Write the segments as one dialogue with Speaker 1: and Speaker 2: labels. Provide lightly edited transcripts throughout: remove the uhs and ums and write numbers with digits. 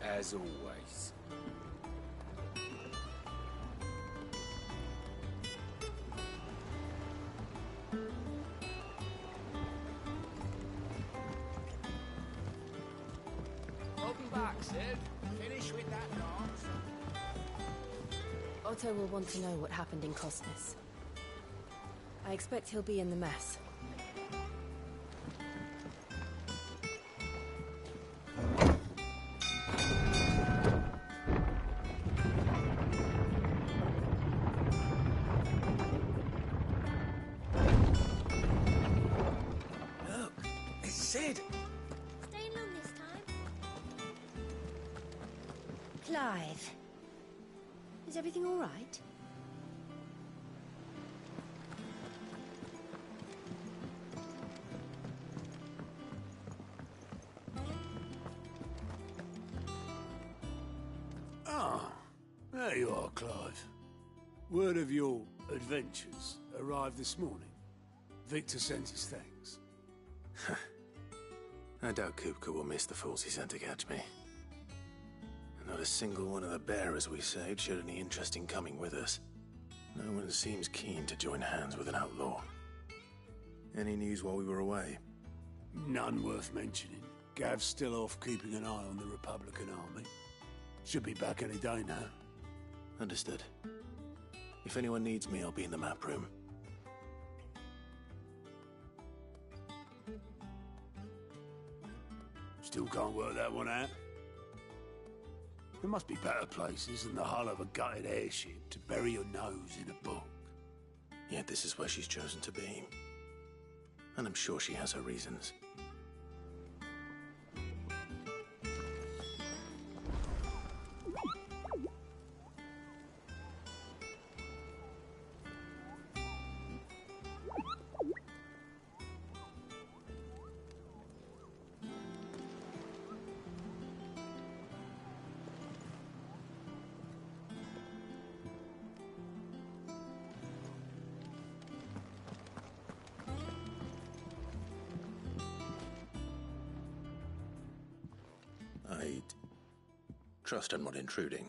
Speaker 1: as always.
Speaker 2: Welcome back, Sid. Finish with that dance.
Speaker 3: Otto will want to know what happened in Cosnes. I expect he'll be in the mess.
Speaker 1: Look, it's Sid.
Speaker 4: Staying long this time? Clive.
Speaker 3: Is everything all right?
Speaker 5: Ah, there you are, Clive. Word of your adventures arrived this morning. Victor sent his thanks.
Speaker 6: I doubt Kupka will miss the fools he sent to catch me. Not a single one of the bearers we saved showed any interest in coming with us. No one seems keen to join hands with an outlaw. Any news while we were away?
Speaker 5: None worth mentioning. Gav's still off keeping an eye on the Republican army. Should be back any day now.
Speaker 6: Understood. If anyone needs me, I'll be in the map room.
Speaker 5: Still can't work that one out. There must be better places than the hull of a gutted airship to bury your nose in a book.
Speaker 6: Yet this is where she's chosen to be. And I'm sure she has her reasons. I'd trust I'm not intruding.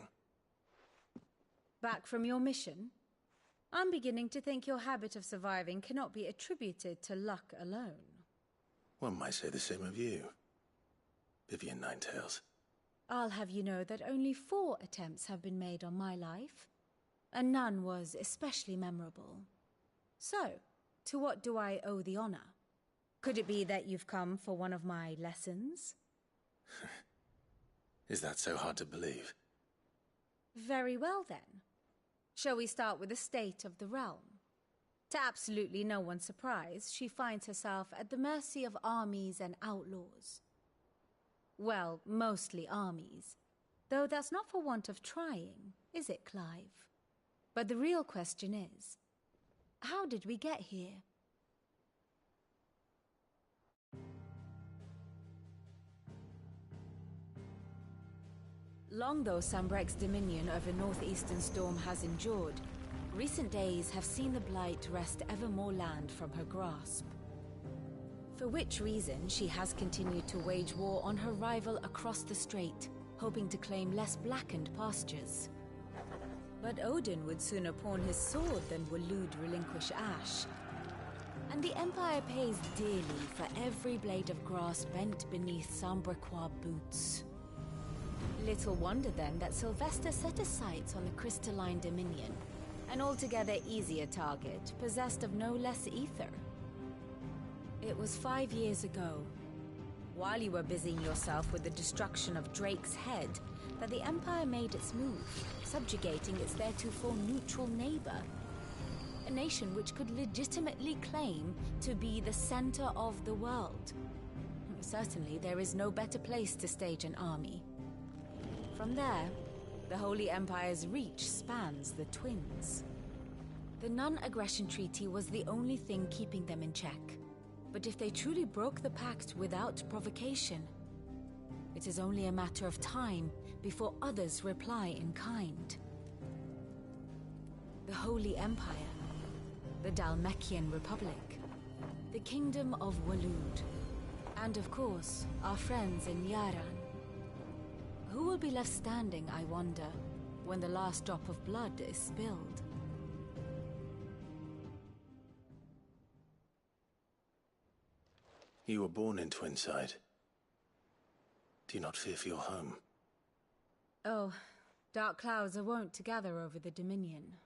Speaker 7: Back from your mission? I'm beginning to think your habit of surviving cannot be attributed to luck alone.
Speaker 6: One might say the same of you, Vivian Ninetails.
Speaker 7: I'll have you know that only 4 attempts have been made on my life, and none was especially memorable. So, to what do I owe the honor? Could it be that you've come for one of my lessons?
Speaker 6: Is that so hard to believe?
Speaker 7: Very well, then. Shall we start with the state of the realm? To absolutely no one's surprise, she finds herself at the mercy of armies and outlaws. Well, mostly armies. Though that's not for want of trying, is it, Clive? But the real question is, how did we get here? Long though Sambrek's dominion over northeastern Storm has endured, recent days have seen the Blight wrest ever more land from her grasp. For which reason she has continued to wage war on her rival across the strait, hoping to claim less blackened pastures. But Odin would sooner pawn his sword than Waloed relinquish Ash. And the Empire pays dearly for every blade of grass bent beneath Sambrequois boots. Little wonder then that Sylvester set his sights on the crystalline dominion, an altogether easier target, possessed of no less ether. It was 5 years ago, while you were busying yourself with the destruction of Drake's head, that the Empire made its move, subjugating its theretofore neutral neighbor. A nation which could legitimately claim to be the center of the world. Certainly, there is no better place to stage an army. From there, the Holy Empire's reach spans the Twins. The non-aggression treaty was the only thing keeping them in check. But if they truly broke the pact without provocation, it is only a matter of time before others reply in kind. The Holy Empire, the Dhalmekian Republic, the Kingdom of Waloed, and of course, our friends in Yaran. Who will be left standing, I wonder, when the last drop of blood is spilled?
Speaker 6: You were born in Twinside. Do you not fear for your home?
Speaker 7: Oh, dark clouds are wont to gather over the Dominion.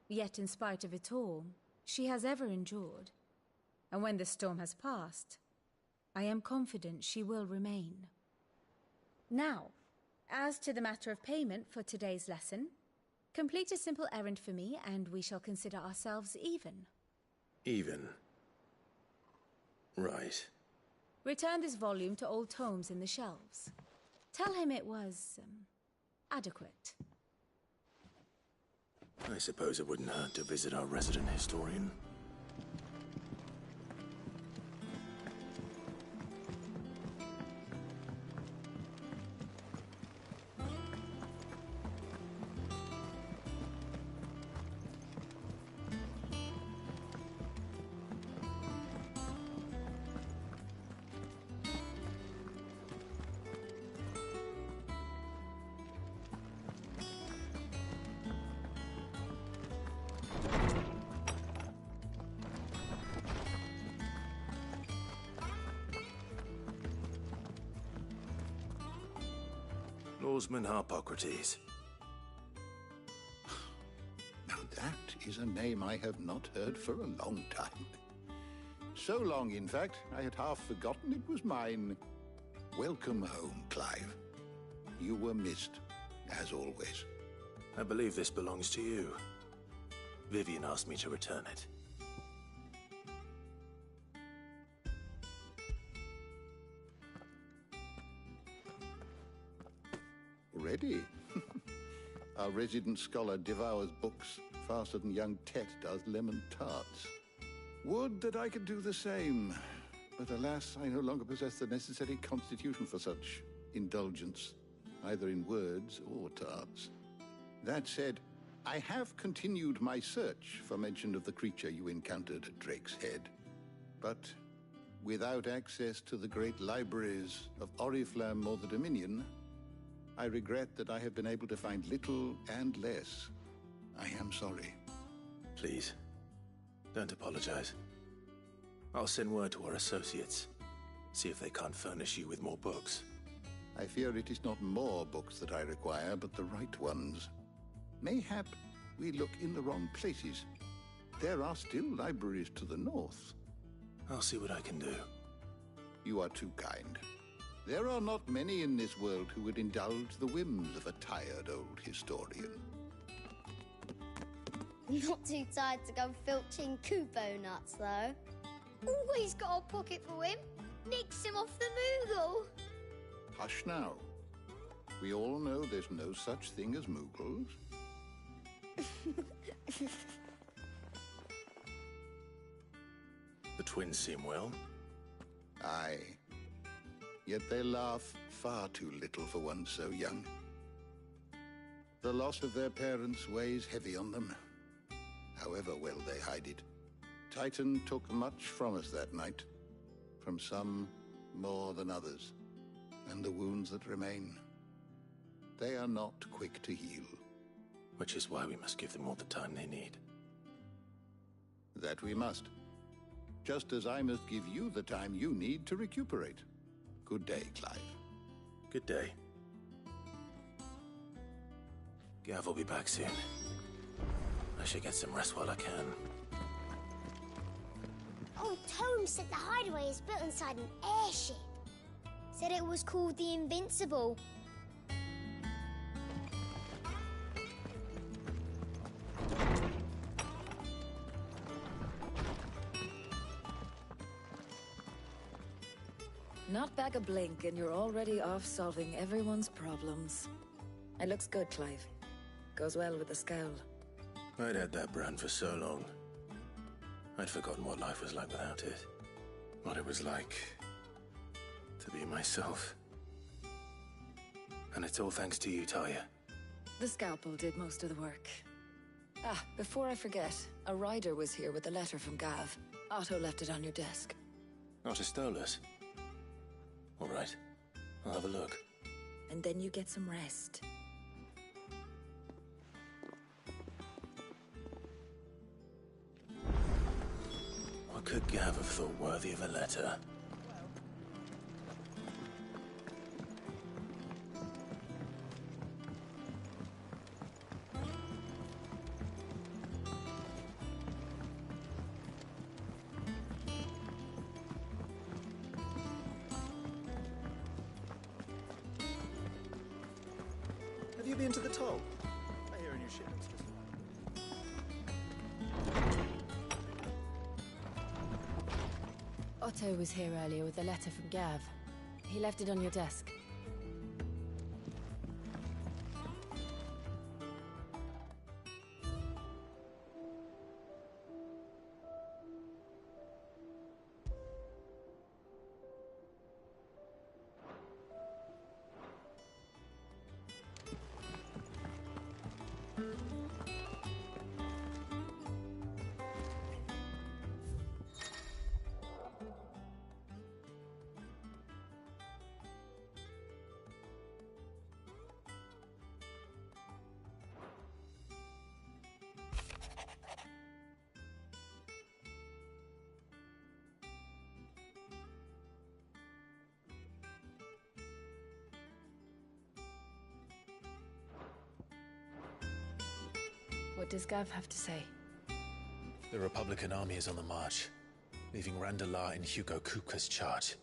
Speaker 7: Yet in spite of it all, she has ever endured. And when the storm has passed, I am confident she will remain. Now, as to the matter of payment for today's lesson, complete a simple errand for me and we shall consider ourselves even.
Speaker 6: Even? Right.
Speaker 7: Return this volume to old tomes in the shelves. Tell him it was, adequate.
Speaker 6: I suppose it wouldn't hurt to visit our resident historian. Lawsman Harpocrates.
Speaker 8: Now that is a name I have not heard for a long time. So long, in fact, I had half forgotten it was mine. Welcome home, Clive. You were missed, as always.
Speaker 6: I believe this belongs to you. Vivian asked me to return it.
Speaker 8: Ready? Our resident scholar devours books faster than young Tet does lemon tarts. Would that I could do the same. But alas, I no longer possess the necessary constitution for such indulgence, either in words or tarts. That said, I have continued my search for mention of the creature you encountered at Drake's Head. But without access to the great libraries of Oriflamme or the Dominion, I regret that I have been able to find little and less. I am sorry.
Speaker 6: Please, don't apologize. I'll send word to our associates. See if they can't furnish you with more books.
Speaker 8: I fear it is not more books that I require, but the right ones. Mayhap we look in the wrong places. There are still libraries to the north.
Speaker 6: I'll see what I can do.
Speaker 8: You are too kind. There are not many in this world who would indulge the whims of a tired old historian.
Speaker 4: Not too tired to go filching Kupo nuts, though. Always got a pocket for him. Nicks him off the Moogle.
Speaker 8: Hush now. We all know there's no such thing as Moogles.
Speaker 6: The twins seem well.
Speaker 8: Aye. Yet they laugh far too little for one so young. The loss of their parents weighs heavy on them, however well they hide it. Titan took much from us that night, from some more than others, and the wounds that remain, they are not quick to heal.
Speaker 6: Which is why we must give them all the time they need.
Speaker 8: That we must. Just as I must give you the time you need to recuperate. Good day, Clive.
Speaker 6: Good day. Gav will be back soon. I should get some rest while I can.
Speaker 4: Old Tome said the hideaway is built inside an airship. Said it was called the Invincible.
Speaker 3: Not back a blink and you're already off solving everyone's problems. It looks good, Clive. Goes well with the scowl.
Speaker 6: I'd had that brand for so long. I'd forgotten what life was like without it. What it was like to be myself. And it's all thanks to you, Talia.
Speaker 3: The scalpel did most of the work. Ah, before I forget, a rider was here with a letter from Gav. Otto left it on your desk.
Speaker 6: Not a stolus. All right, I'll have a look.
Speaker 3: and then you get some rest.
Speaker 6: What could Gav have thought worthy of a letter?
Speaker 9: Have you been to the toll? I hear a new shipment's just arrived.
Speaker 7: Otto was here earlier with a letter from Gav. He left it on your desk. What does Gav have to say?
Speaker 6: The Republican army is on the march, leaving Randalar in Hugo Kupka's charge.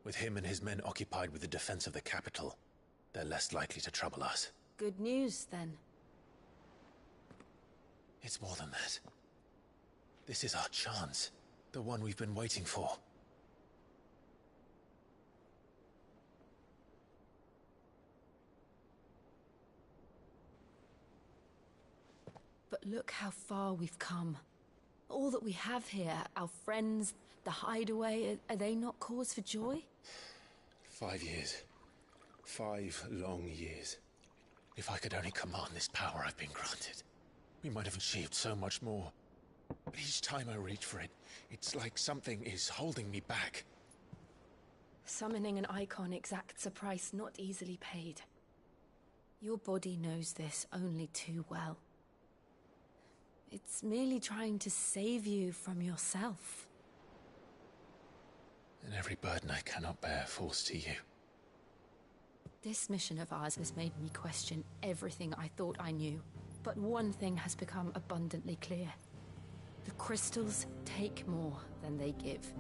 Speaker 6: With him and his men occupied with the defense of the capital, they're less likely to trouble us.
Speaker 7: Good news, then.
Speaker 6: It's more than that. This is our chance. The one we've been waiting for.
Speaker 7: But look how far we've come. All that we have here, our friends, the hideaway, are they not cause for joy?
Speaker 6: 5 years. 5 long years. If I could only command this power I've been granted, we might have achieved so much more. But each time I reach for it, it's like something is holding me back.
Speaker 7: Summoning an icon exacts a price not easily paid. Your body knows this only too well. It's merely trying to save you from yourself.
Speaker 6: And every burden I cannot bear falls to you.
Speaker 7: This mission of ours has made me question everything I thought I knew. But one thing has become abundantly clear. The crystals take more than they give.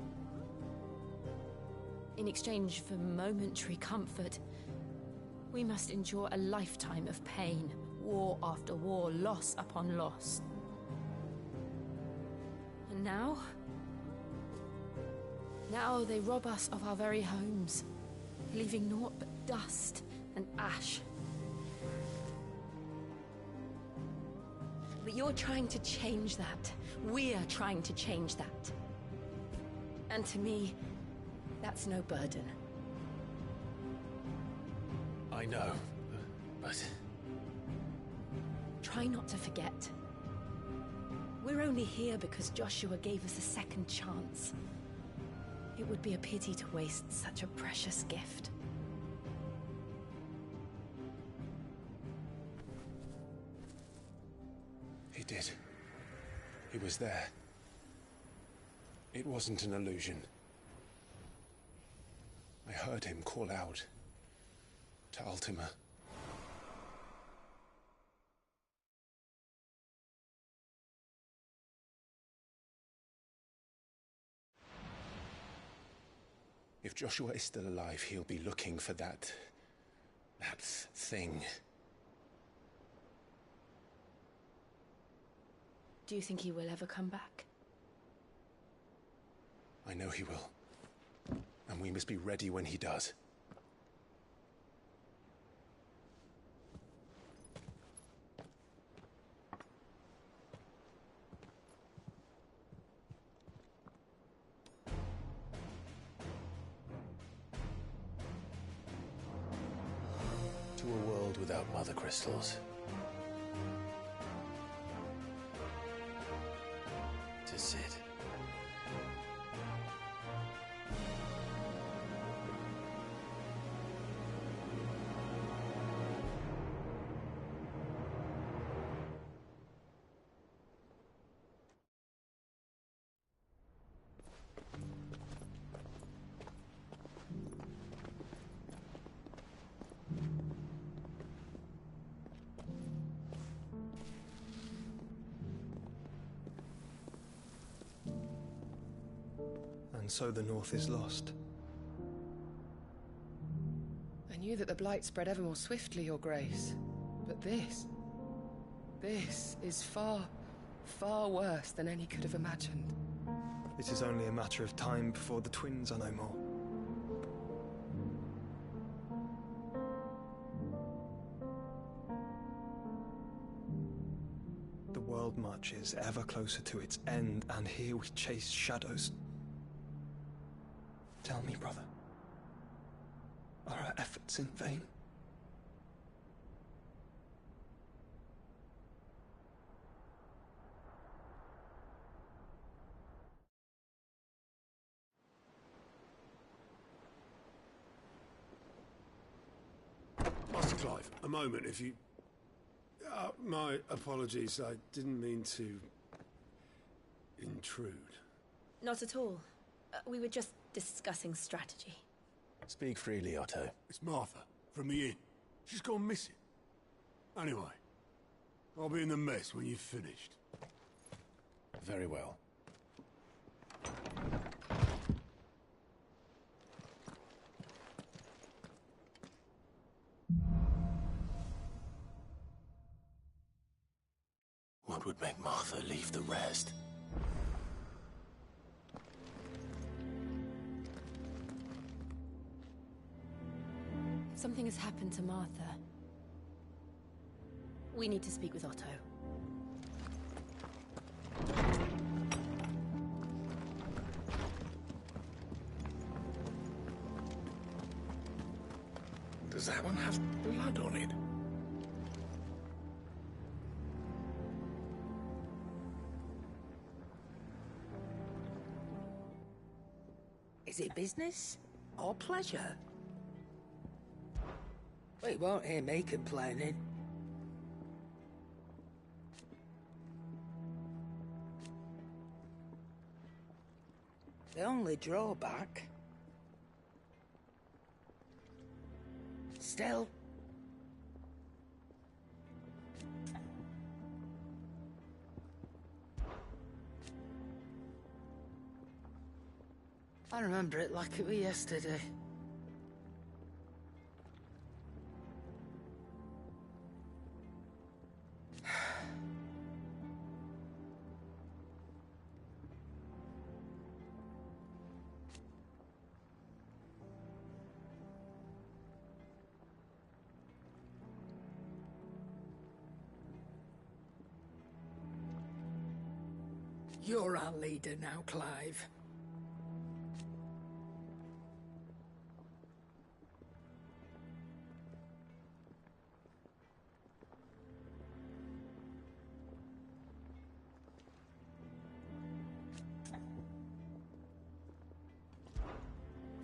Speaker 7: In exchange for momentary comfort, we must endure a lifetime of pain, war after war, loss upon loss. And now they rob us of our very homes, leaving naught but dust and ash. But you're trying to change that. We're trying to change that. And to me, that's no burden.
Speaker 6: I know, but...
Speaker 7: Try not to forget. We're only here because Joshua gave us a second chance. It would be a pity to waste such a precious gift.
Speaker 6: He did. He was there. It wasn't an illusion. I heard him call out to Ultima. If Joshua is still alive, he'll be looking for that thing.
Speaker 7: Do you think he will ever come back?
Speaker 6: I know he will. And we must be ready when he does. To a world without mother crystals. To Sid.
Speaker 10: so the North is lost.
Speaker 11: I knew that the Blight spread ever more swiftly, Your Grace. But this is far, far worse than any could have imagined.
Speaker 10: It is only a matter of time before the twins are no more. The world marches ever closer to its end, and here we chase shadows. Tell me, brother, are our efforts in vain?
Speaker 5: Master Clive, a moment, if you... my apologies, I didn't mean to... intrude.
Speaker 12: Not at all. We were just discussing strategy.
Speaker 6: Speak freely, Otto.
Speaker 5: It's Martha, from the inn. She's gone missing. Anyway, I'll be in the mess when you've finished.
Speaker 6: Very well. What would make Martha leave the rest?
Speaker 12: Something has happened to Martha. We need to speak with Otto.
Speaker 1: Does that one have blood on it? Is it business or pleasure? Well, you won't hear me complaining. The only drawback... Still... I remember it like it was yesterday. You're our leader now, Clive.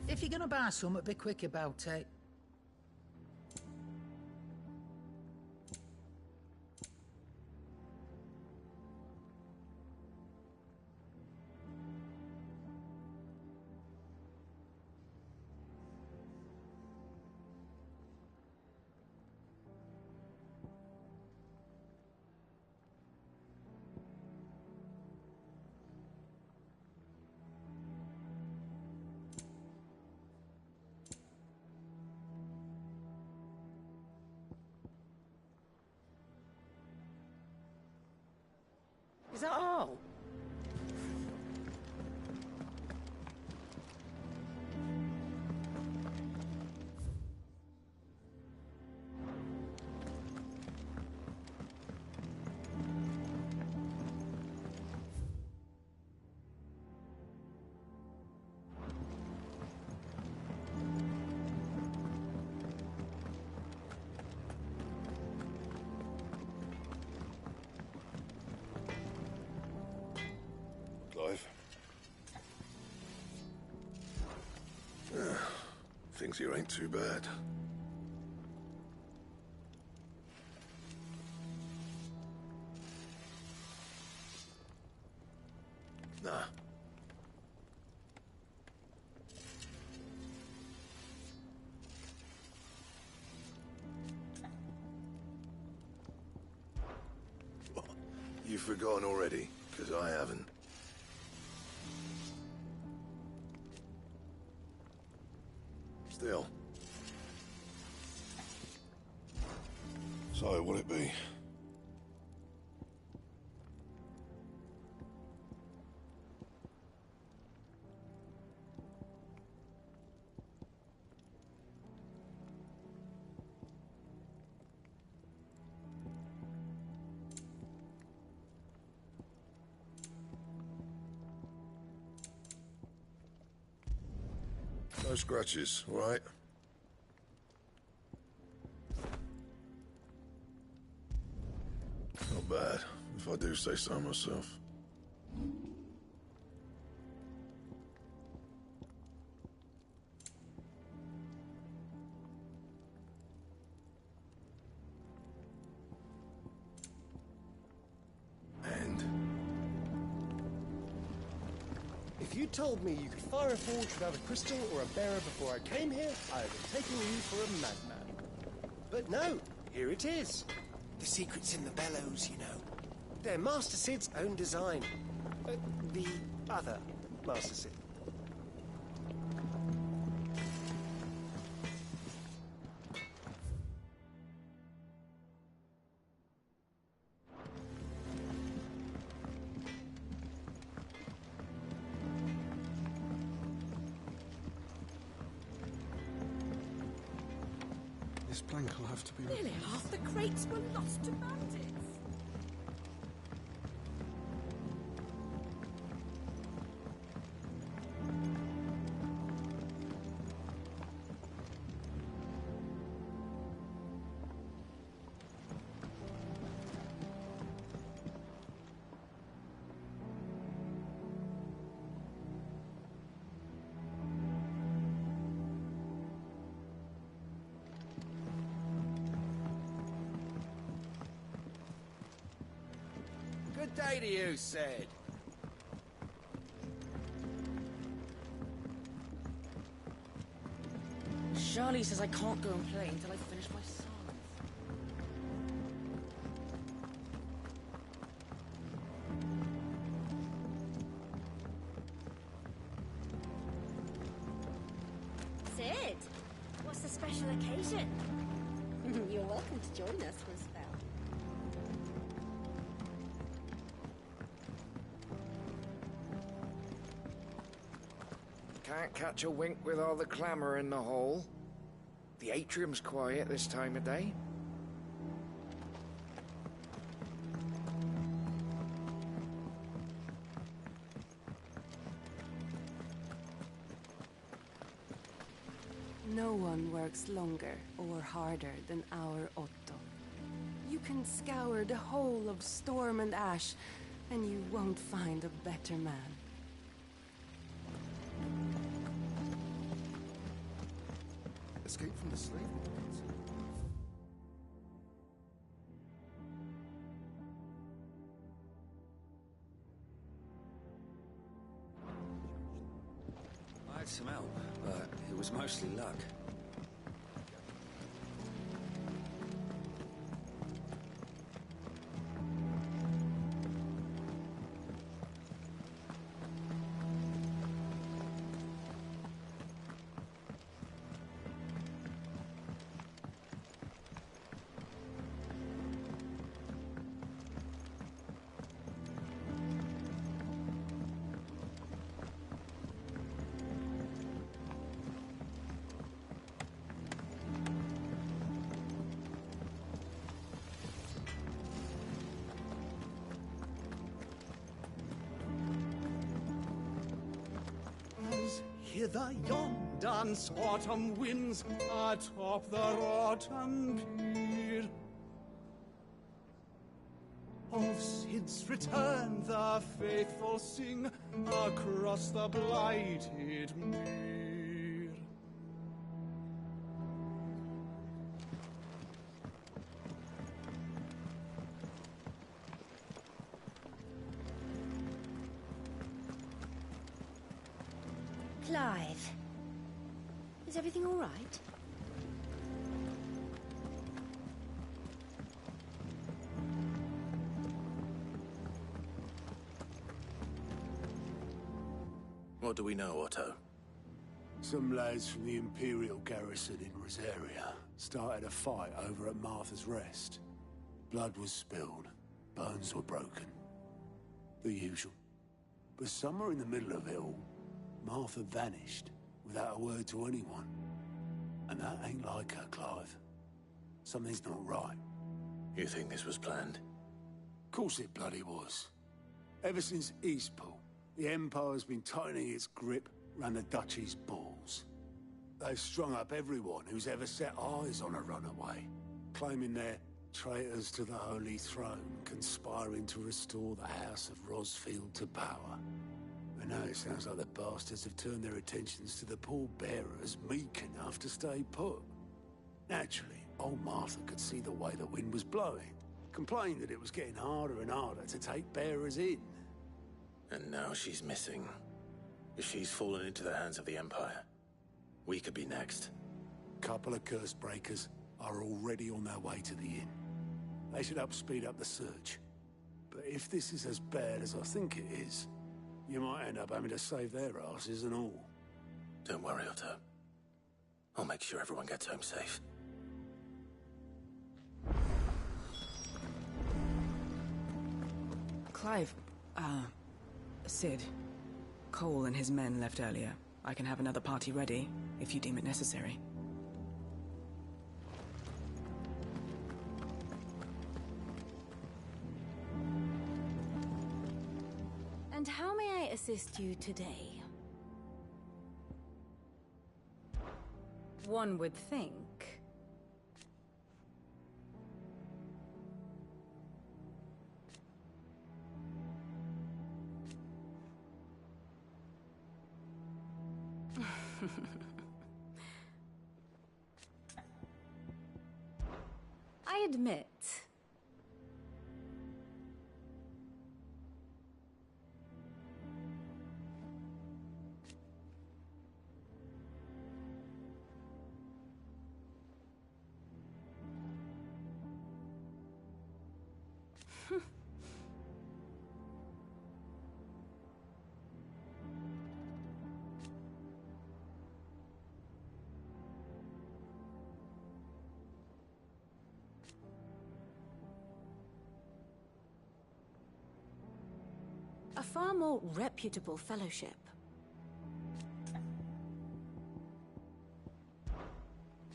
Speaker 1: If you're gonna buy something, be quick about it. Is that all? Clive. Things here ain't too bad. Nah. What? You've forgotten already? Because I haven't.
Speaker 13: So, will it be? No scratches, all right? Not bad, if I do say so myself.
Speaker 9: If you told me you could fire a forge without a crystal or a bearer before I came here, I'd have taken you for a madman. But no, here it is.
Speaker 2: The secret's in the bellows, you know.
Speaker 9: They're Master Sid's own design. The other Master Sid.
Speaker 10: This plank will have to be...
Speaker 12: Nearly half the crates were lost to bandits.
Speaker 2: Good day to you, Sid.
Speaker 14: Charlie says I can't go and play until I finish my songs.
Speaker 15: Sid, what's the special occasion? You're welcome to join us for a spell.
Speaker 2: Can't catch a wink with all the clamour in the hall. The atrium's quiet this time of day.
Speaker 16: No one works longer or harder than our Otto. You can scour the whole of Storm and Ash, and you won't find a better man.
Speaker 9: Escape from the slave markets.
Speaker 17: I had some help, but it was mostly luck.
Speaker 18: Hither yon dance autumn winds atop the rotten pier. Of Sid's return the faithful sing across the blighted mere.
Speaker 15: Clive, is everything all right?
Speaker 6: What do we know, Otto?
Speaker 5: Some lads from the Imperial garrison in Rosaria started a fight over at Martha's Rest. Blood was spilled, bones were broken. The usual. But somewhere in the middle of it all, Martha vanished without a word to anyone. And that ain't like her, Clive. Something's not right.
Speaker 6: You think this was planned?
Speaker 5: Of course it bloody was. Ever since Eastpool, the Empire's been tightening its grip round the Duchy's balls. They've strung up everyone who's ever set eyes on a runaway, claiming they're traitors to the Holy Throne, conspiring to restore the House of Rosfield to power. And now it sounds like the bastards have turned their attentions to the pallbearers meek enough to stay put. Naturally, old Martha could see the way the wind was blowing, complained that it was getting harder and harder to take bearers in.
Speaker 6: And now she's missing. If she's fallen into the hands of the Empire, we could be next.
Speaker 5: Couple of curse breakers are already on their way to the inn. They should help speed up the search. But if this is as bad as I think it is, you might end up having to save their asses and all.
Speaker 6: Don't worry, Otto. I'll make sure everyone gets home safe.
Speaker 14: Clive, Sid. Cole and his men left earlier. I can have another party ready, if you deem it necessary.
Speaker 7: And how may I assist you today? One would think. I admit. A far more reputable fellowship.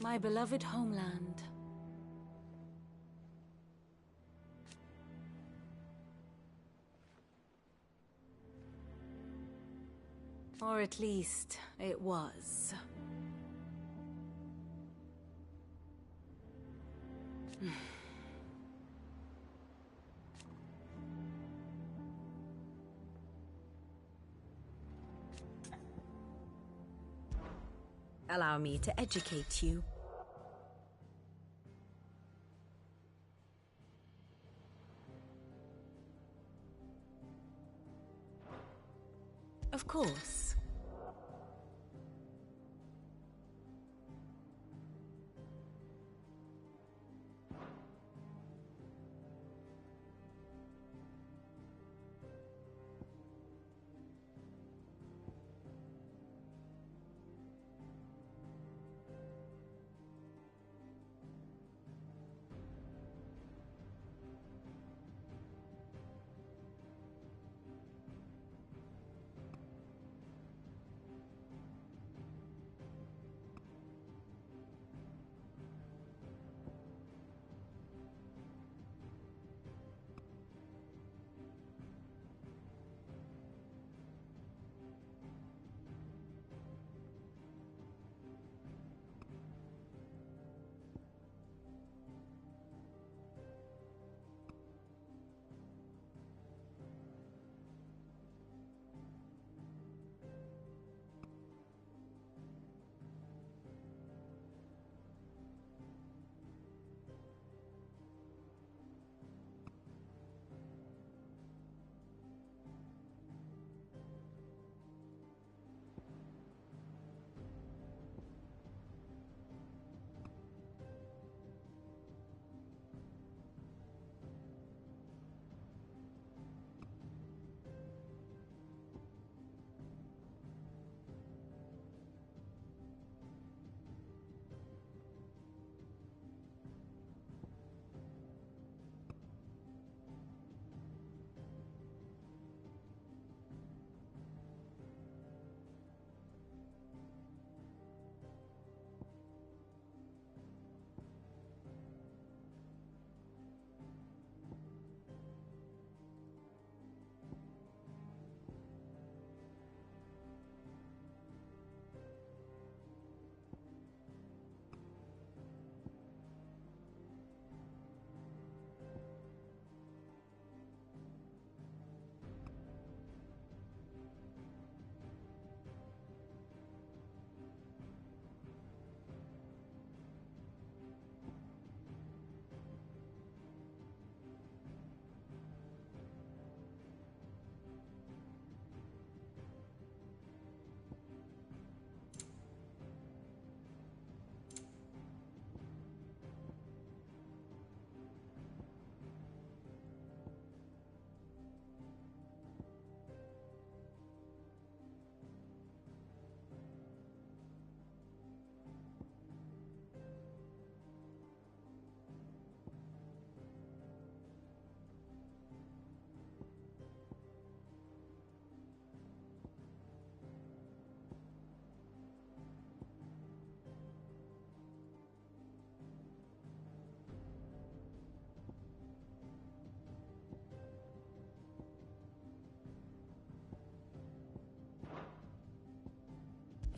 Speaker 7: My beloved homeland. Or at least, it was. Allow me to educate you. Of course.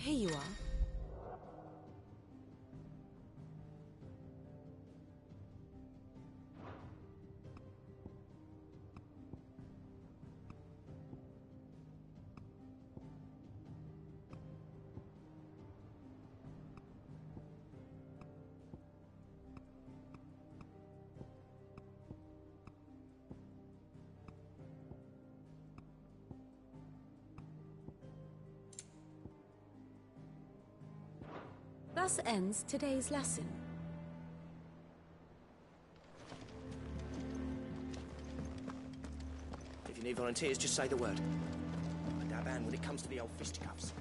Speaker 7: Here you are. Thus ends today's lesson.
Speaker 19: If you need volunteers, just say the word. I dab hand when it comes to the old fisticuffs.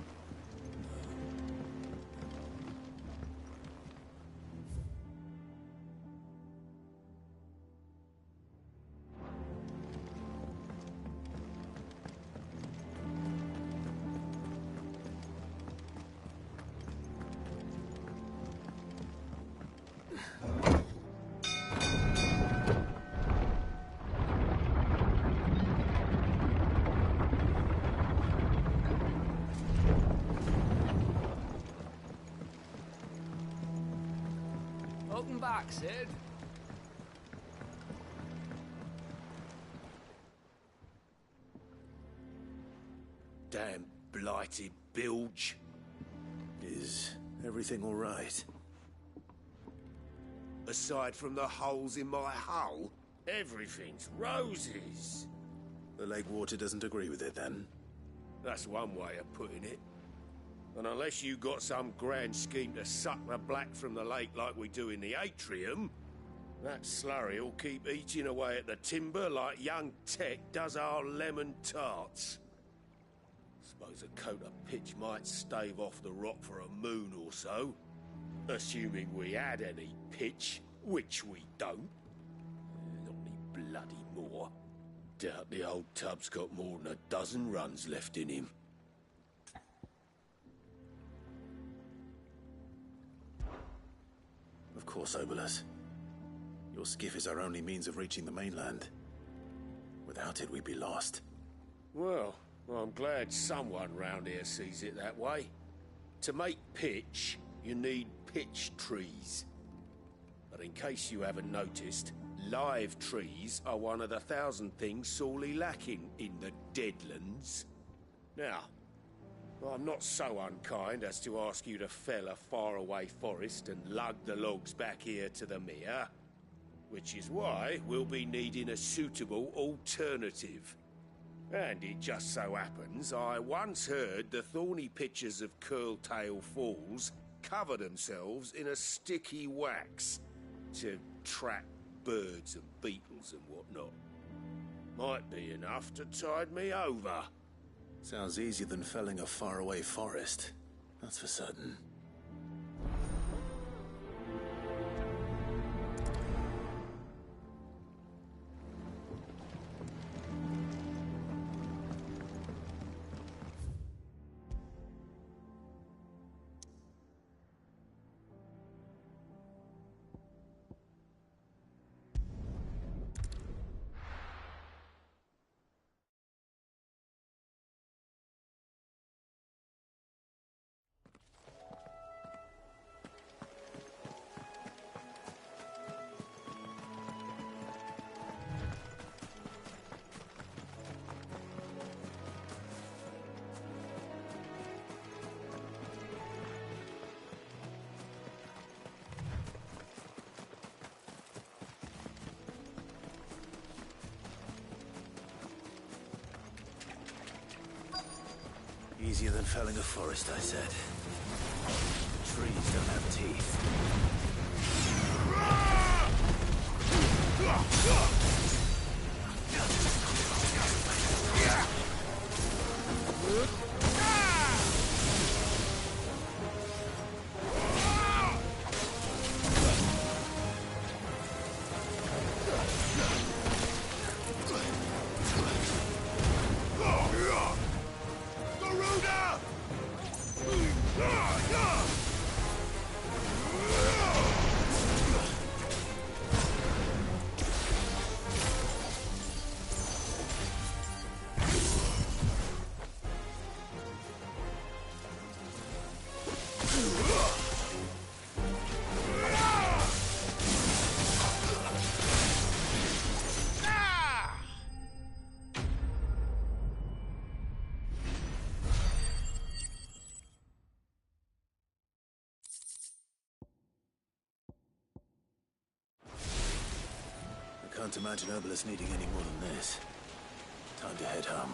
Speaker 20: Welcome back, Sid.
Speaker 6: Damn blighted bilge. Is everything all right?
Speaker 21: Aside from the holes in my hull, everything's roses.
Speaker 6: The lake water doesn't agree with it, then?
Speaker 21: That's one way of putting it. And unless you got some grand scheme to suck the black from the lake like we do in the atrium, that slurry will keep eating away at the timber like young Tech does our lemon tarts. Suppose a coat of pitch might stave off the rock for a moon or so, assuming we had any pitch, which we don't. Not any bloody more. Doubt the old tub's got more than a dozen runs left in him.
Speaker 6: Of course, Obolus. Your skiff is our only means of reaching the mainland. Without it, we'd be lost.
Speaker 21: Well, I'm glad someone round here sees it that way. To make pitch, you need pitch trees. But in case you haven't noticed, live trees are one of the 1,000 things sorely lacking in the Deadlands. Now, I'm not so unkind as to ask you to fell a faraway forest and lug the logs back here to the mere, which is why we'll be needing a suitable alternative. And it just so happens I once heard the thorny pitchers of Curltail Falls cover themselves in a sticky wax to trap birds and beetles and whatnot. Might be enough to tide me over.
Speaker 6: Sounds easier than felling a faraway forest. That's for certain. Easier than felling a forest, I said. Trees don't have teeth. Can't imagine Herbalist needing any more than this. Time to head home.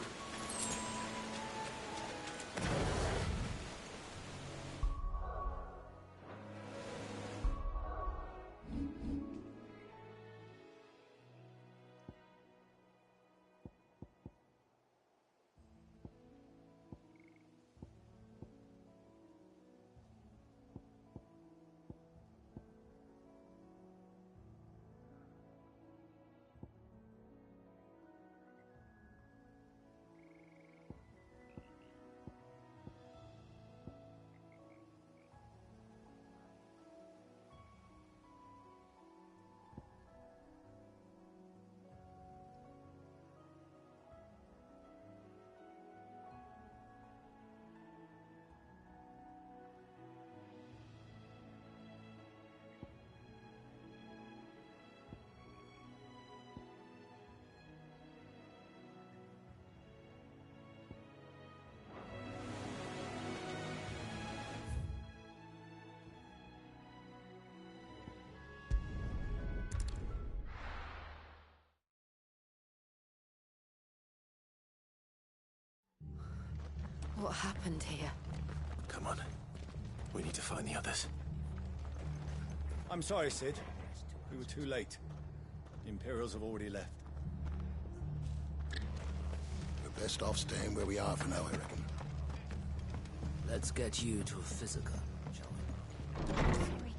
Speaker 16: What happened here?
Speaker 6: Come on. We need to find the others.
Speaker 8: I'm sorry, Cid. We were too late. The Imperials have already left.
Speaker 13: We're best off staying where we are for now, I reckon.
Speaker 22: Let's get you to Physica, shall we?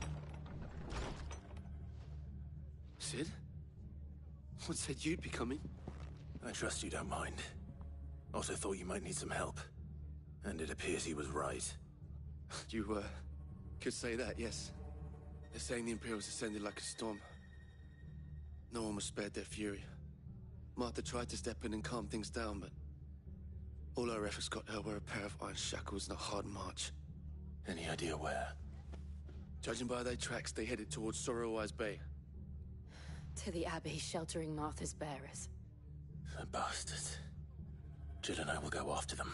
Speaker 23: Cid? What said you'd be coming?
Speaker 6: I trust you don't mind. Also thought you might need some help. And it appears he was right.
Speaker 23: You, could say that, yes. They're saying the Imperials ascended like a storm. No one was spared their fury. Martha tried to step in and calm things down, but all our efforts got her were a pair of iron shackles and a hard march.
Speaker 6: Any idea where?
Speaker 23: Judging by their tracks, they headed towards Sorrowwise Bay.
Speaker 16: To the Abbey sheltering Martha's bearers.
Speaker 6: The bastards. Jill and I will go after them.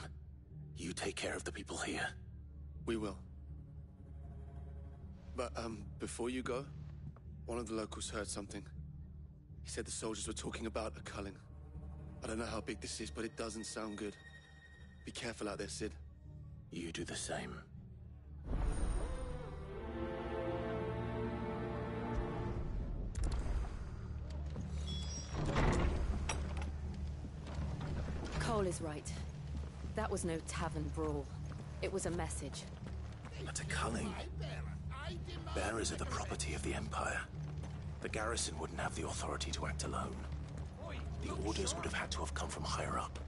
Speaker 6: You take care of the people here.
Speaker 23: We will. But, before you go, one of the locals heard something. He said the soldiers were talking about a culling. I don't know how big this is, but it doesn't sound good. Be careful out there, Cid.
Speaker 6: You do the same.
Speaker 16: Cole is right. That was no tavern brawl. It was a message.
Speaker 6: But a culling. Bearers are the property of the Empire. The garrison wouldn't have the authority to act alone. The orders would have had to have come from higher up.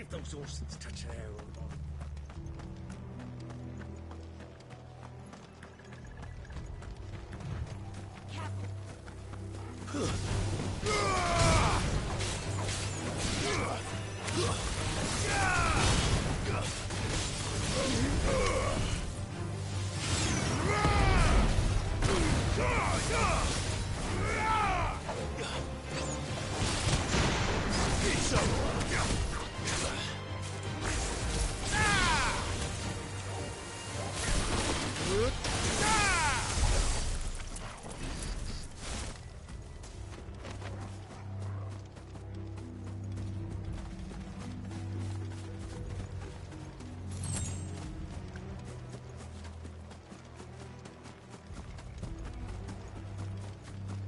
Speaker 19: If those horses touch an arrow,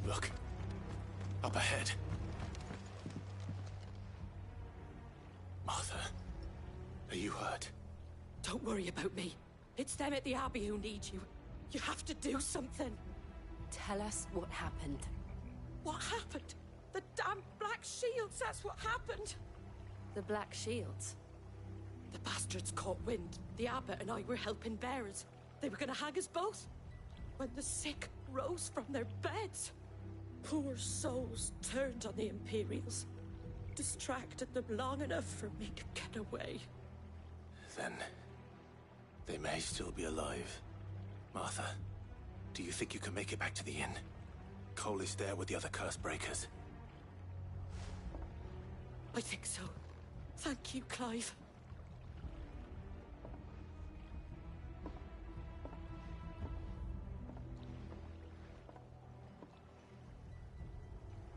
Speaker 6: Look. Up ahead. Martha, are you hurt?
Speaker 24: Don't worry about me. It's them at the Abbey who need you. You have to do something.
Speaker 16: Tell us what happened.
Speaker 24: What happened? The damn Black Shields, that's what happened.
Speaker 16: The Black Shields?
Speaker 24: The bastards caught wind. The Abbot and I were helping bearers. They were gonna hang us both. When the sick rose from their beds. Poor souls turned on the Imperials. Distracted them long enough for me to get away.
Speaker 6: They may still be alive. Martha, do you think you can make it back to the inn? Cole is there with the other curse breakers.
Speaker 24: I think so. Thank you, Clive.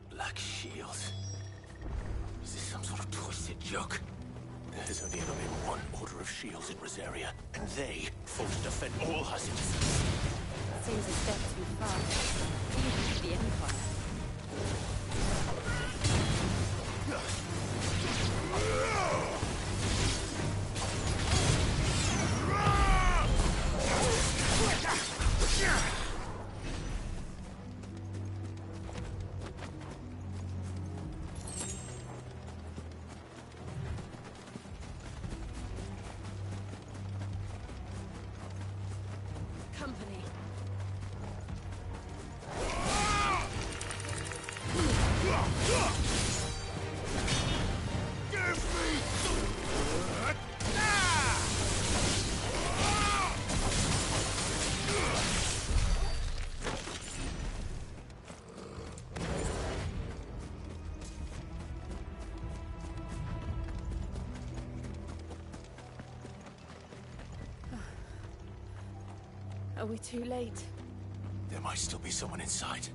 Speaker 6: Black shields. Is this some sort of twisted joke? There's only ever been one order of shields in Rosaria, and they fought to defend all her citizens.
Speaker 7: Seems a step too far. Even to the Empire.
Speaker 24: Company.
Speaker 7: Are we too late?
Speaker 6: There might still be someone inside.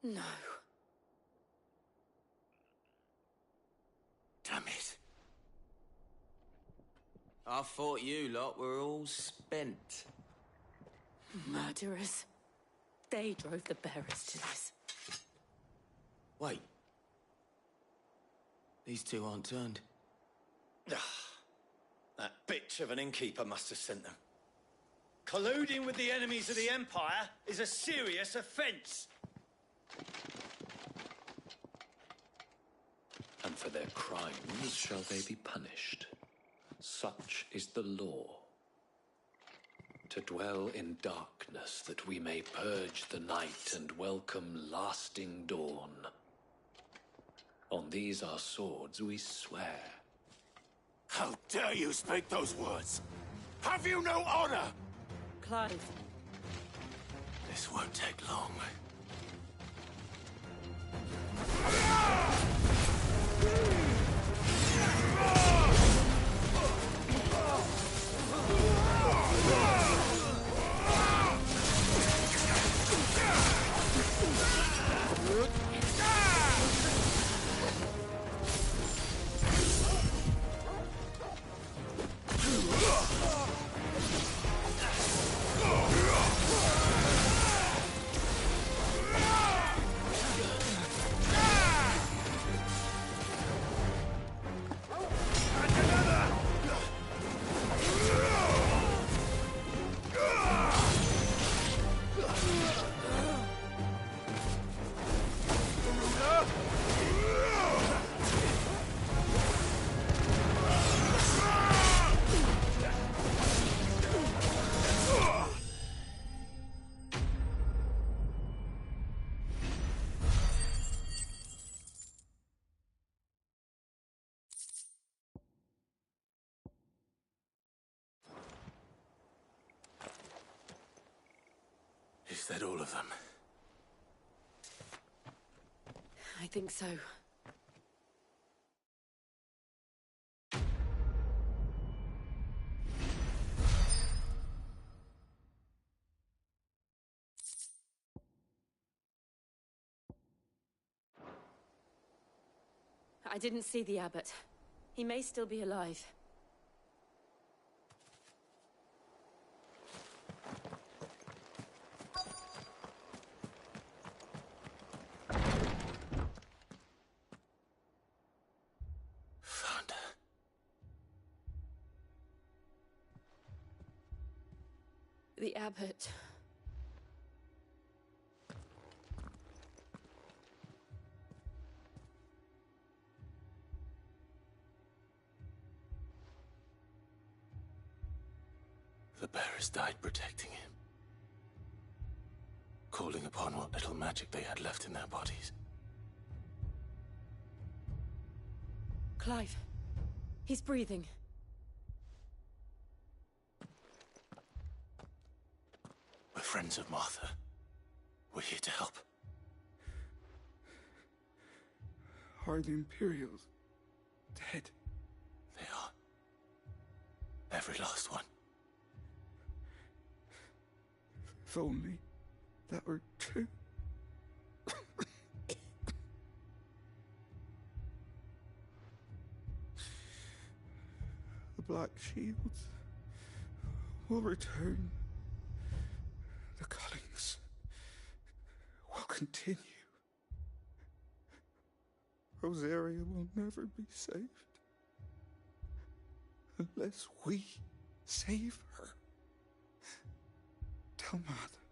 Speaker 24: No.
Speaker 6: Damn it.
Speaker 17: I thought you lot were all spent.
Speaker 24: Murderers. They drove the bearers to this.
Speaker 17: Wait. These two aren't turned.
Speaker 8: That bitch of an innkeeper must have sent them. Colluding with the enemies of the Empire is a serious offence.
Speaker 1: And for their crimes shall they be punished. Such is the law. To dwell in darkness that we may purge the night and welcome lasting dawn. On these our swords we swear.
Speaker 6: How dare you speak those words? Have you no honor?
Speaker 24: Clive.
Speaker 6: This won't take long. Is that all of them?
Speaker 24: I think so. I didn't see the abbot. He may still be alive. The abbot.
Speaker 6: The bearers died protecting him, calling upon what little magic they had left in their bodies.
Speaker 24: Clive, he's breathing.
Speaker 6: We're friends of Martha. We're here to help.
Speaker 18: Are the Imperials dead?
Speaker 6: They are. Every last one.
Speaker 18: If only that were true. The Black Shields will return. The cullings will continue. Rosaria will never be saved unless we save her. Tell Mother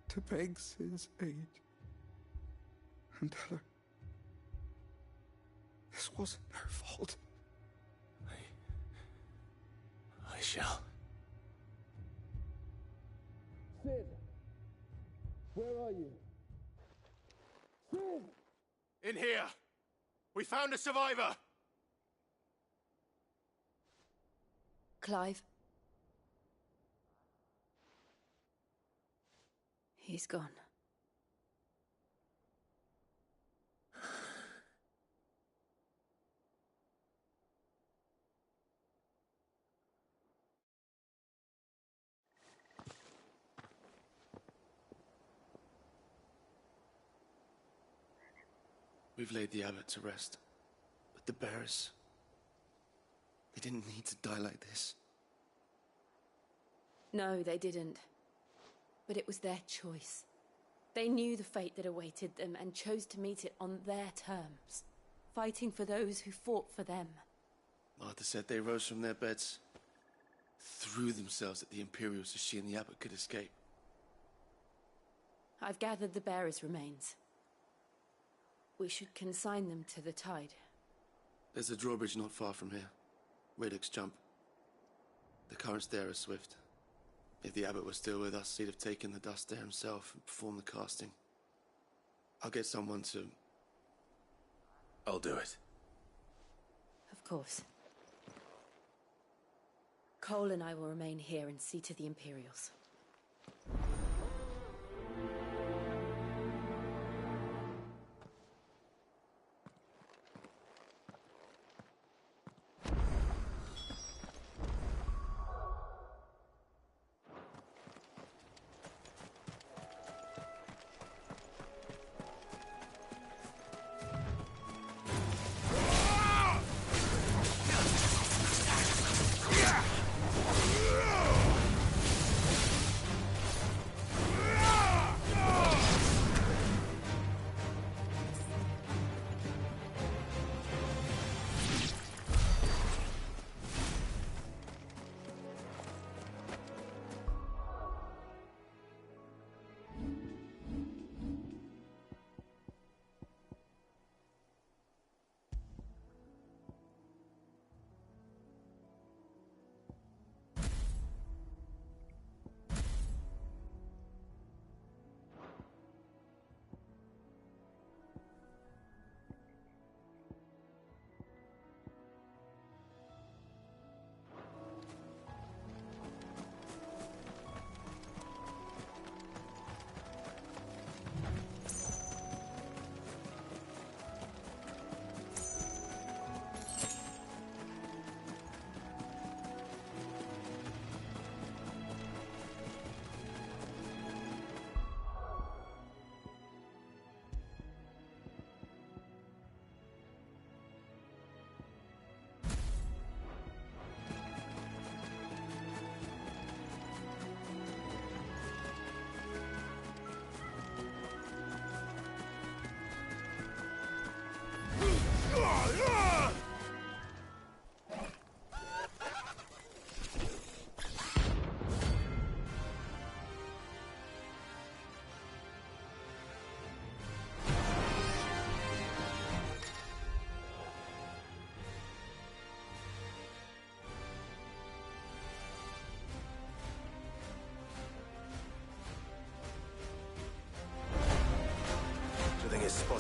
Speaker 18: to beg Cid's aid and tell her this wasn't her fault.
Speaker 6: I shall.
Speaker 18: Cid, where are you? Cid!
Speaker 21: In here! We found a survivor!
Speaker 24: Clive. He's gone.
Speaker 23: We've laid the abbot to rest. But the bearers... they didn't need to die like this.
Speaker 24: No, they didn't. But it was their choice. They knew the fate that awaited them and chose to meet it on their terms, fighting for those who fought for them.
Speaker 23: Martha said they rose from their beds, threw themselves at the Imperials so she and the abbot could escape.
Speaker 24: I've gathered the bearers' remains. We should consign them to the tide.
Speaker 23: There's a drawbridge not far from here. Radix jump. The currents there are swift. If the abbot was still with us, he'd have taken the dust there himself and performed the casting. I'll get someone to...
Speaker 6: I'll do it.
Speaker 24: Of course. Cole and I will remain here and see to the Imperials.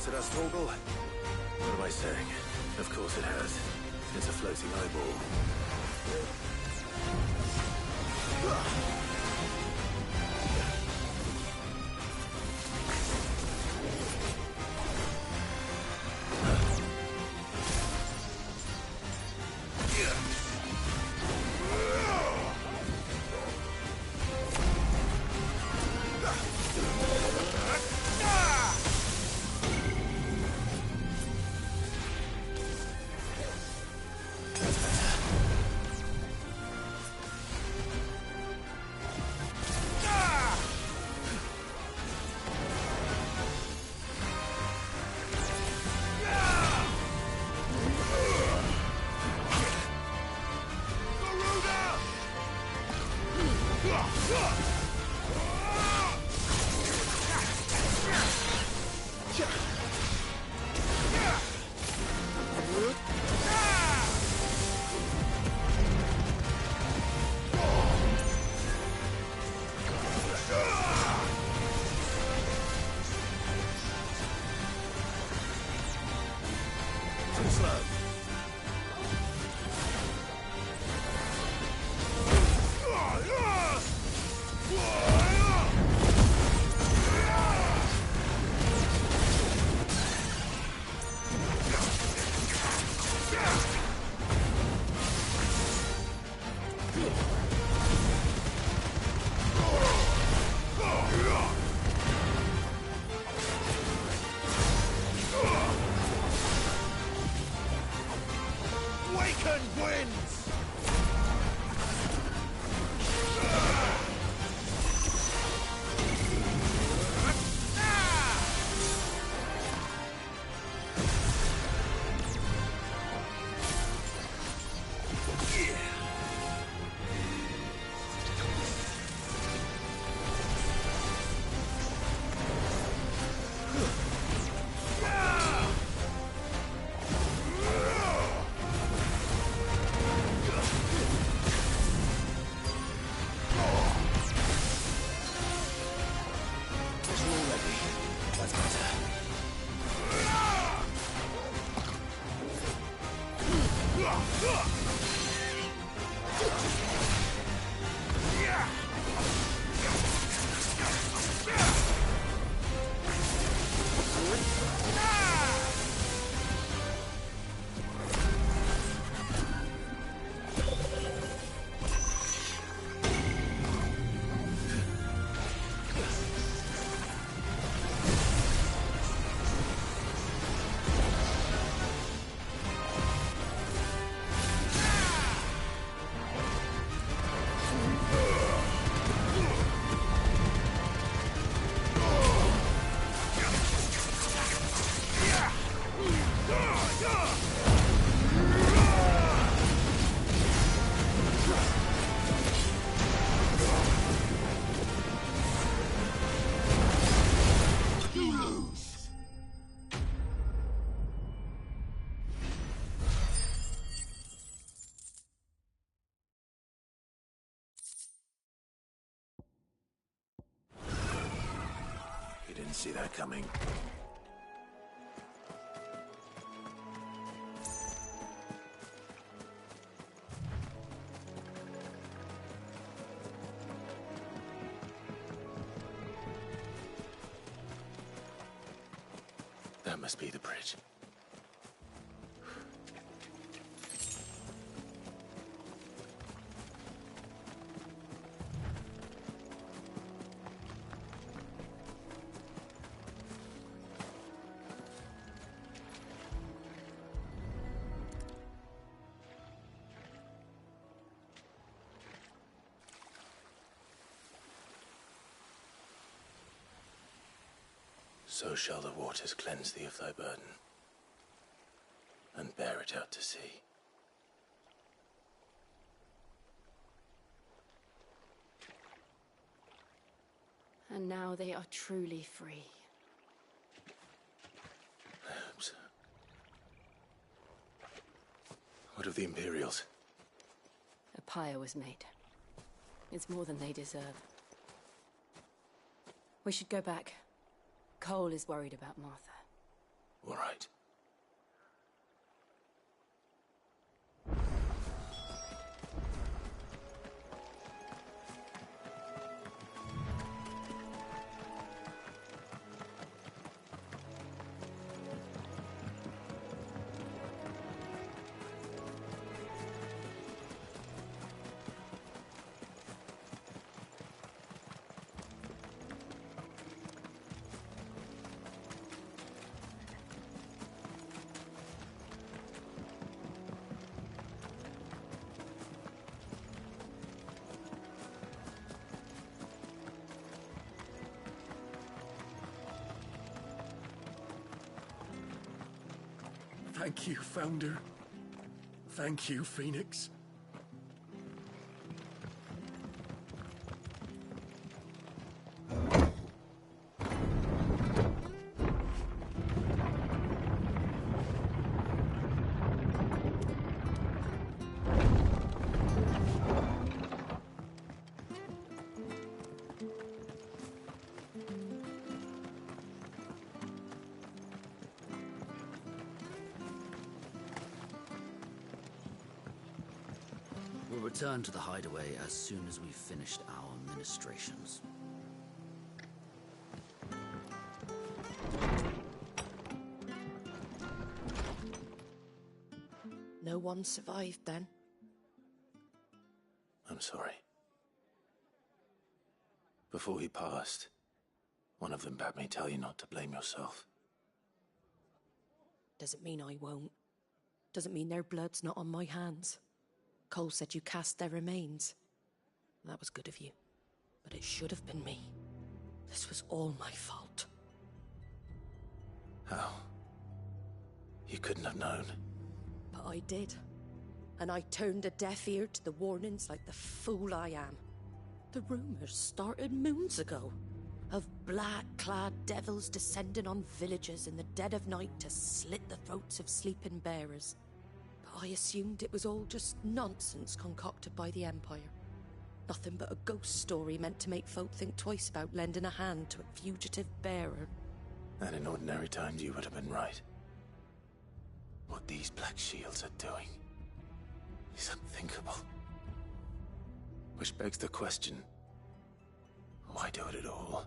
Speaker 6: spotted us, Torgal? What am I saying? Of course it has. It's a floating eyeball. See that coming. That must be the bridge. So shall the waters cleanse thee of thy burden, and bear it out to sea.
Speaker 16: And now they are truly free.
Speaker 6: I hope so. What of the Imperials?
Speaker 16: A pyre was made. It's more than they deserve. We should go back. Cole is worried about Martha.
Speaker 6: All right.
Speaker 3: Thank you, Founder. Thank you, Phoenix.
Speaker 22: We'll return to the hideaway as soon as we've finished our ministrations.
Speaker 24: No one survived then?
Speaker 6: I'm sorry. Before he passed, one of them bade me tell you not to blame yourself.
Speaker 24: Doesn't mean I won't. Doesn't mean their blood's not on my hands. Cole said you cast their remains. That was good of you. But it should have been me. This was all my fault.
Speaker 6: How? You couldn't have known.
Speaker 24: But I did. And I turned a deaf ear to the warnings like the fool I am. The rumors started moons ago. Of black-clad devils descending on villages in the dead of night to slit the throats of sleeping bearers. I assumed it was all just nonsense concocted by the Empire. Nothing but a ghost story meant to make folk think twice about lending a hand to a fugitive bearer.
Speaker 6: And in ordinary times you would have been right. What these Black Shields are doing is unthinkable. Which begs the question, why do it at all?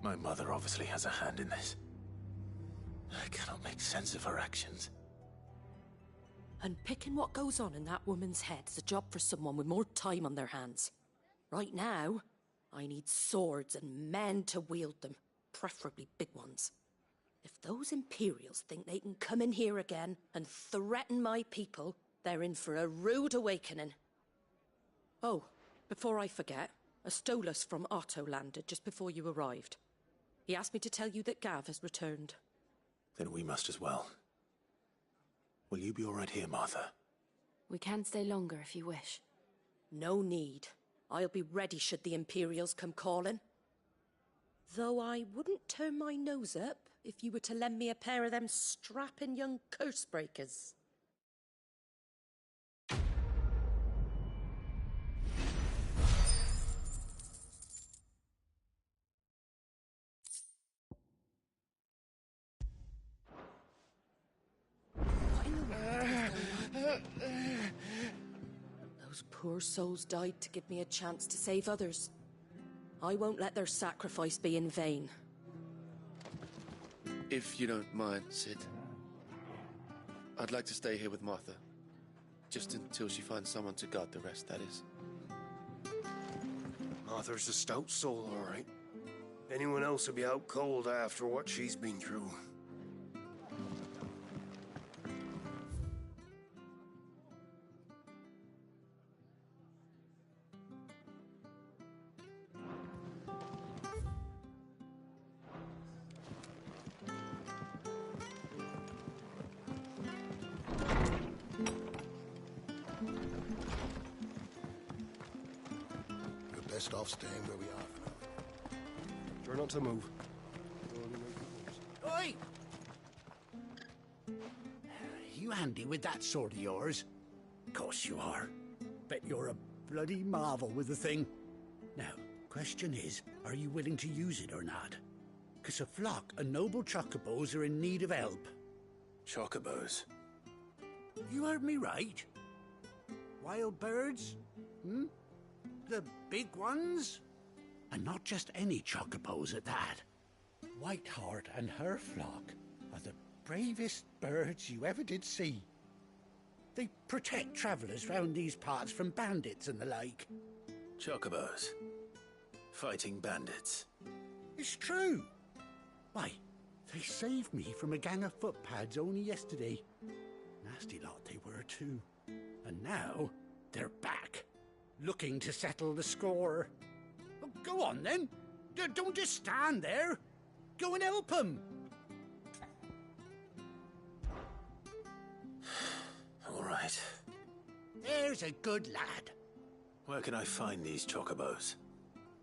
Speaker 6: My mother obviously has a hand in this. I cannot make sense of her actions.
Speaker 24: Unpicking what goes on in that woman's head is a job for someone with more time on their hands. Right now, I need swords and men to wield them, preferably big ones. If those Imperials think they can come in here again and threaten my people, they're in for a rude awakening. Oh, before I forget, a Stolas from Otto landed just before you arrived. He asked me to tell you that Gav has returned.
Speaker 6: Then we must as well. Will you be all right here, Martha?
Speaker 16: We can stay longer if you wish.
Speaker 24: No need. I'll be ready should the Imperials come calling. Though I wouldn't turn my nose up if you were to lend me a pair of them strapping young curse breakers. Those poor souls died to give me a chance to save others. I won't let their sacrifice be in vain.
Speaker 23: If you don't mind, Sid, I'd like to stay here with Martha. Just until she finds someone to guard the rest, that is.
Speaker 9: Martha's a stout soul, all right. Anyone else would be out cold after what she's been through.
Speaker 13: Best off staying where we are for now.
Speaker 9: Try not to move.
Speaker 4: Oi! You handy with that sword of yours? Course you are. Bet you're a bloody marvel with the thing. Now, question is, are you willing to use it or not? 'Cause a flock of noble chocobos are in need of help,
Speaker 6: Chocobos.
Speaker 4: You heard me right. Wild birds? Hmm? The big ones? And not just any chocobos at that. Whiteheart and her flock are the bravest birds you ever did see. They protect travellers round these parts from bandits and the like.
Speaker 6: Chocobos. Fighting bandits.
Speaker 4: It's true. Why, they saved me from a gang of footpads only yesterday. Nasty lot they were too. And now they're back, looking to settle the score. Well, go on then. Don't just stand there. Go and help them.
Speaker 6: All right.
Speaker 4: There's a good lad.
Speaker 6: Where can I find these chocobos?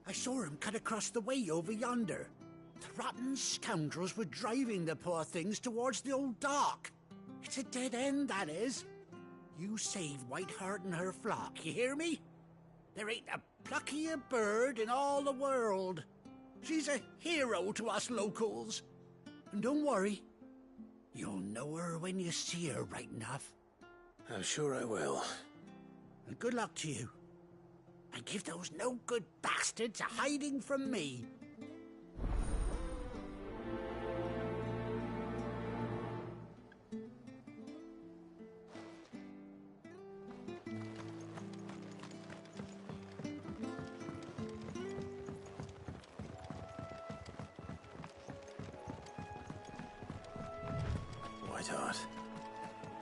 Speaker 4: I saw him cut across the way over yonder. The rotten scoundrels were driving the poor things towards the old dock. It's a dead end, that is. You save Whiteheart and her flock, you hear me? There ain't a pluckier bird in all the world. She's a hero to us locals. And don't worry, you'll know her when you see her right enough.
Speaker 6: I'm sure I will.
Speaker 4: And good luck to you. And give those no-good bastards a hiding from me.
Speaker 6: Whiteheart.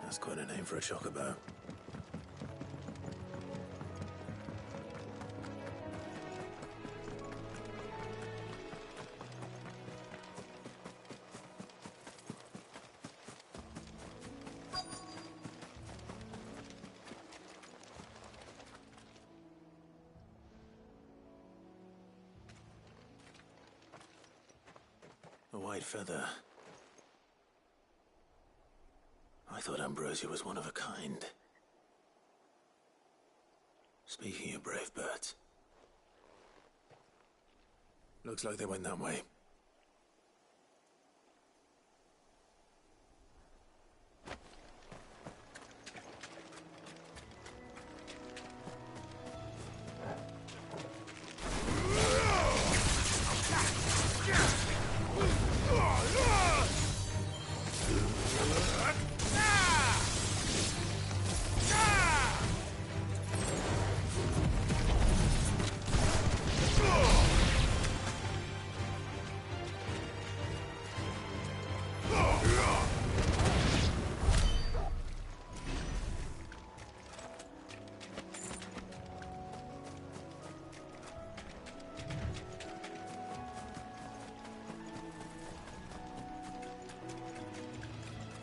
Speaker 6: That's quite a name for a chocobo. A white feather. I thought Ambrosia was one of a kind. Speaking of brave birds. Looks like they went that way.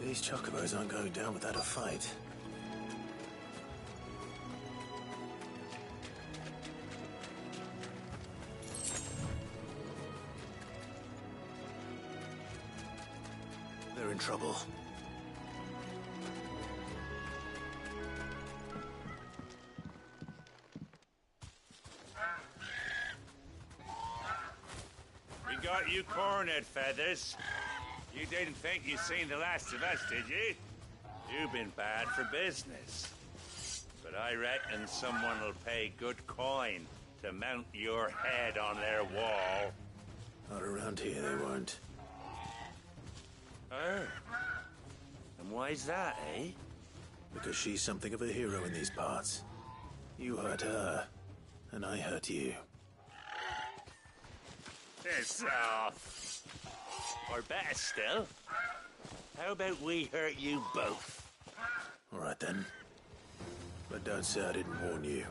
Speaker 6: These chocobos aren't going down without a fight. They're in trouble.
Speaker 2: We got you cornered, Feathers. You didn't think you'd seen the last of us, did you? You've been bad for business. But I reckon someone will pay good coin to mount your head on their wall.
Speaker 6: Not around here, they won't.
Speaker 2: Oh. And why's that, eh?
Speaker 6: Because she's something of a hero in these parts. You hurt her, and I hurt you.
Speaker 2: Piss off. Or better still, how about we hurt you both?
Speaker 6: All right then. But don't say I didn't warn you.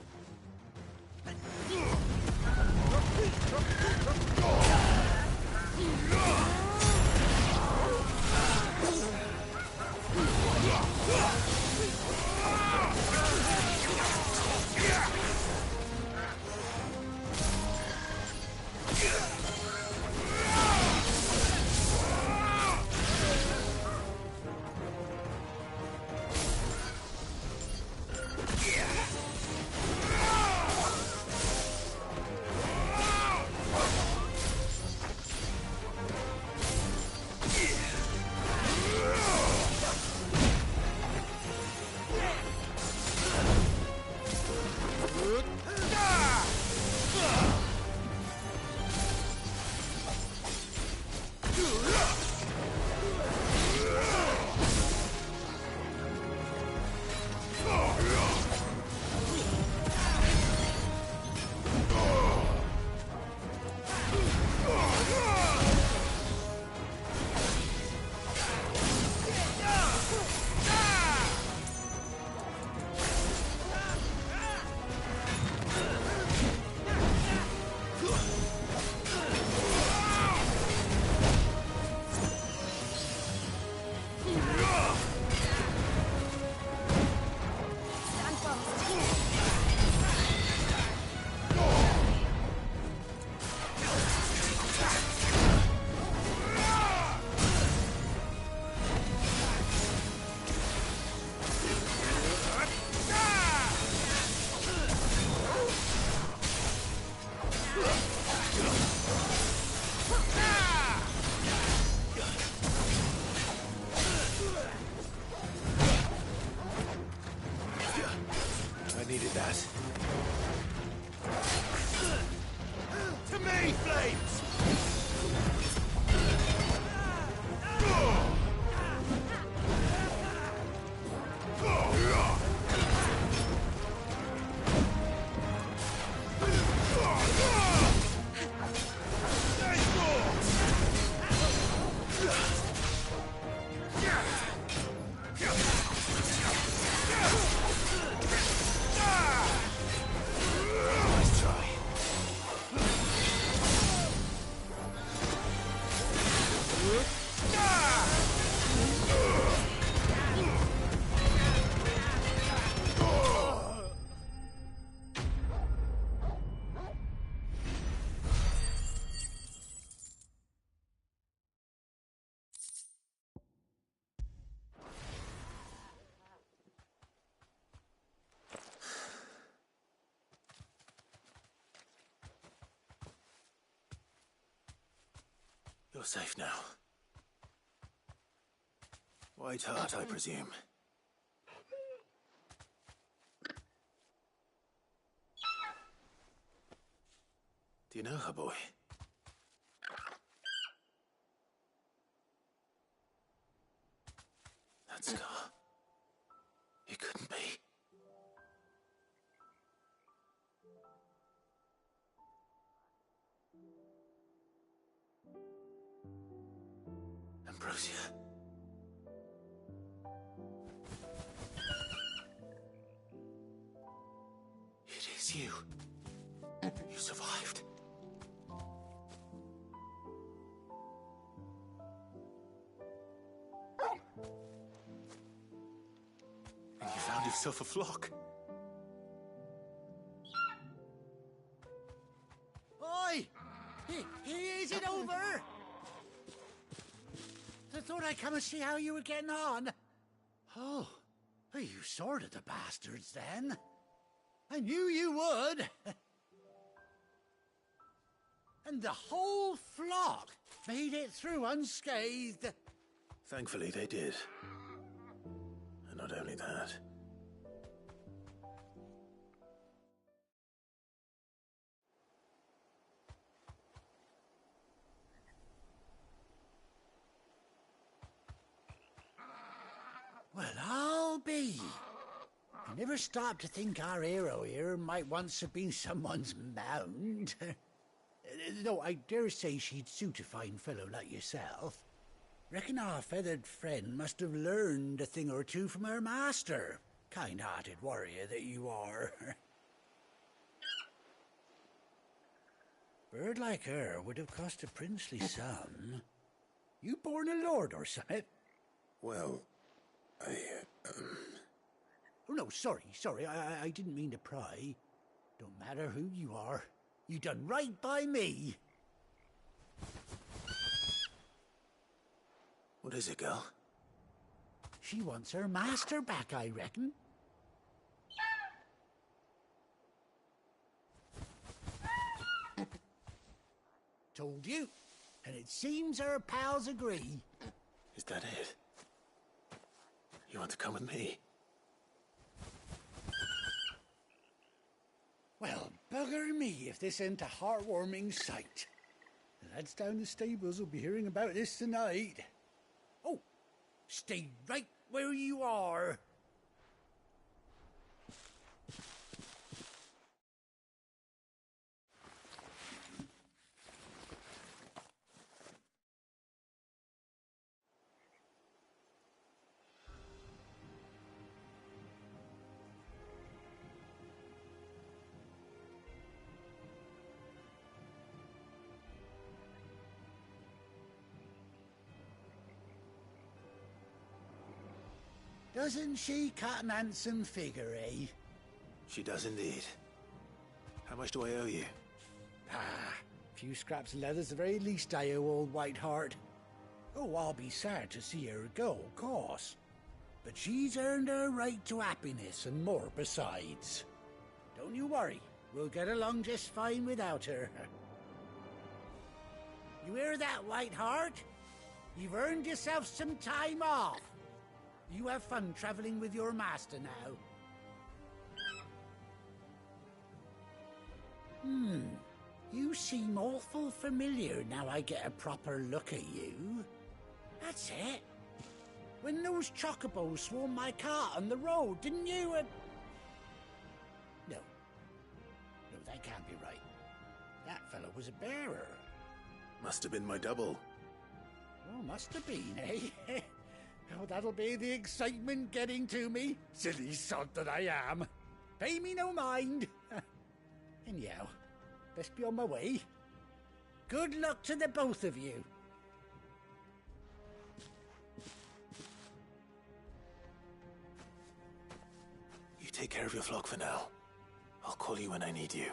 Speaker 6: I needed that.
Speaker 21: To me, Flames!
Speaker 6: Nice try. You're safe now. White Hart, I presume. Do you know her, boy? That scar. It couldn't be. Ambrosia. It is you. You survived. And you found yourself a flock.
Speaker 4: Oi! Is it over? I thought I'd come and see how you were getting on. Oh, you sorted the bastards then. I knew you would. And the whole flock made it through unscathed.
Speaker 6: Thankfully, they did. And not only that.
Speaker 4: Well, I'll be. I never stopped to think our hero here might once have been someone's mount. Though I dare say she'd suit a fine fellow like yourself. Reckon our feathered friend must have learned a thing or two from her master. Kind-hearted warrior that you are. Bird like her would have cost a princely sum. You born a lord or something?
Speaker 6: Well,
Speaker 4: Oh, no, sorry. I didn't mean to pry. Don't matter who you are. You done right by me.
Speaker 6: what is it, girl?
Speaker 4: She wants her master back, I reckon. Told you. And it seems her pals agree.
Speaker 6: Is that it? You want to come with me?
Speaker 4: Well, bugger me if this ain't a heartwarming sight. The lads down the stables will be hearing about this tonight. Oh, stay right where you are. Doesn't she cut an handsome figure, eh?
Speaker 6: She does indeed. How much do I owe you?
Speaker 4: Ah, a few scraps of leather's the very least I owe old Whiteheart. Oh, I'll be sad to see her go, of course. But she's earned her right to happiness and more besides. Don't you worry. We'll get along just fine without her. You hear that, Whiteheart? You've earned yourself some time off. You have fun traveling with your master now. You seem awful familiar now I get a proper look at you. That's it. When those chocobos swarmed my cart on the road, didn't you? No. No, that can't be right. That fellow was a bearer.
Speaker 6: Must have been my double.
Speaker 4: Oh, must have been, eh? Oh, that'll be the excitement getting to me. Silly sod that I am. Pay me no mind. Anyhow, best be on my way. Good luck to the both of you.
Speaker 6: You take care of your flock for now. I'll call you when I need you.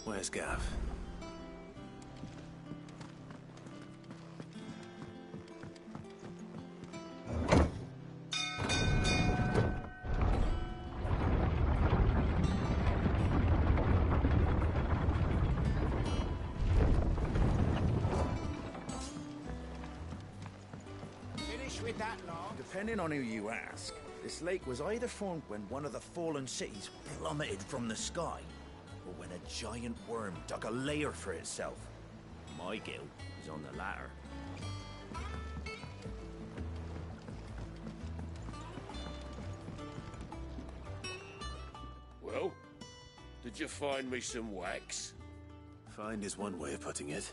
Speaker 6: Where's Gav?
Speaker 4: Finish with that log.
Speaker 10: Depending on who you ask, this lake was either formed when one of the fallen cities plummeted from the sky, or when a giant worm dug a lair for itself. My guilt is on the latter.
Speaker 21: Well, did you find me some wax?
Speaker 6: Find is one way of putting it.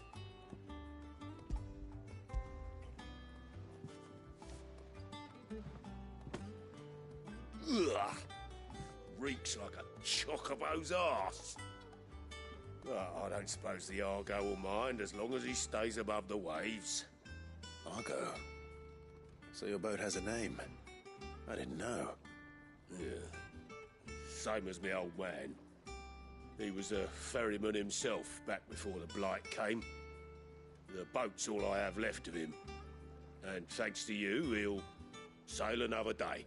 Speaker 21: Ugh! Reeks like a chocobo's arse. Well, I don't suppose the Argo will mind as long as he stays above the waves.
Speaker 6: Argo? So your boat has a name? I didn't know.
Speaker 21: Yeah. Same as me old man. He was a ferryman himself back before the Blight came. The boat's all I have left of him. And thanks to you, he'll sail another day.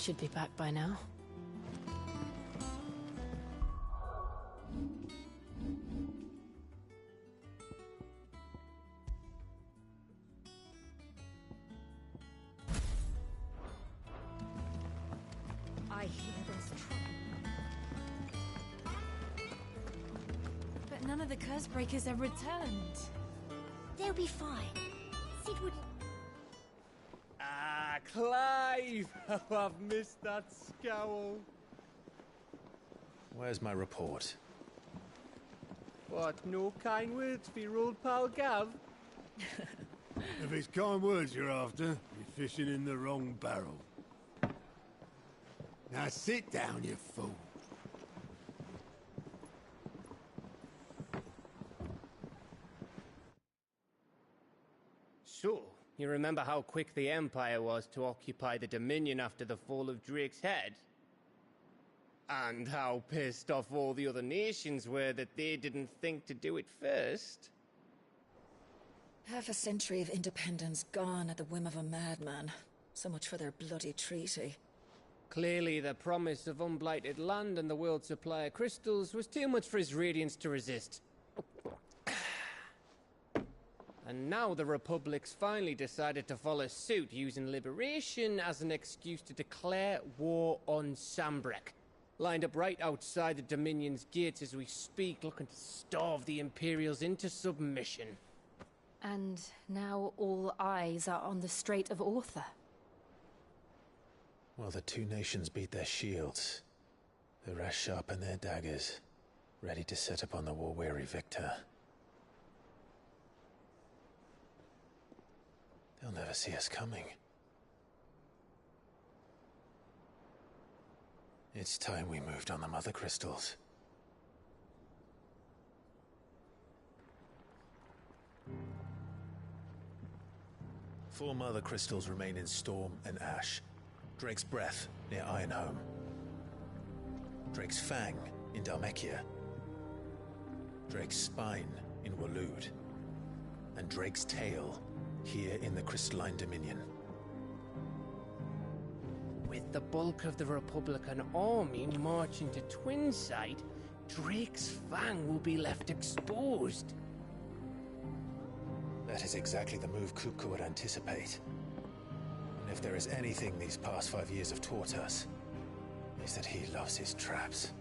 Speaker 24: should be back by now.
Speaker 7: I hear there's trouble. But none of the curse breakers have returned. They'll be fine. Sid would...
Speaker 5: Ah, Clive! Oh, I've missed that scowl.
Speaker 6: Where's my report?
Speaker 5: What, no kind words for your old pal Gav?
Speaker 11: If it's kind words you're after, you're fishing in the wrong barrel. Now sit down, you fool.
Speaker 5: So, you remember how quick the Empire was to occupy the Dominion after the fall of Drake's head? And how pissed off all the other nations were that they didn't think to do it first?
Speaker 12: Half a century of independence gone at the whim of a madman. So much for their bloody treaty.
Speaker 5: Clearly, the promise of unblighted land and the world's supply of crystals was too much for his radiance to resist. And now the Republic's finally decided to follow suit, using liberation as an excuse to declare war on Sambrek. Lined up right outside the Dominion's gates as we speak, looking to starve the Imperials into submission.
Speaker 24: And now all eyes are on the Strait of Author.
Speaker 6: Well, the two nations beat their shields. The rest sharpen their daggers, ready to set upon the war-weary victor. They'll never see us coming. It's time we moved on the Mother Crystals. Four Mother Crystals remain in Storm and Ash. Drake's Breath near Ironhome. Drake's Fang in Dhalmekia. Drake's Spine in Waloed. And Drake's Tail here in the Crystalline Dominion.
Speaker 5: With the bulk of the Republican army marching to Twinside, Drake's Fang will be left exposed.
Speaker 6: That is exactly the move Kupka would anticipate. And if there is anything these past 5 years have taught us, is that he loves his traps.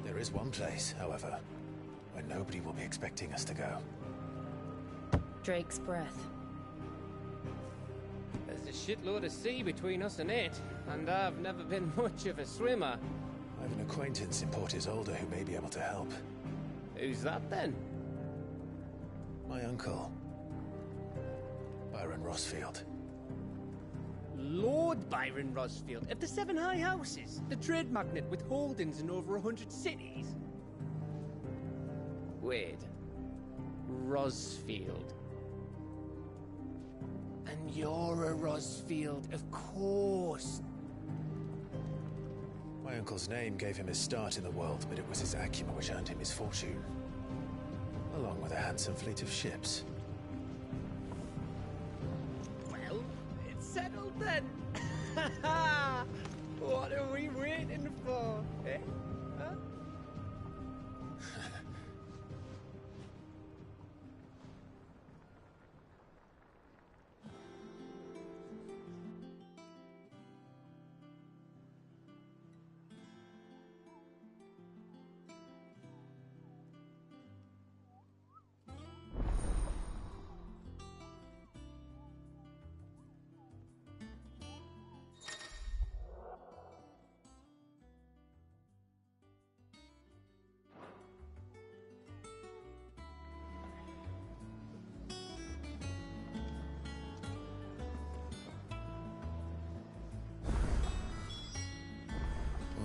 Speaker 6: There is one place, however, where nobody will be expecting us to go.
Speaker 24: Drake's Breath.
Speaker 5: There's a shitload of sea between us and it, and I've never been much of a swimmer.
Speaker 6: I have an acquaintance in Port Isolde who may be able to help.
Speaker 5: Who's that then?
Speaker 6: My uncle, Byron Rosfield.
Speaker 5: Lord Byron Rosfield of the Seven High Houses, the trade magnate with holdings in over 100 cities. Wait, Rosfield. And you're a Rosfield, of course.
Speaker 6: My uncle's name gave him his start in the world, but it was his acumen which earned him his fortune. Along with a handsome fleet of ships.
Speaker 5: Well, it's settled then. What are we waiting for, eh? Huh?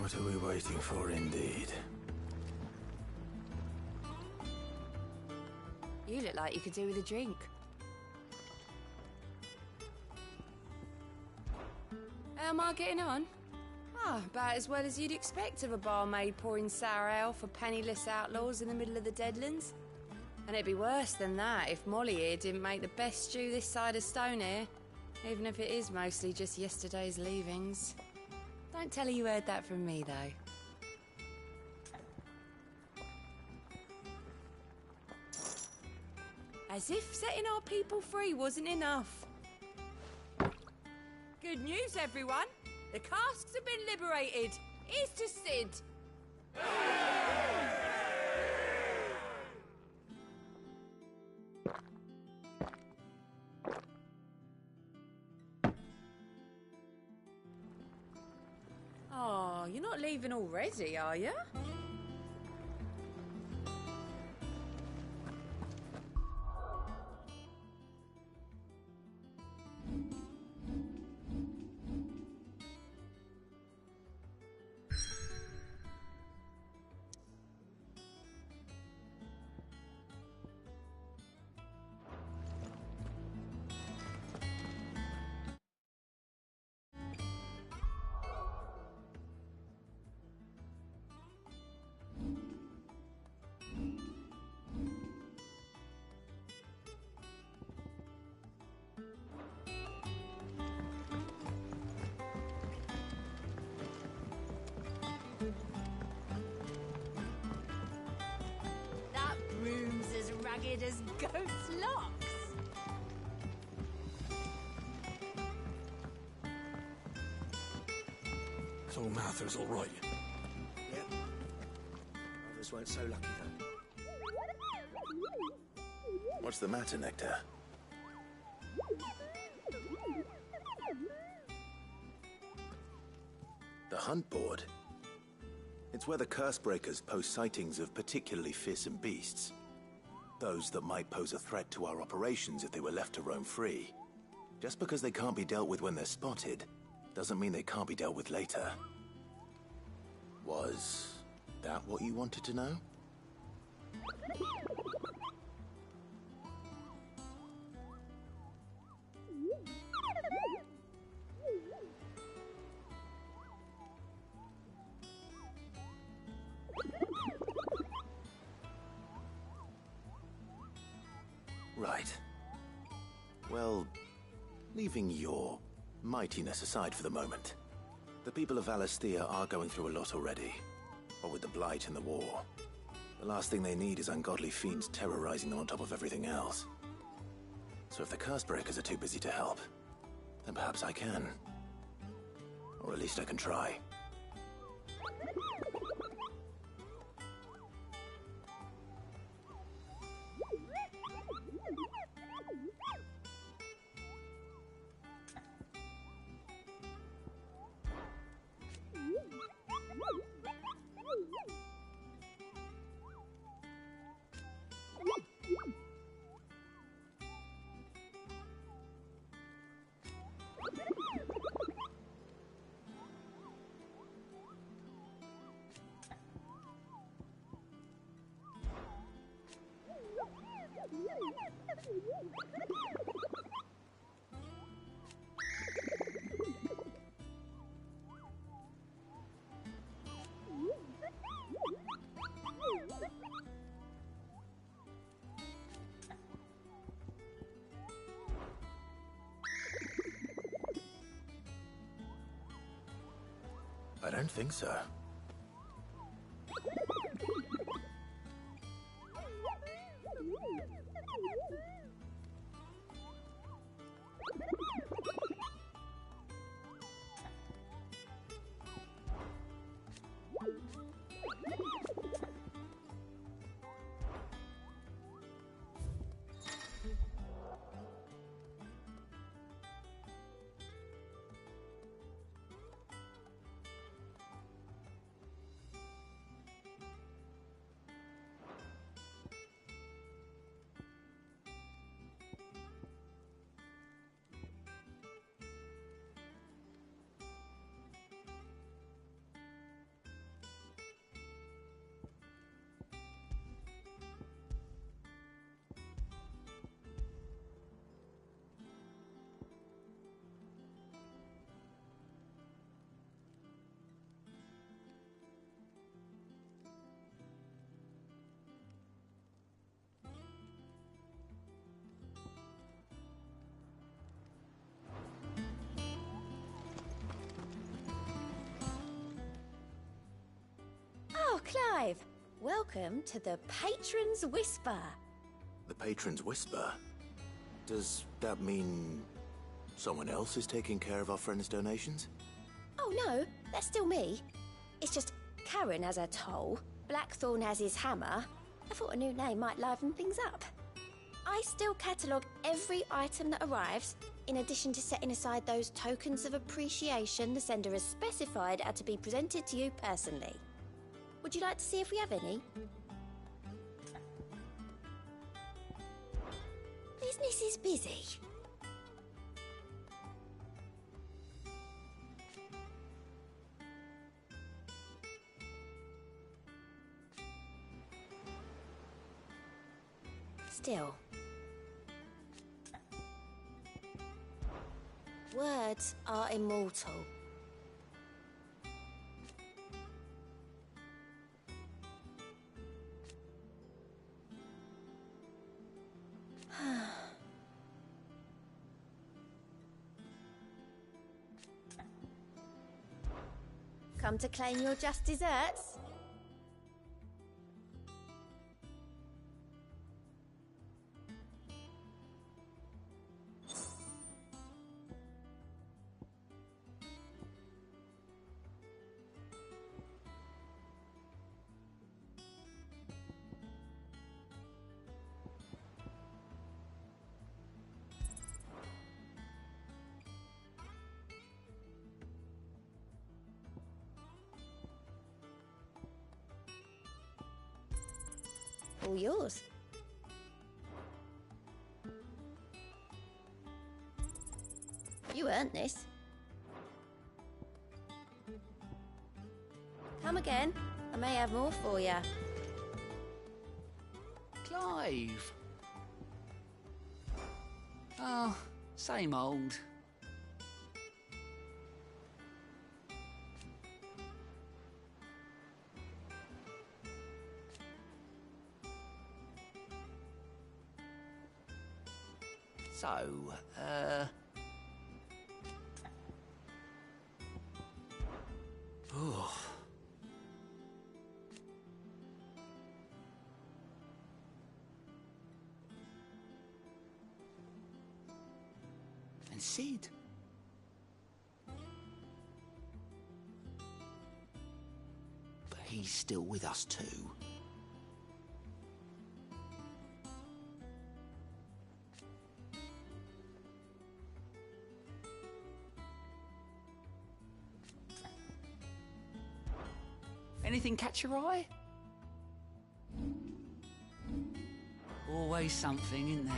Speaker 6: What are we waiting for, indeed?
Speaker 24: You look like you could do with a drink.
Speaker 16: How am I getting on? Ah, about as well as you'd expect of a barmaid pouring sour ale for penniless outlaws in the middle of the Deadlands. And it'd be worse than that if Molly here didn't make the best stew this side of Stone here. Even if it is mostly just yesterday's leavings. Don't tell her you heard that from me, though. As if setting our people free wasn't enough. Good news, everyone! The casks have been liberated! Here's to Sid! Oh, you're not leaving already, are you? That room's as ragged as goat's locks.
Speaker 3: So Martha's all right.
Speaker 10: Yep. Others weren't so lucky, though.
Speaker 6: What's the matter, Nectar? The hunt board? It's where the Cursebreakers post sightings of particularly fearsome beasts. Those that might pose a threat to our operations if they were left to roam free. Just because they can't be dealt with when they're spotted, doesn't mean they can't be dealt with later. Was that what you wanted to know? Right. Well, leaving your mightiness aside for the moment, the people of Valisthea are going through a lot already. What with the Blight and the war. The last thing they need is ungodly fiends terrorizing them on top of everything else. So if the Cursebreakers are too busy to help, then perhaps I can. Or at least I can try. I don't think so.
Speaker 14: Clive, welcome to the Patron's Whisper.
Speaker 6: The Patron's Whisper? Does that mean someone else is taking care of our friend's donations?
Speaker 14: Oh no, that's still me. It's just Karen has her toll, Blackthorn has his hammer. I thought a new name might liven things up. I still catalogue every item that arrives, in addition to setting aside those tokens of appreciation the sender has specified are to be presented to you personally. Would you like to see if we have any? Business is busy. Still, words are immortal. Come to claim your just desserts? All yours. You earned this. Come again. I may have more for you.
Speaker 22: Clive! Oh, same old. So, oh. And Sid? But he's still with us too. Anything catch your eye? Always something in there.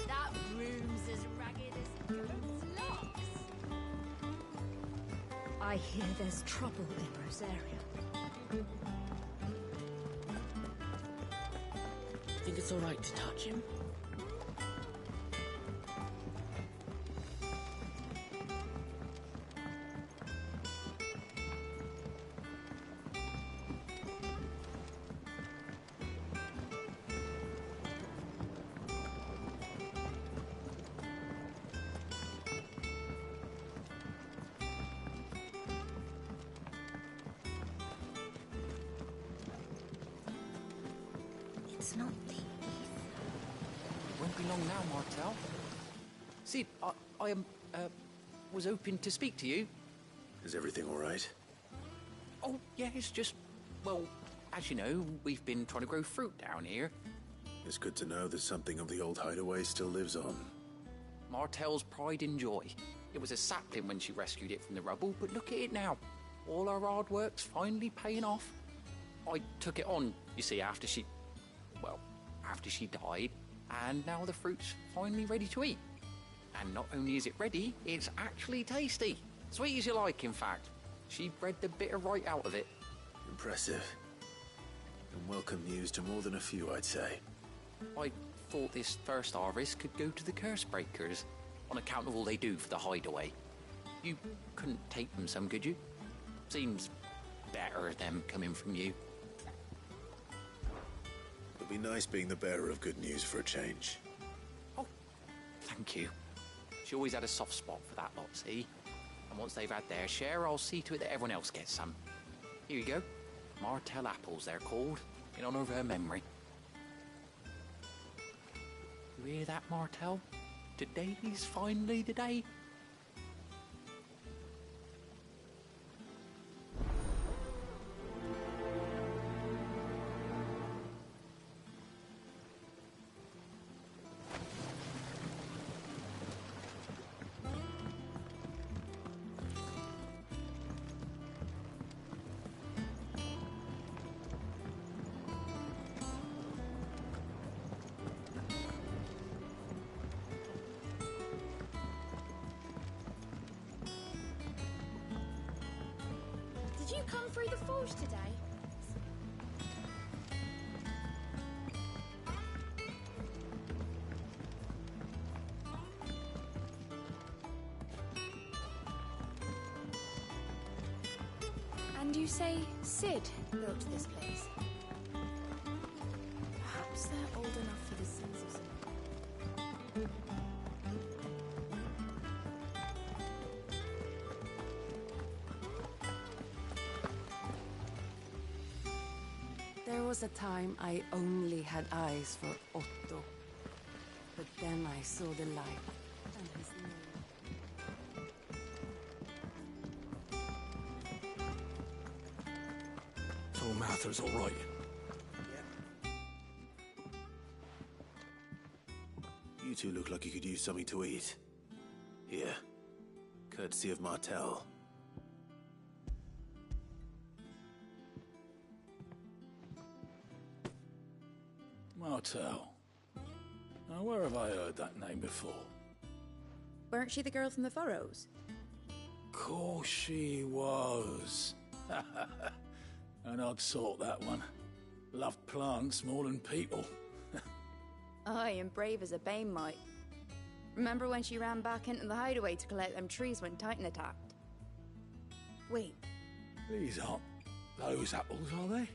Speaker 14: That room's as ragged as a goat's locks.
Speaker 24: I hear there's trouble in Rosaria.
Speaker 22: Think it's all right to touch him?
Speaker 24: It's not the
Speaker 22: Won't be long now, Martel. Sid, I was hoping to speak to you.
Speaker 6: Is everything all right?
Speaker 22: Oh, yeah, it's just, well, as you know, we've been trying to grow fruit down here.
Speaker 6: It's good to know that something of the old hideaway still lives on.
Speaker 22: Martel's pride and joy. It was a sapling when she rescued it from the rubble, but look at it now. All our hard work's finally paying off. I took it on, you see, after she died, and now the fruit's finally ready to eat. And not only is it ready, it's actually tasty. Sweet as you like, in fact. She bred the bitter right out of it.
Speaker 6: Impressive. And welcome news to more than a few, I'd say.
Speaker 22: I thought this first harvest could go to the curse breakers, on account of all they do for the hideaway. You couldn't take them some, could you? Seems better them coming from you.
Speaker 6: It'll be nice being the bearer of good news for a change.
Speaker 22: Thank you. She always had a soft spot for that lot, see? And once they've had their share, I'll see to it that everyone else gets some. Here you go. Martell apples, they're called, in honor of her memory. You hear that, Martell? Today's finally the day.
Speaker 15: Did you come through the forge today? And you say Sid built this place? Perhaps they're old enough for the census.
Speaker 16: There was a time I only had eyes for Otto. But then I saw the light. And his name.
Speaker 11: So Martha's all right.
Speaker 6: You two look like you could use something to eat. Here. Courtesy of Martell.
Speaker 3: Martell. Now, where have I heard that name before?
Speaker 15: Weren't she the girl from the Furrows?
Speaker 3: Course she was. An odd sort, that one. Loved plants more than people.
Speaker 15: Aye, and brave as a bane might. Remember when she ran back into the hideaway to collect them trees when Titan attacked? Wait,
Speaker 3: These aren't those apples, are they?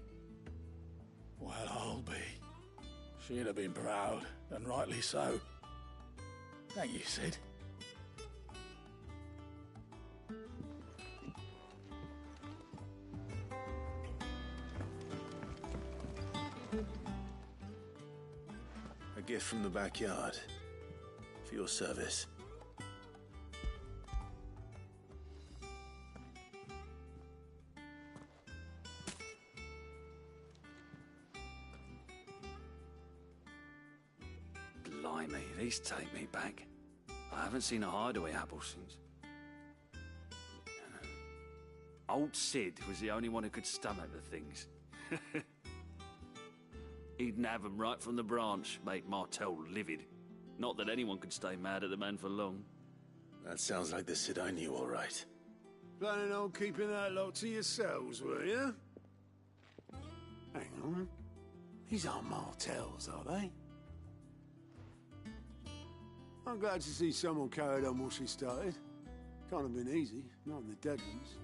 Speaker 3: Well, I'll be. She'd have been proud, and rightly so. Thank you, Sid.
Speaker 6: A gift from the backyard. For your service.
Speaker 17: Blimey, these take me back. I haven't seen a hideaway apple since. Old Sid was the only one who could stomach the things. He'd nab 'em right from the branch, make Martell livid. Not that anyone could stay mad at the man for long.
Speaker 6: That sounds like the Sid I knew, all right.
Speaker 11: Planning on keeping that lot to yourselves, were you? Hang on. These aren't Martells, are they? I'm glad to see someone carried on what she started. Can't have been easy, not in the dead ones.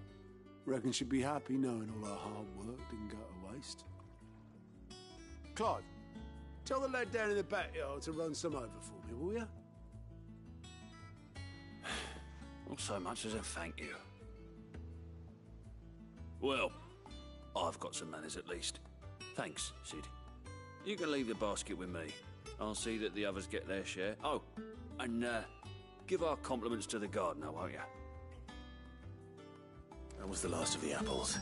Speaker 11: Reckon she'd be happy knowing all her hard work didn't go to waste. Clive, tell the lad down in the backyard to run some over for me, will you?
Speaker 17: Not so much as a thank you. Well, I've got some manners at least. Thanks, Sid. You can leave the basket with me. I'll see that the others get their share. Oh, and give our compliments to the gardener, won't you?
Speaker 6: That was the last of the apples.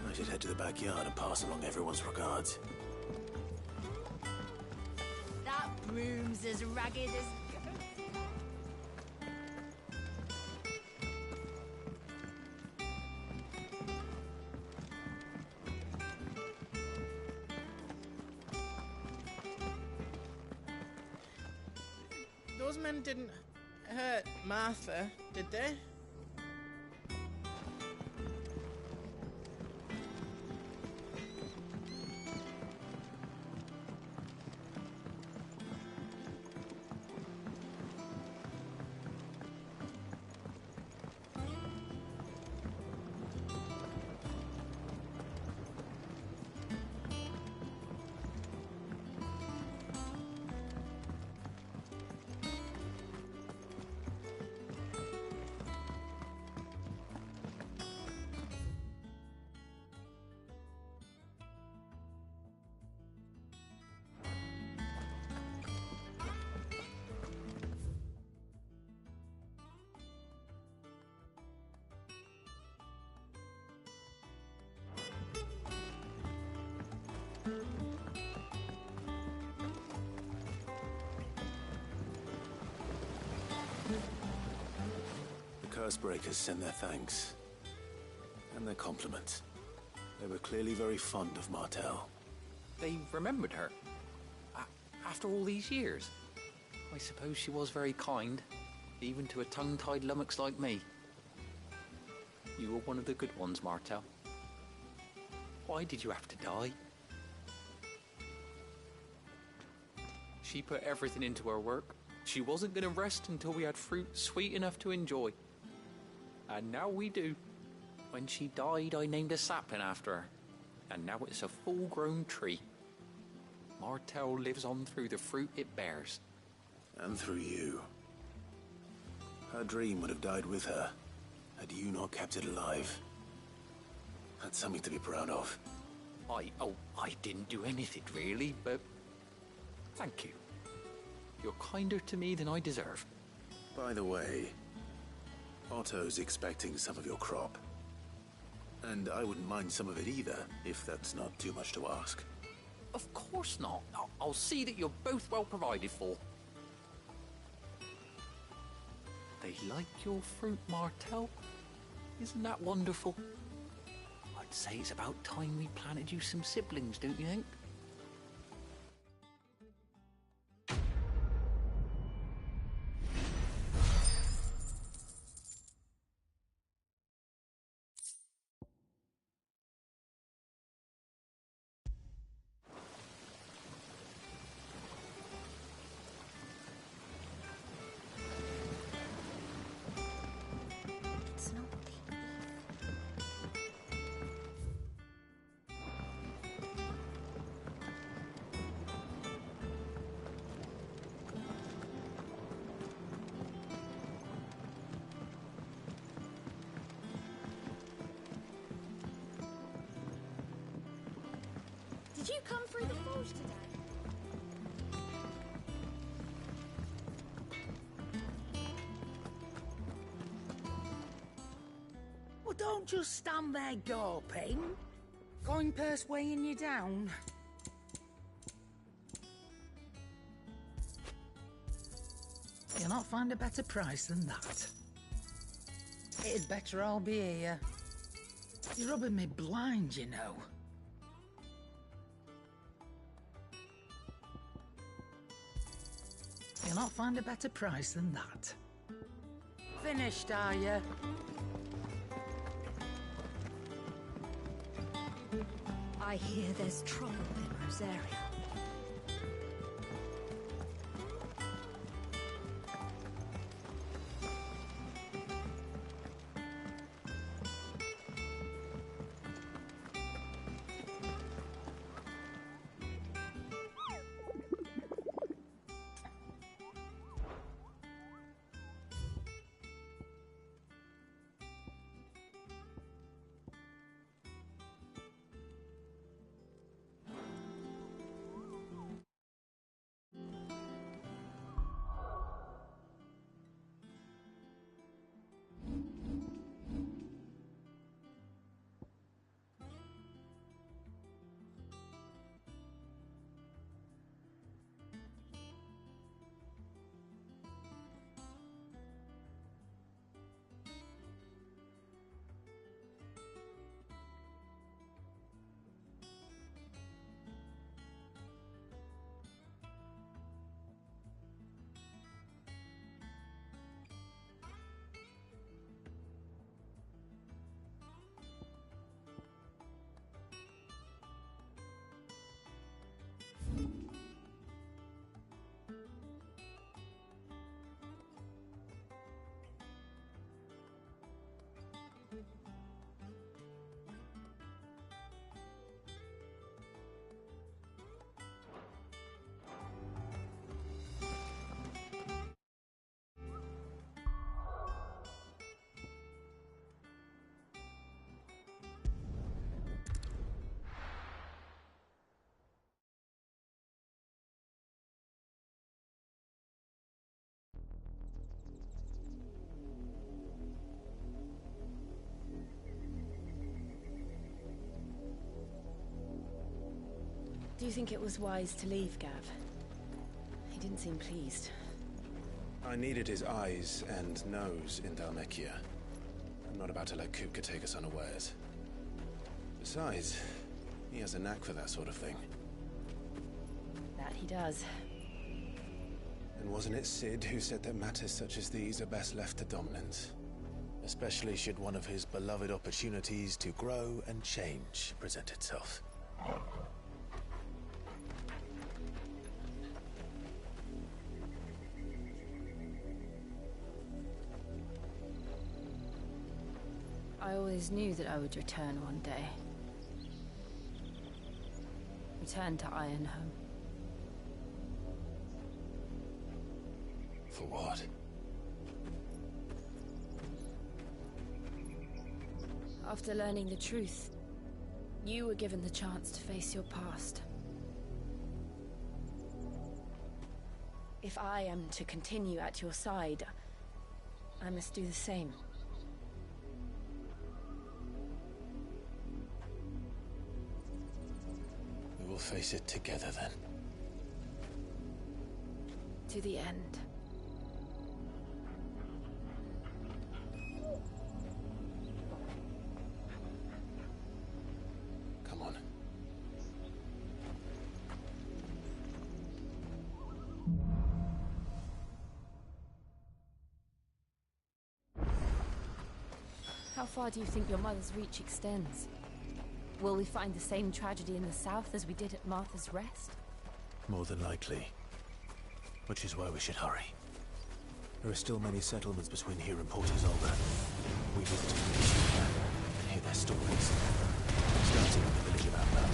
Speaker 6: I should head to the backyard and pass along everyone's regards.
Speaker 15: that room's as ragged as...
Speaker 5: Those men didn't hurt Martha, did they?
Speaker 6: Cursebreakers send their thanks. And their compliments. They were clearly very fond of Martel.
Speaker 22: They remembered her. After all these years. I suppose she was very kind, even to a tongue-tied lummox like me. You were one of the good ones, Martel. Why did you have to die? She put everything into her work. She wasn't going to rest until we had fruit sweet enough to enjoy. And now we do. When she died, I named a sapling after her. And now it's a full-grown tree. Martel lives on through the fruit it bears.
Speaker 6: And through you. Her dream would have died with her, had you not kept it alive. That's something to be proud of.
Speaker 22: I didn't do anything really, but thank you. You're kinder to me than I deserve.
Speaker 6: By the way, Otto's expecting some of your crop. And I wouldn't mind some of it either, if that's not too much to ask.
Speaker 22: Of course not. I'll see that you're both well provided for. They like your fruit, Martel. Isn't that wonderful? I'd say it's about time we planted you some siblings, don't you think?
Speaker 14: It's not
Speaker 7: Did you come through the forge today?
Speaker 4: Well, don't just stand there gawping. Coin purse weighing you down. You'll not find a better price than that. It'd better all be here. You're rubbing me blind, you know. You'll not find a better price than that. Finished, are you?
Speaker 7: I hear there's trouble in Rosaria. Do you think it was wise to leave, Gav? He didn't seem pleased.
Speaker 6: I needed his eyes and nose in Dhalmekia. I'm not about to let Kupka take us unawares. Besides, he has a knack for that sort of thing.
Speaker 7: That he does.
Speaker 6: And wasn't it Sid who said that matters such as these are best left to dominance? Especially should one of his beloved opportunities to grow and change present itself.
Speaker 7: I always knew that I would return one day. Return to Ironhome.
Speaker 6: For what?
Speaker 7: After learning the truth, you were given the chance to face your past. If I am to continue at your side, I must do the same.
Speaker 6: We will face it together then.
Speaker 7: To the end.
Speaker 6: Come on.
Speaker 7: How far do you think your mother's reach extends? Will we find the same tragedy in the south as we did at Martha's Rest?
Speaker 6: More than likely. Which is why we should hurry. There are still many settlements between here and Port Isolde. We need to reach them and hear their stories. Starting with the village of Amber.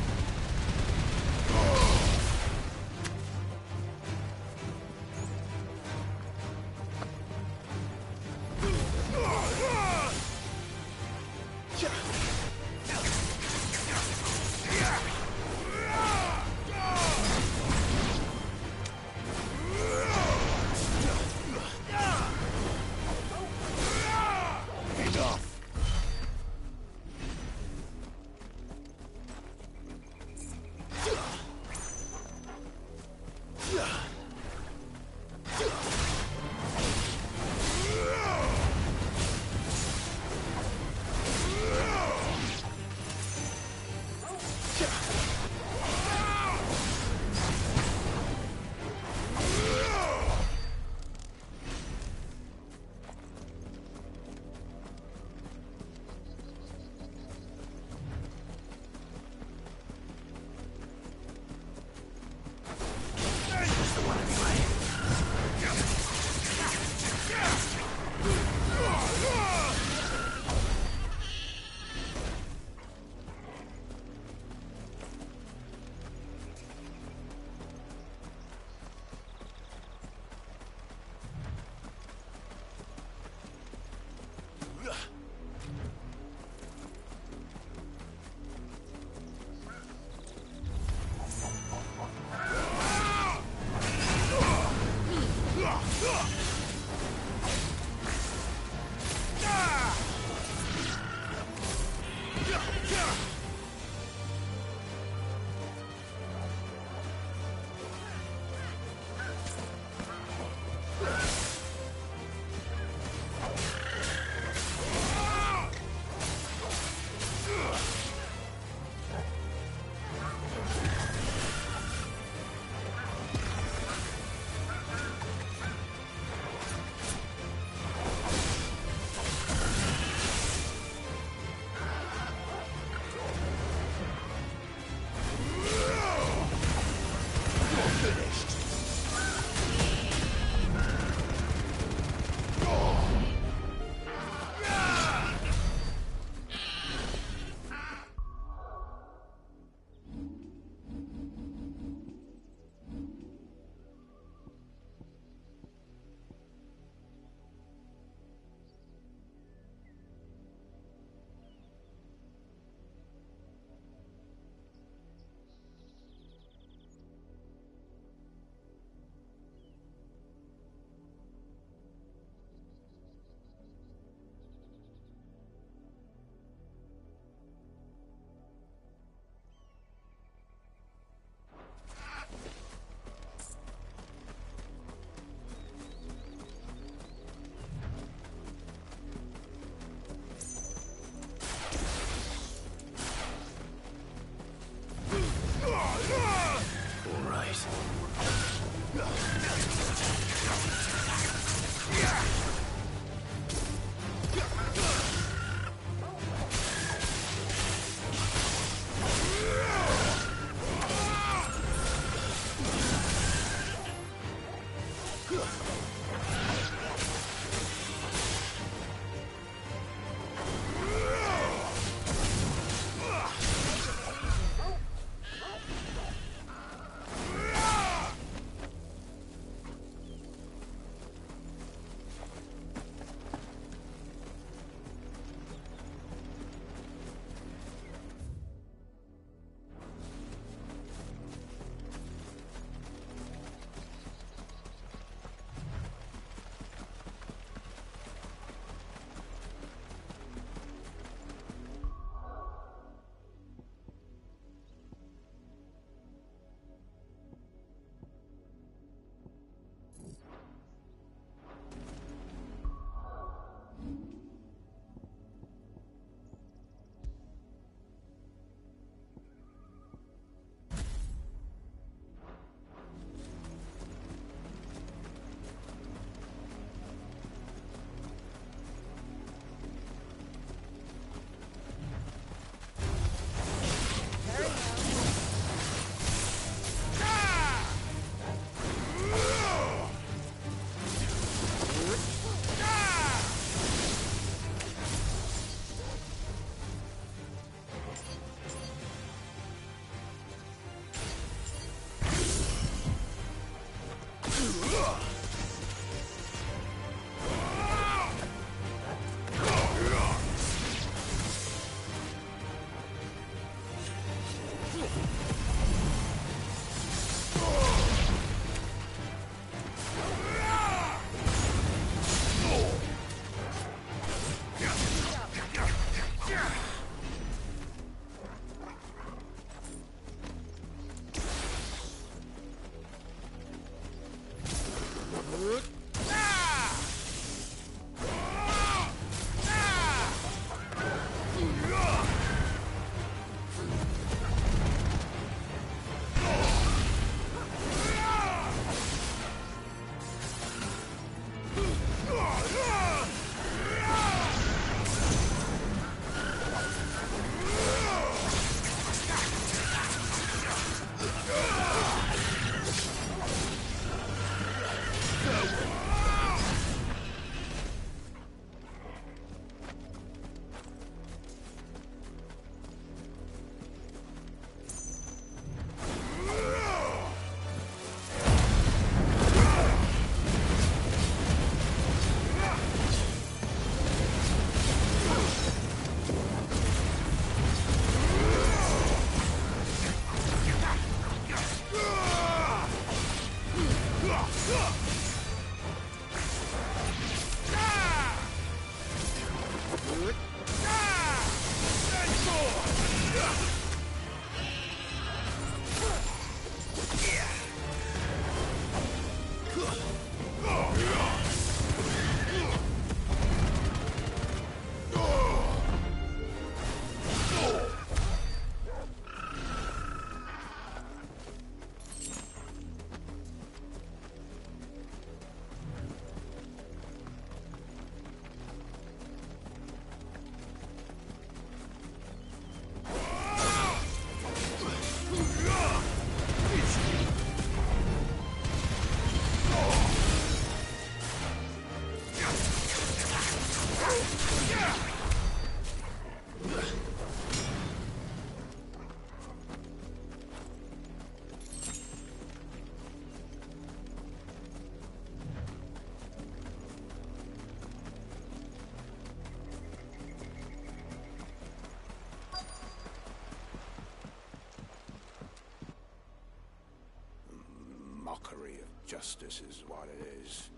Speaker 1: Justice is what it is.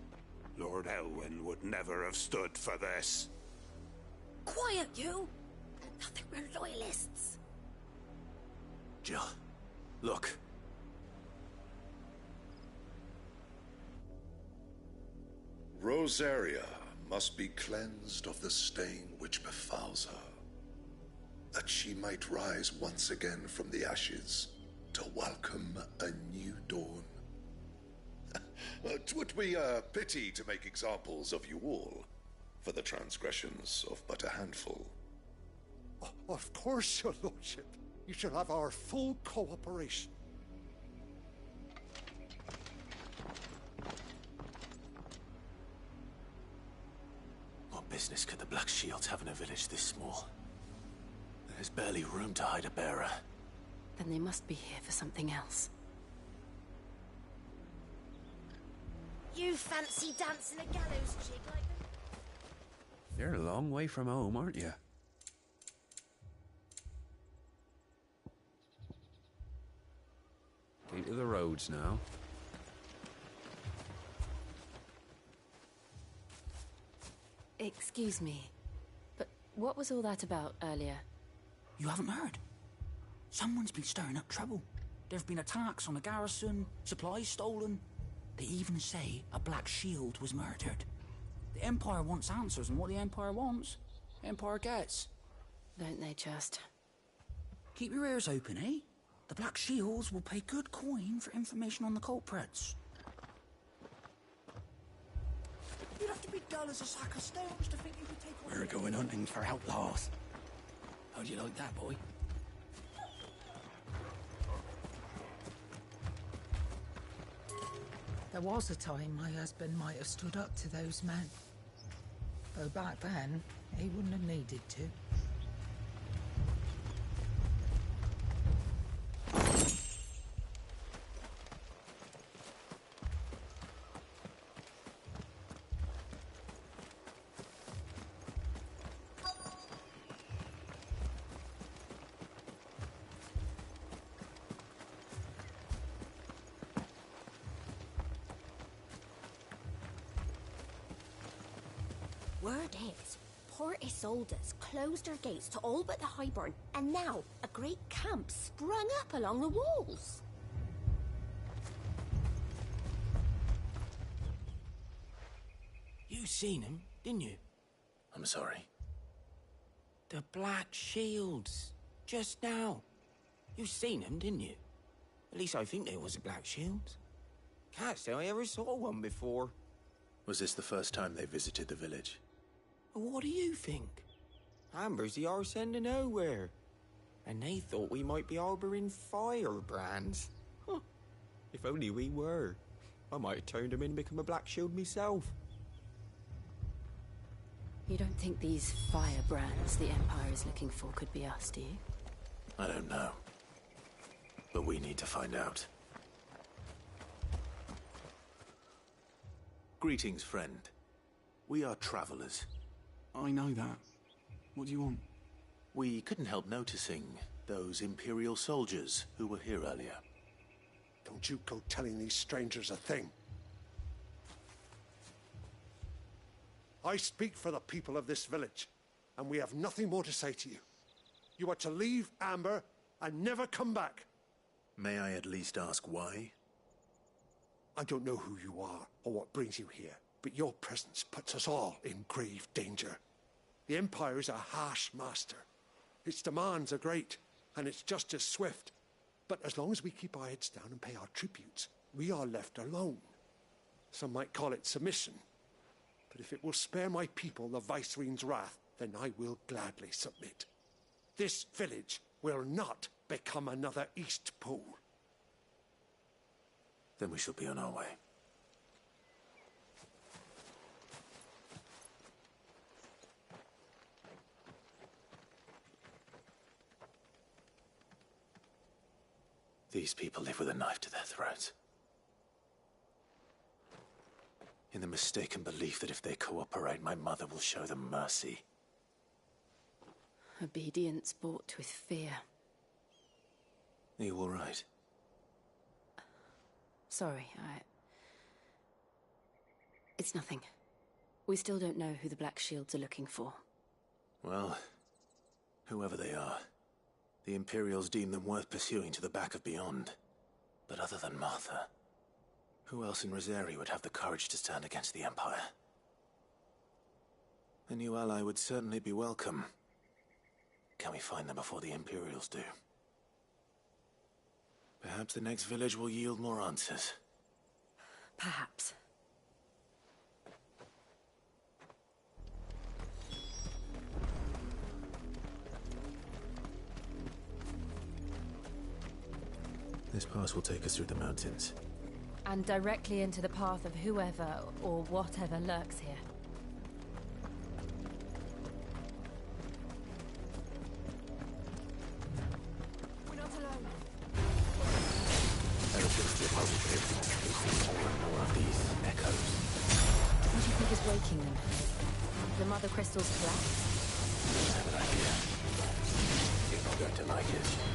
Speaker 1: Lord Elwyn would never have stood for this.
Speaker 24: Quiet, you! I thought they were loyalists.
Speaker 6: Jill, look.
Speaker 8: Rosaria must be cleansed of the stain which befouls her, that she might rise once again from the ashes to welcome a new dawn. 'Twould be a pity to make examples of you all for the transgressions of but a handful.
Speaker 13: Of course, your lordship. You shall have our full cooperation.
Speaker 6: business could the Black Shields have in a village this small? There's barely room to hide a bearer.
Speaker 16: Then they must be here for something else.
Speaker 14: You fancy dancing a gallows jig like that?
Speaker 18: You're a long way from home, aren't you? Gate of the roads now.
Speaker 16: Excuse me, but what was all that about earlier?
Speaker 19: You haven't heard? Someone's been stirring up trouble. There have been attacks on the garrison, supplies stolen. They even say a Black Shield was murdered. The Empire wants answers, and what the Empire wants, the Empire gets.
Speaker 16: Don't they just?
Speaker 19: Keep your ears open, eh? The Black Shields will pay good coin for information on the culprits. You'd have to be dull as a sack of stones to think you could take on...
Speaker 3: We're going hunting for outlaws. How'd you like that, boy?
Speaker 20: There was a time my husband might have stood up to those men. Though back then, he wouldn't have needed to.
Speaker 14: Word is, Port Isolde's closed her gates to all but the Highborn, and now a great camp sprung up along the walls.
Speaker 19: You seen him, didn't you?
Speaker 6: I'm sorry.
Speaker 19: The Black Shields. Just now. You seen them, didn't you? At least I think there was a Black Shield. Can't say I ever saw one before.
Speaker 6: Was this the first time they visited the village?
Speaker 19: What do you think? Amber's the arse end of nowhere. And they thought we might be harbouring firebrands. Huh. If only we were. I might have turned them in and become a Black Shield myself.
Speaker 16: You don't think these firebrands the Empire is looking for could be us, do you?
Speaker 6: I don't know. But we need to find out. Greetings, friend. We are travelers.
Speaker 18: I know that. What do you want?
Speaker 6: We couldn't help noticing those Imperial soldiers who were here earlier.
Speaker 13: Don't you go telling these strangers a thing. I speak for the people of this village, and we have nothing more to say to you. You are to leave Amber and never come back.
Speaker 6: May I at least ask why?
Speaker 13: I don't know who you are or what brings you here, but your presence puts us all in grave danger. The Empire is a harsh master. Its demands are great, and its justice swift. But as long as we keep our heads down and pay our tributes, we are left alone. Some might call it submission. But if it will spare my people the Viceroy's wrath, then I will gladly submit. This village will not become another East Pool.
Speaker 6: Then we shall be on our way. These people live with a knife to their throats. In the mistaken belief that if they cooperate, my mother will show them mercy.
Speaker 16: Obedience bought with fear.
Speaker 6: Are you all right?
Speaker 16: Sorry, It's nothing. We still don't know who the Black Shields are looking for.
Speaker 6: Well, whoever they are, the Imperials deem them worth pursuing to the back of beyond. But other than Martha, who else in Rosari would have the courage to stand against the Empire? A new ally would certainly be welcome. Can we find them before the Imperials do? Perhaps the next village will yield more answers.
Speaker 16: Perhaps.
Speaker 6: This pass will take us through the mountains.
Speaker 7: And directly into the path of whoever or whatever lurks here. is waking them? The mother crystals collapse?
Speaker 6: I have an idea. You're not going to like it.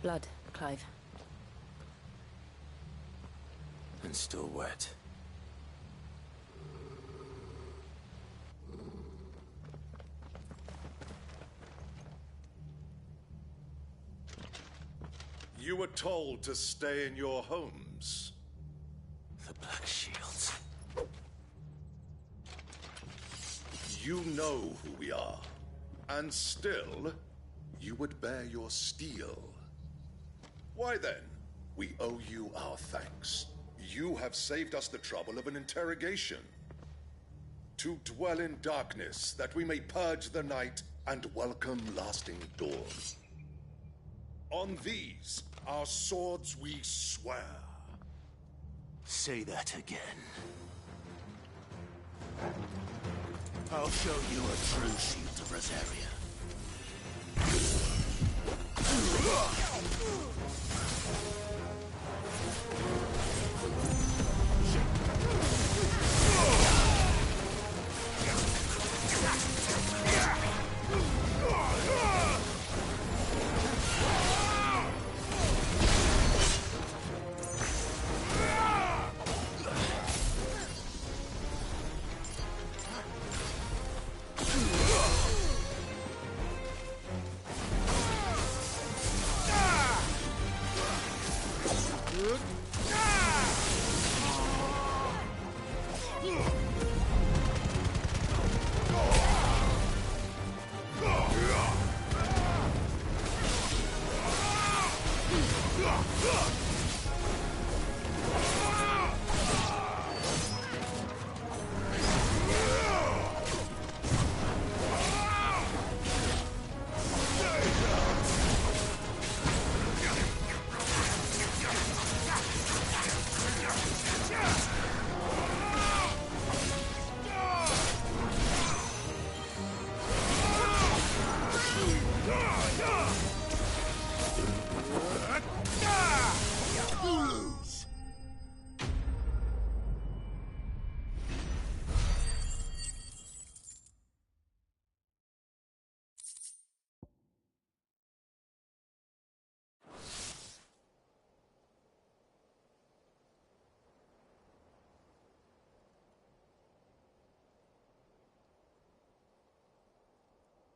Speaker 16: Blood, Clive.
Speaker 6: And still wet.
Speaker 8: You were told to stay in your homes.
Speaker 6: The Black Shields.
Speaker 8: You know who we are. And still, you would bear your steel. Why then, we owe you our thanks. You have saved us the trouble of an interrogation. To dwell in darkness, that we may purge the night and welcome lasting dawn. On these, our swords we swear.
Speaker 10: Say that again. I'll show you a true shield of Rosaria.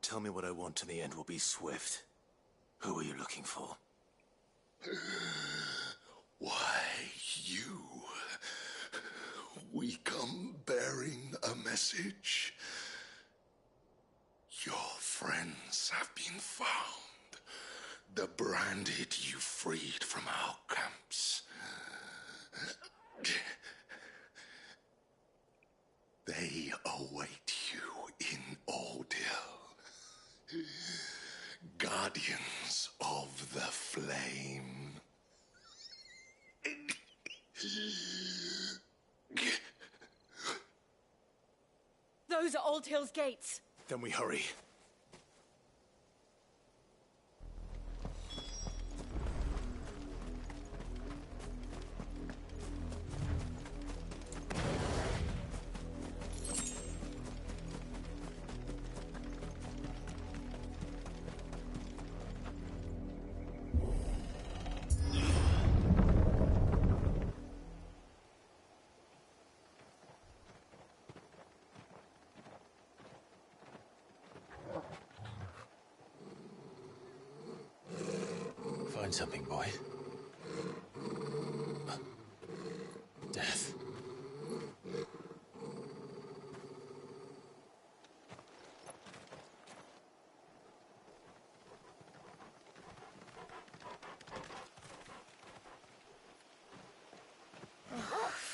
Speaker 6: Tell me what I want and the end will be swift. Who are you looking for?
Speaker 8: Why, you. We come bearing a message. Your friends have been found. The branded you freed from our camps. They await you in Ordeal. Guardians of the Flame.
Speaker 24: Those are Old Hill's gates.
Speaker 6: Then we hurry. Find something, boy. Death.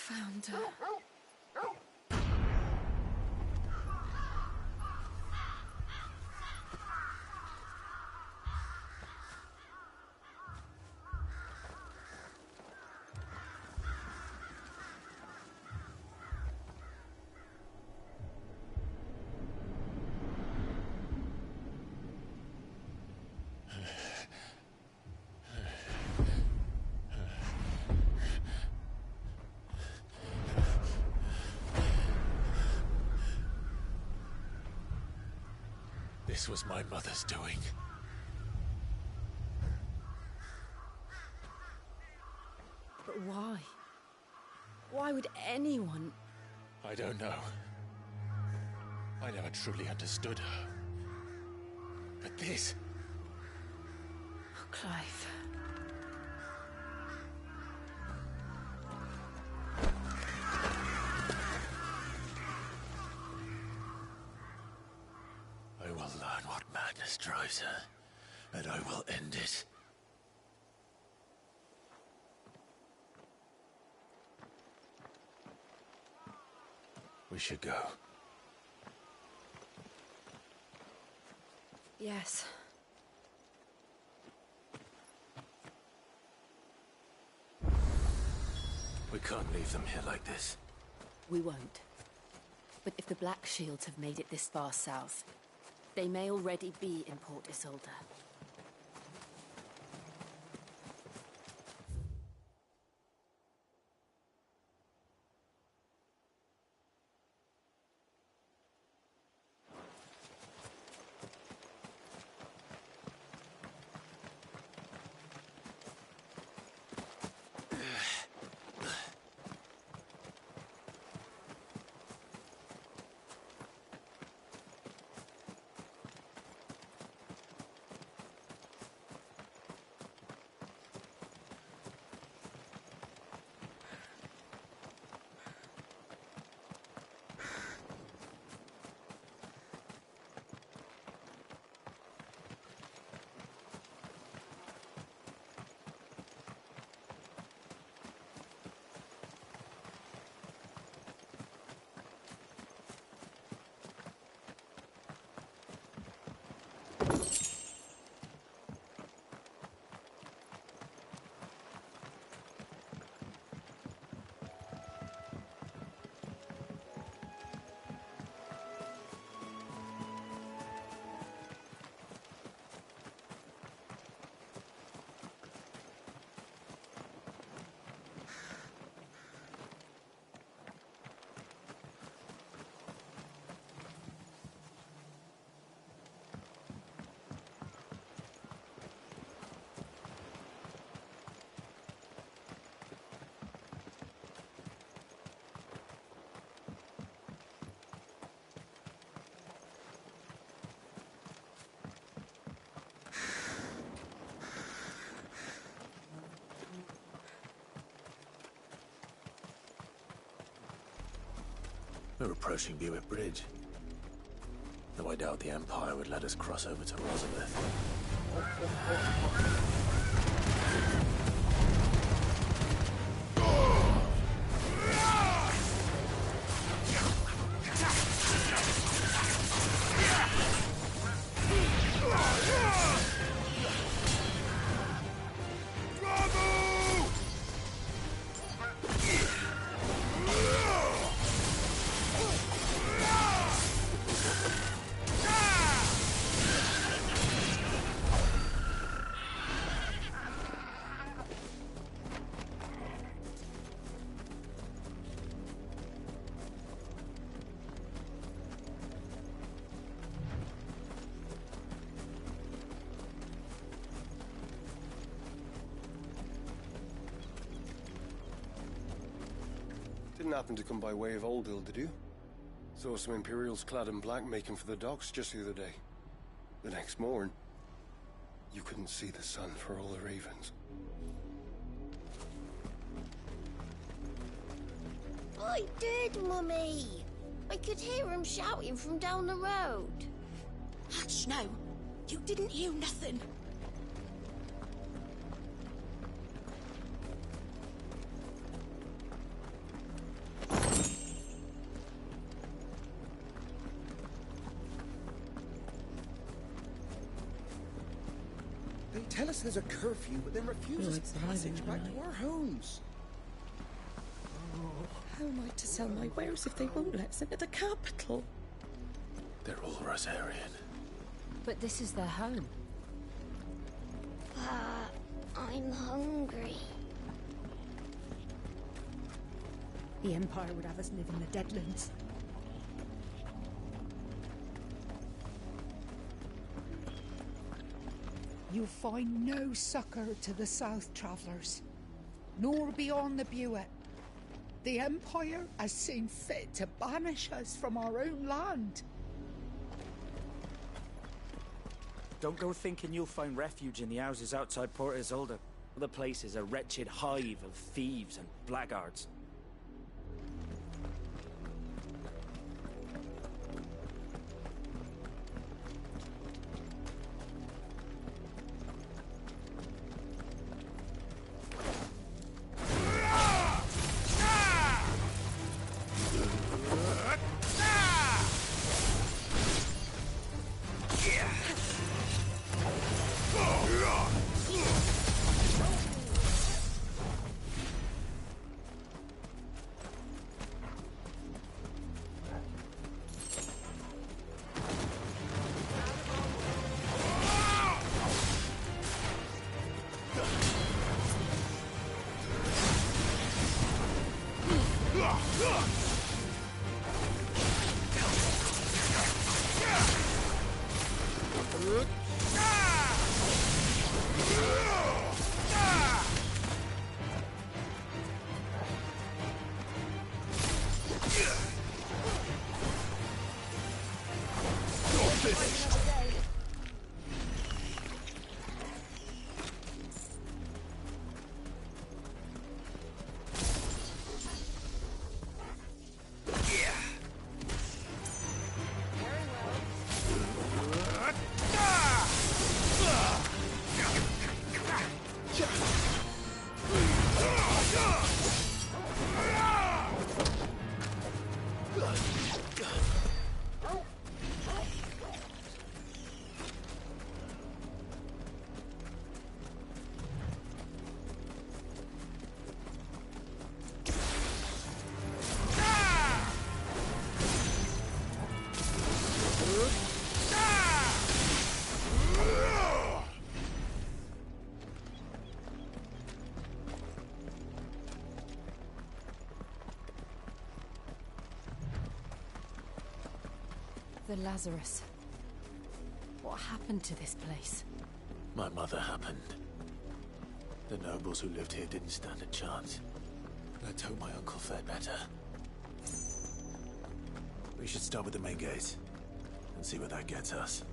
Speaker 12: Found her.
Speaker 6: This was my mother's doing.
Speaker 15: would anyone?
Speaker 3: I don't know. I never truly understood her. But this...
Speaker 15: Oh, Clive.
Speaker 6: I will learn what madness drives her, and I will end it. We should go.
Speaker 15: Yes.
Speaker 6: We can't leave them here like this.
Speaker 2: We won't. But if the Black Shields have made it this far south, they may already be in Port Isolde.
Speaker 6: We're approaching Buick Bridge. Though I doubt the Empire would let us cross over to Rosabeth.
Speaker 9: Didn't happen to come by way of Oldhill, did you? Saw some Imperials clad in black making for the docks just the other day. The next morn, you couldn't see the sun for all the ravens.
Speaker 14: I did, Mummy. I could hear him shouting from down the road.
Speaker 24: Hush, no. You didn't hear nothing.
Speaker 21: They tell us there's a curfew, but then refuse us passage back to our homes.
Speaker 24: How am I to sell my wares if they won't let us into the capital?
Speaker 6: They're all Rosarian.
Speaker 2: But this is their home.
Speaker 14: I'm hungry.
Speaker 20: The Empire would have us live in the Deadlands. You'll find no succor to the South Travellers, nor beyond the Buet. The Empire has seen fit to banish us from our own land.
Speaker 10: Don't go thinking you'll find refuge in the houses outside Port Isolde. The place is a wretched hive of thieves and blackguards.
Speaker 2: The Lazarus. What happened to this place?
Speaker 6: My mother happened. The nobles who lived here didn't stand a chance. Let's hope my uncle fared better. We should start with the main gate and see where that gets us.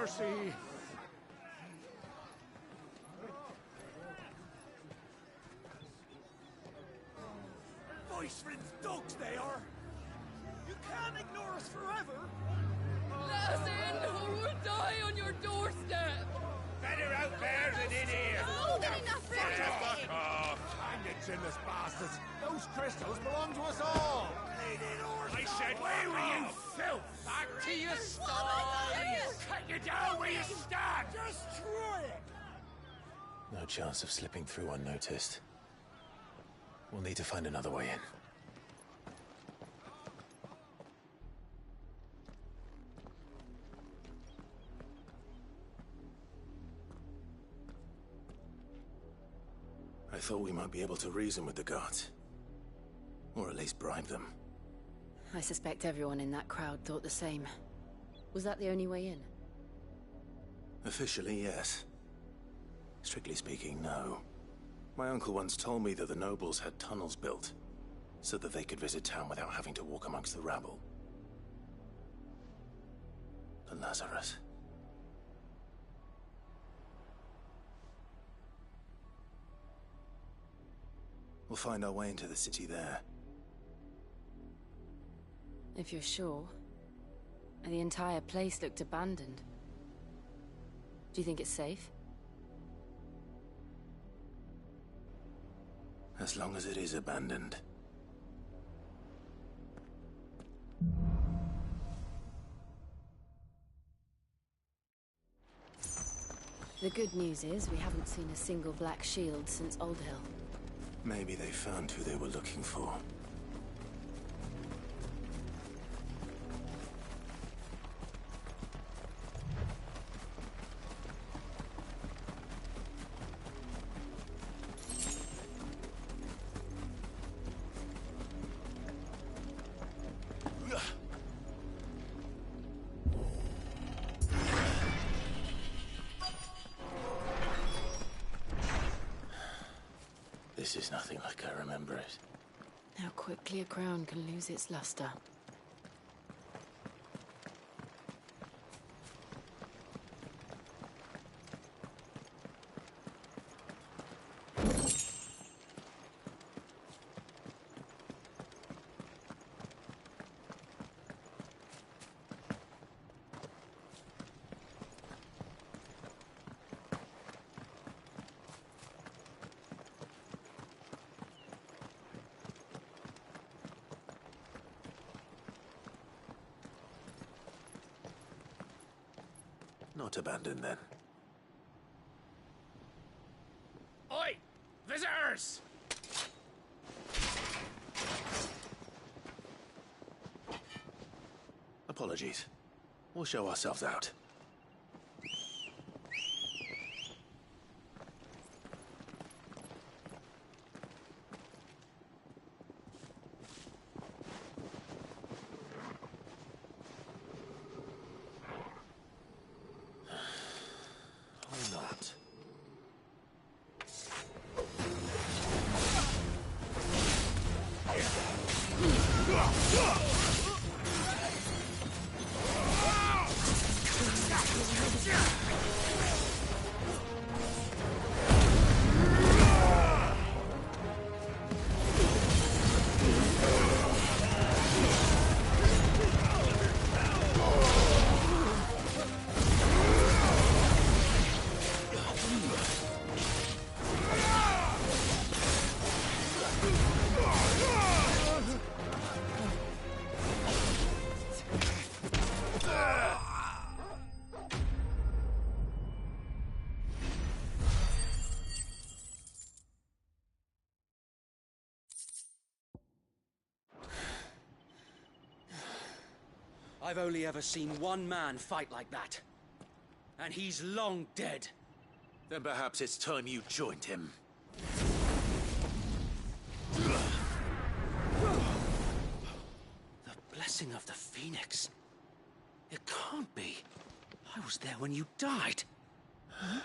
Speaker 3: mercy.
Speaker 4: Voice-friends dogs they are! You can't ignore us forever!
Speaker 5: Let us in, or we'll die on your doorstep!
Speaker 1: Better out bears than in here!
Speaker 5: More than enough for
Speaker 1: Fuck off!
Speaker 4: Hang it, chinless bastards! Those crystals belong to us all!
Speaker 1: I said, away with you, filth! Back to your stalls! Cut you down where you stand!
Speaker 4: Destroy it!
Speaker 6: No chance of slipping through unnoticed. We'll need to find another way in. I thought we might be able to reason with the guards. Or at least bribe them.
Speaker 2: I suspect everyone in that crowd thought the same. Was that the only way in?
Speaker 6: Officially, yes. Strictly speaking, no. My uncle once told me that the nobles had tunnels built, so that they could visit town without having to walk amongst the rabble. But Lazarus... We'll find our way into the city there.
Speaker 2: If you're sure. The entire place looked abandoned. Do you think it's safe?
Speaker 6: As long as it is abandoned.
Speaker 2: The good news is we haven't seen a single black shield since Old Hill.
Speaker 6: Maybe they found who they were looking for. This is nothing like I remember it.
Speaker 2: How quickly a crown can lose its luster.
Speaker 6: Not abandoned, then.
Speaker 1: Oi! Visitors!
Speaker 6: Apologies. We'll show ourselves out. Or not.
Speaker 19: I've only ever seen one man fight like that. And he's long dead.
Speaker 6: Then perhaps it's time you joined him.
Speaker 19: The blessing of the Phoenix. It can't be. I was there when you died. Huh?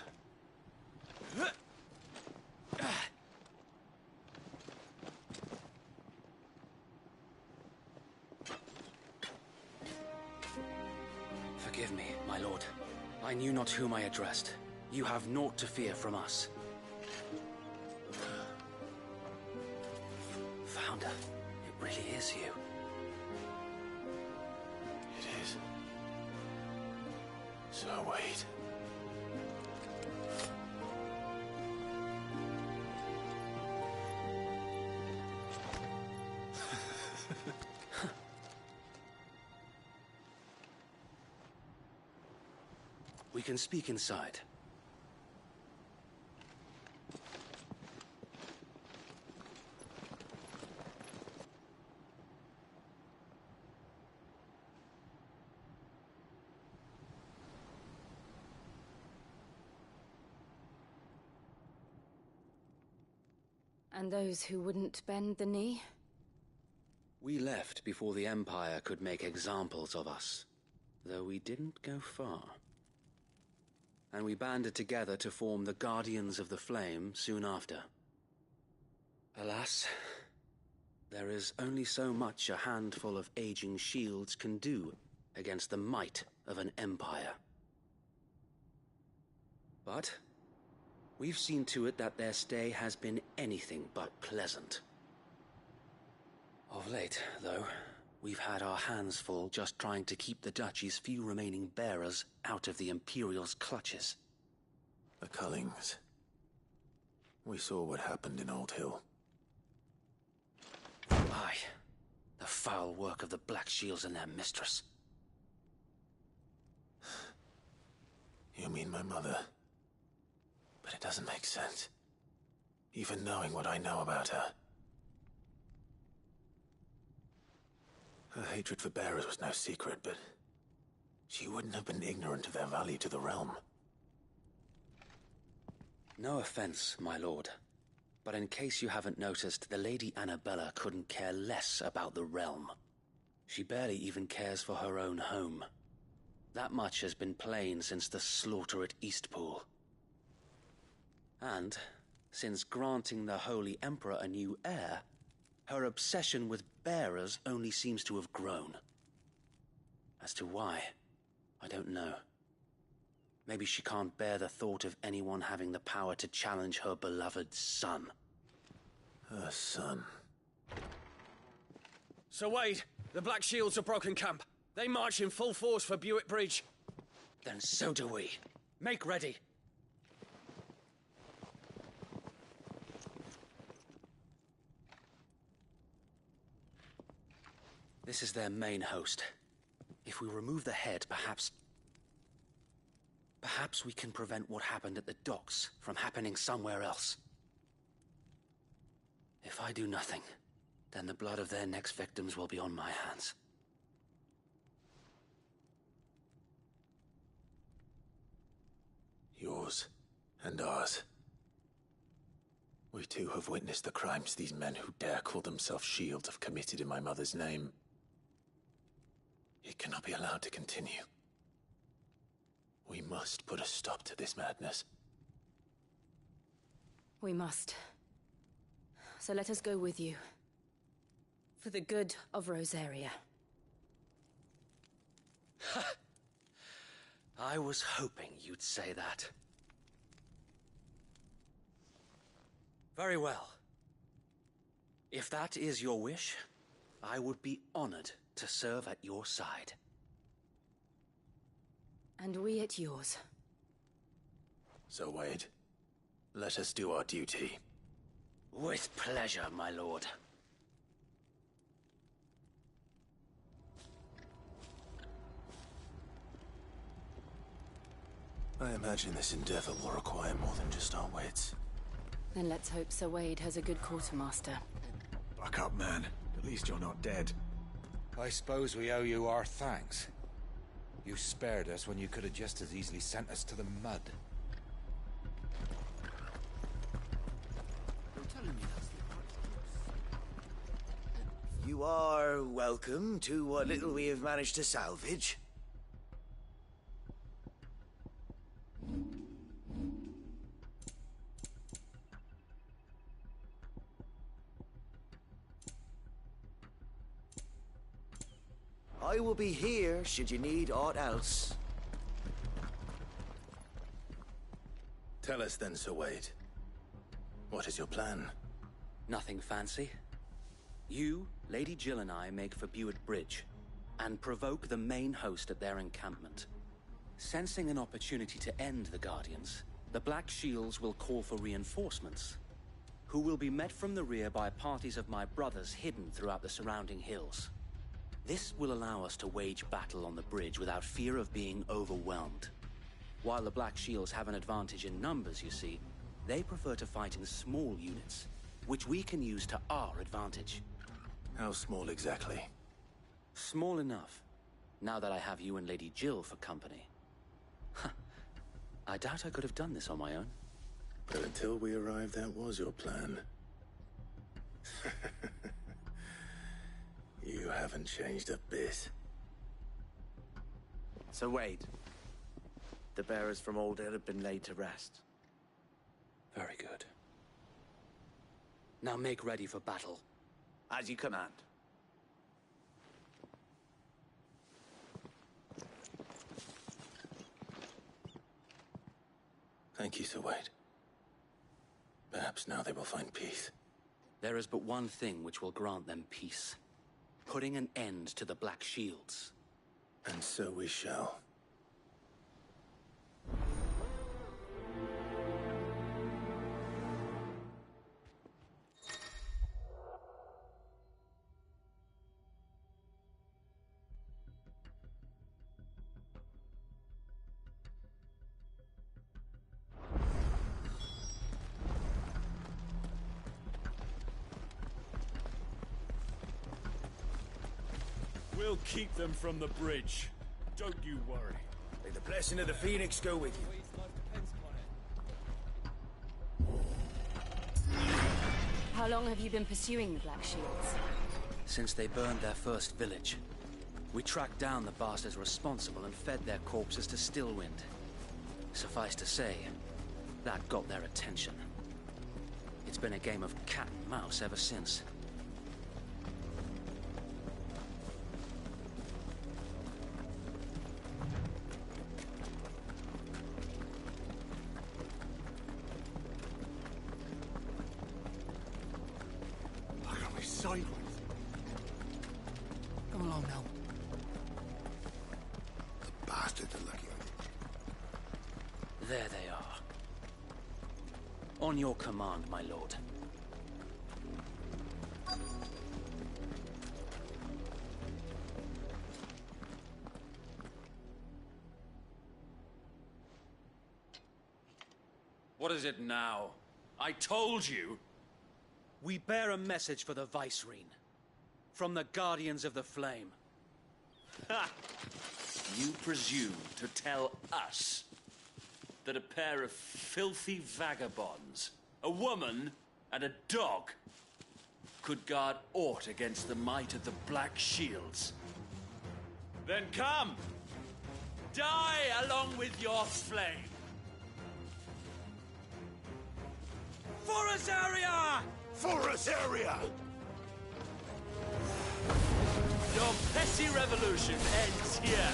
Speaker 19: Forgive me, my lord.
Speaker 11: I knew not whom I addressed. You have naught to fear from us. Founder, it really is you.
Speaker 6: It is. So wait.
Speaker 11: We can speak inside.
Speaker 2: And those who wouldn't bend the knee?
Speaker 11: We left before the Empire could make examples of us, though we didn't go far. And we banded together to form the Guardians of the Flame soon after. Alas, there is only so much a handful of aging shields can do against the might of an empire. But we've seen to it that their stay has been anything but pleasant. Of late, though, we've had our hands full just trying to keep the Duchy's few remaining bearers out of the Imperial's clutches.
Speaker 6: The Cullings. We saw what happened in Old Hill.
Speaker 11: Aye. The foul work of the Black Shields and their mistress.
Speaker 6: You mean my mother? But it doesn't make sense. Even knowing what I know about her. Her hatred for bearers was no secret, but she wouldn't have been ignorant of their value to the realm.
Speaker 11: No offense, my lord, but in case you haven't noticed, the Lady Annabella couldn't care less about the realm. She barely even cares for her own home. That much has been plain since the slaughter at Eastpool. And, since granting the Holy Emperor a new heir, her obsession with bearers only seems to have grown. As to why, I don't know. Maybe she can't bear the thought of anyone having the power to challenge her beloved son.
Speaker 6: Her son.
Speaker 17: Sir Wade, the Black Shields have broken camp. They march in full force for Buick Bridge.
Speaker 11: Then so do we. Make ready. This is their main host. If we remove the head, perhaps we can prevent what happened at the docks from happening somewhere else. If I do nothing, then the blood of their next victims will be on my hands.
Speaker 6: Yours and ours. We too have witnessed the crimes these men who dare call themselves shields have committed in my mother's name. It cannot be allowed to continue. We must put a stop to this madness.
Speaker 2: We must. So let us go with you. For the good of Rosaria.
Speaker 11: I was hoping you'd say that. Very well. If that is your wish, I would be honored to serve at your side.
Speaker 2: And we at yours.
Speaker 6: So, Wade, let us do our duty.
Speaker 11: With pleasure, my lord.
Speaker 6: I imagine this endeavor will require more than just our wits.
Speaker 2: Then let's hope Sir Wade has a good quartermaster.
Speaker 22: Buck up, man. At least you're not dead.
Speaker 23: I suppose we owe you our thanks. You spared us when you could have just as easily sent us to the mud.
Speaker 10: You are welcome to what little we have managed to salvage. I will be here should you need aught else.
Speaker 6: Tell us then, Sir Wade. What is your plan?
Speaker 11: Nothing fancy. You, Lady Jill and I make for Buett Bridge, and provoke the main host at their encampment. Sensing an opportunity to end the Guardians, the Black Shields will call for reinforcements, who will be met from the rear by parties of my brothers hidden throughout the surrounding hills. This will allow us to wage battle on the bridge without fear of being overwhelmed. While the Black Shields have an advantage in numbers, you see, they prefer to fight in small units, which we can use to our advantage.
Speaker 6: How small exactly?
Speaker 11: Small enough, now that I have you and Lady Jill for company. I doubt I could have done this on my own.
Speaker 6: But until we arrived, that was your plan. You haven't changed a bit.
Speaker 7: So Wade, the bearers from Oldale have been laid to rest.
Speaker 11: Very good. Now make ready for battle.
Speaker 7: As you command.
Speaker 6: Thank you, Sir Wade. Perhaps now they will find peace.
Speaker 11: There is but one thing which will grant them peace. Putting an end to the Black Shields.
Speaker 6: And so we shall.
Speaker 1: We'll keep them from the bridge. Don't you worry.
Speaker 10: May the blessing of the Phoenix go with you.
Speaker 2: How long have you been pursuing the Black Shields?
Speaker 11: Since they burned their first village. We tracked down the bastards responsible and fed their corpses to Stillwind. Suffice to say, that got their attention. It's been a game of cat and mouse ever since.
Speaker 19: Come along now.
Speaker 8: The bastards are lucky.
Speaker 11: There they are. On your command, my lord.
Speaker 1: What is it now? I told you!
Speaker 11: We bear a message for the Vicereine. From the Guardians of the Flame.
Speaker 1: Ha! You presume to tell us that a pair of filthy vagabonds, a woman and a dog, could guard aught against the might of the Black Shields? Then come! Die along with your flame! For Azaria!
Speaker 8: For Azaria!
Speaker 1: Your petty revolution ends here.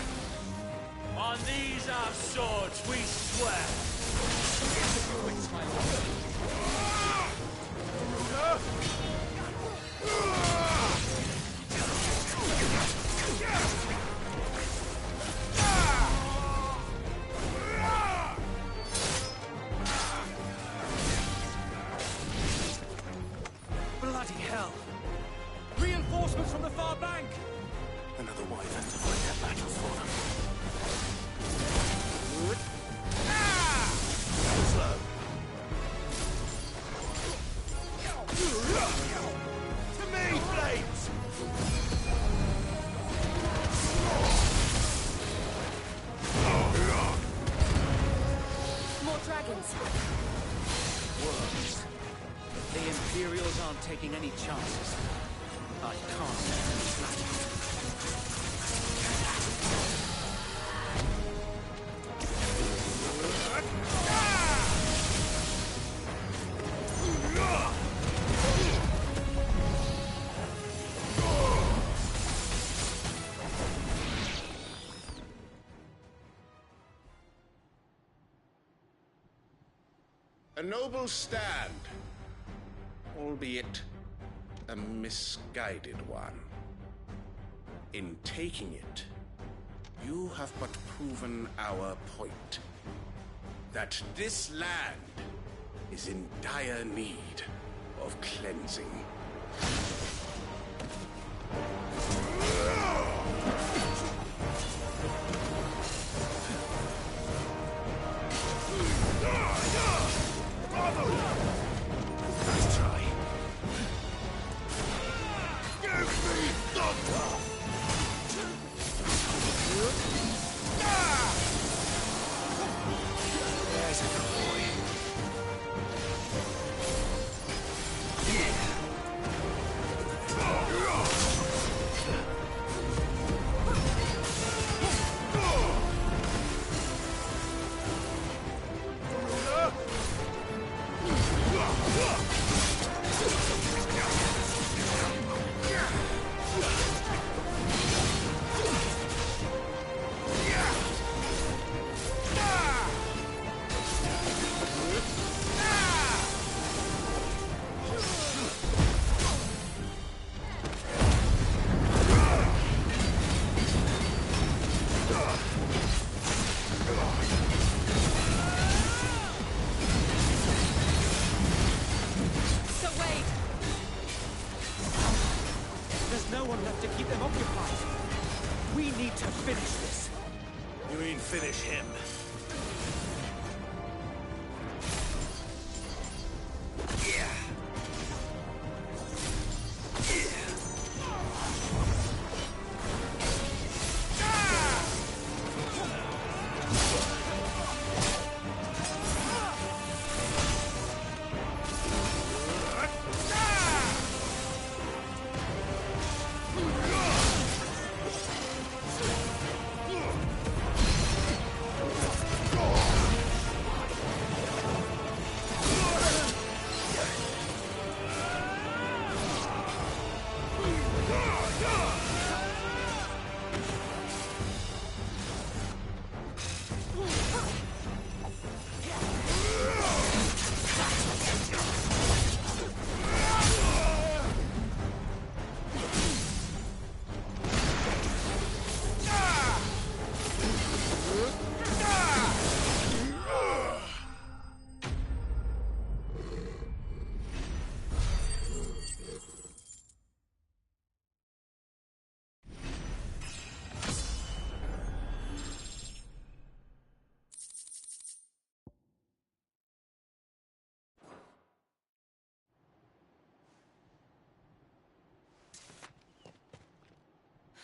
Speaker 1: On these our swords we swear.
Speaker 11: Bloody hell! Reinforcements from the far bank!
Speaker 6: Another wyvern to fight their battle for them. Slow.
Speaker 10: To me, flames!
Speaker 2: More dragons.
Speaker 11: Worms. The Imperials aren't taking any chances. I can't let them flatten.
Speaker 8: A noble stand, albeit a misguided one. In taking it, you have but proven our point. That this land is in dire need of cleansing. Nice try. Give me thunder! There's a good boy.
Speaker 19: So wait! There's no one left to keep them occupied. We need to finish this.
Speaker 10: You mean finish him?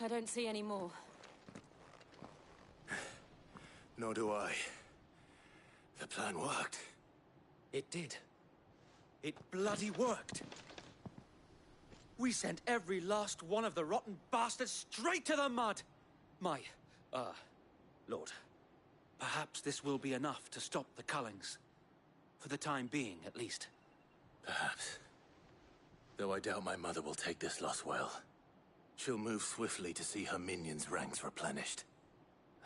Speaker 24: I don't see any more.
Speaker 6: Nor do I. The plan worked.
Speaker 11: It did. It bloody worked. We sent every last one of the rotten bastards straight to the mud! Lord, perhaps this will be enough to stop the Cullings. For the time being, at least.
Speaker 6: Perhaps. Though I doubt my mother will take this loss well. She'll move swiftly to see her minions' ranks replenished.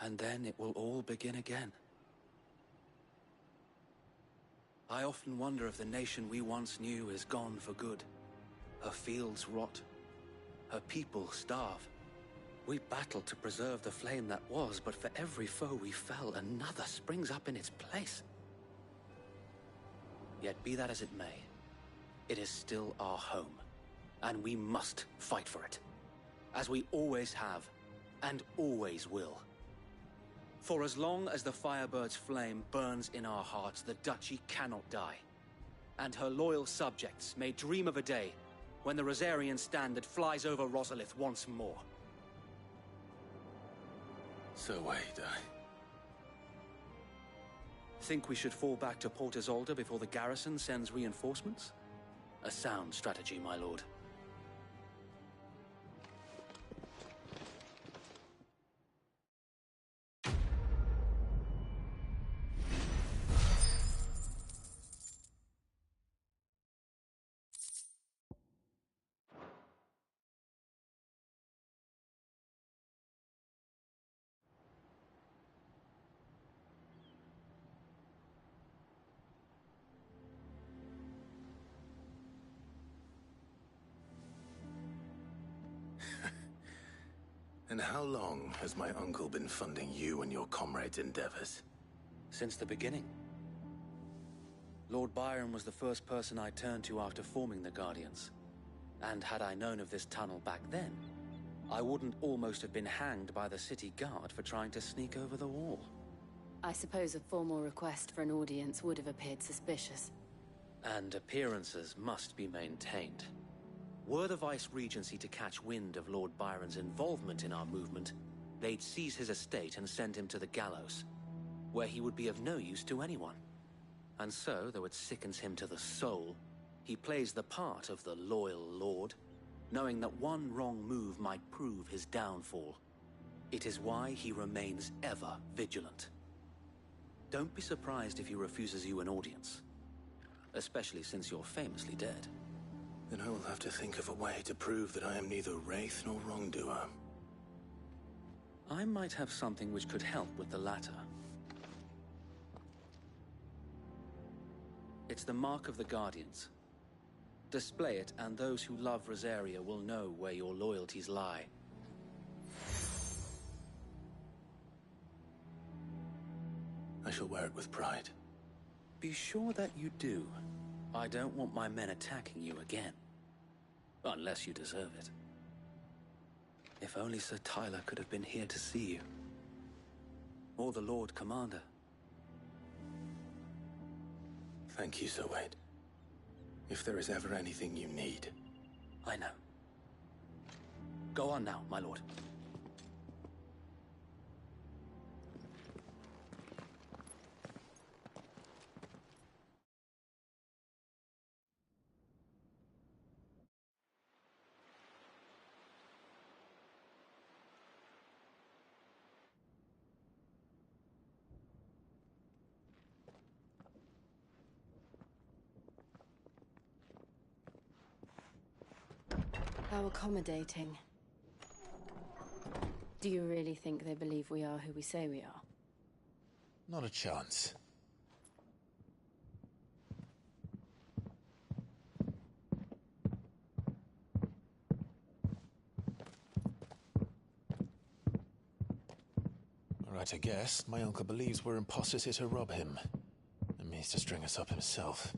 Speaker 11: And then it will all begin again. I often wonder if the nation we once knew is gone for good. Her fields rot. Her people starve. We battled to preserve the flame that was, but for every foe we fell, another springs up in its place. Yet be that as it may, it is still our home, and we must fight for it. As we always have, and always will. For as long as the Firebird's flame burns in our hearts, the Duchy cannot die. And her loyal subjects may dream of a day when the Rosarian standard flies over Rosalith once more.
Speaker 6: So wait,
Speaker 11: Think we should fall back to Port Isolde before the garrison sends reinforcements? A sound strategy, my lord.
Speaker 6: And how long has my uncle been funding you and your comrades' endeavors?
Speaker 11: Since the beginning. Lord Byron was the first person I turned to after forming the Guardians. And had I known of this tunnel back then, I wouldn't almost have been hanged by the city guard for trying to sneak over the wall.
Speaker 2: I suppose a formal request for an audience would have appeared suspicious.
Speaker 11: And appearances must be maintained. Were the Vice-Regency to catch wind of Lord Byron's involvement in our movement, they'd seize his estate and send him to the gallows, where he would be of no use to anyone. And so, though it sickens him to the soul, he plays the part of the loyal lord, knowing that one wrong move might prove his downfall. It is why he remains ever vigilant. Don't be surprised if he refuses you an audience, especially since you're famously dead.
Speaker 6: Then I will have to think of a way to prove that I am neither wraith nor wrongdoer.
Speaker 11: I might have something which could help with the latter. It's the mark of the Guardians. Display it, and those who love Rosaria will know where your loyalties lie.
Speaker 6: I shall wear it with pride.
Speaker 11: Be sure that you do. I don't want my men attacking you again. Unless you deserve it. If only Sir Tyler could have been here to see you. Or the Lord Commander.
Speaker 6: Thank you, Sir Wade. If there is ever anything you need.
Speaker 11: I know. Go on now, my lord.
Speaker 2: How accommodating. Do you really think they believe we are who we say we are?
Speaker 23: Not a chance. Right, I guess. My uncle believes we're imposters here to rob him. And means to string us up himself.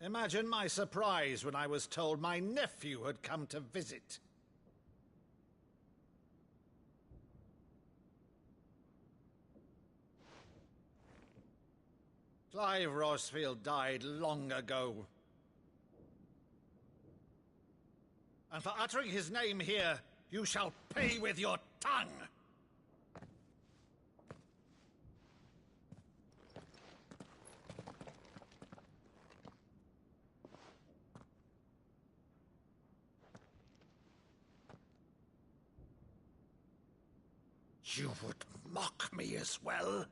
Speaker 4: Imagine my surprise when I was told my nephew had come to visit. Clive Rosfield died long ago. And for uttering his name here, you shall pay with your tongue! You would mock me as well?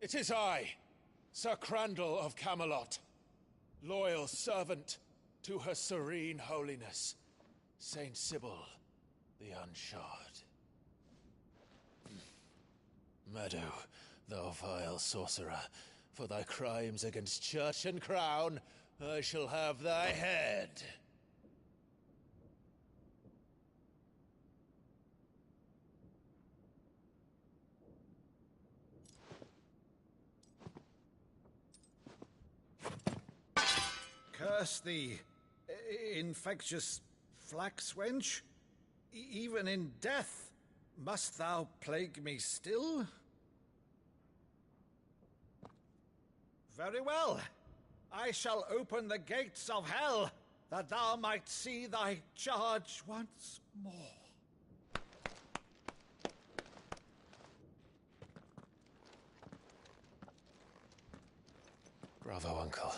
Speaker 23: It is I, Sir Crandall of Camelot, loyal servant to Her Serene Holiness, Saint Sybil the Unshod. Meadow, thou vile sorcerer, for thy crimes against church and crown, I shall have thy head.
Speaker 4: Curse thee, infectious flax wench. Even in death, must thou plague me still? Very well. I shall open the gates of hell, that thou might see thy charge once more.
Speaker 23: Bravo, Uncle.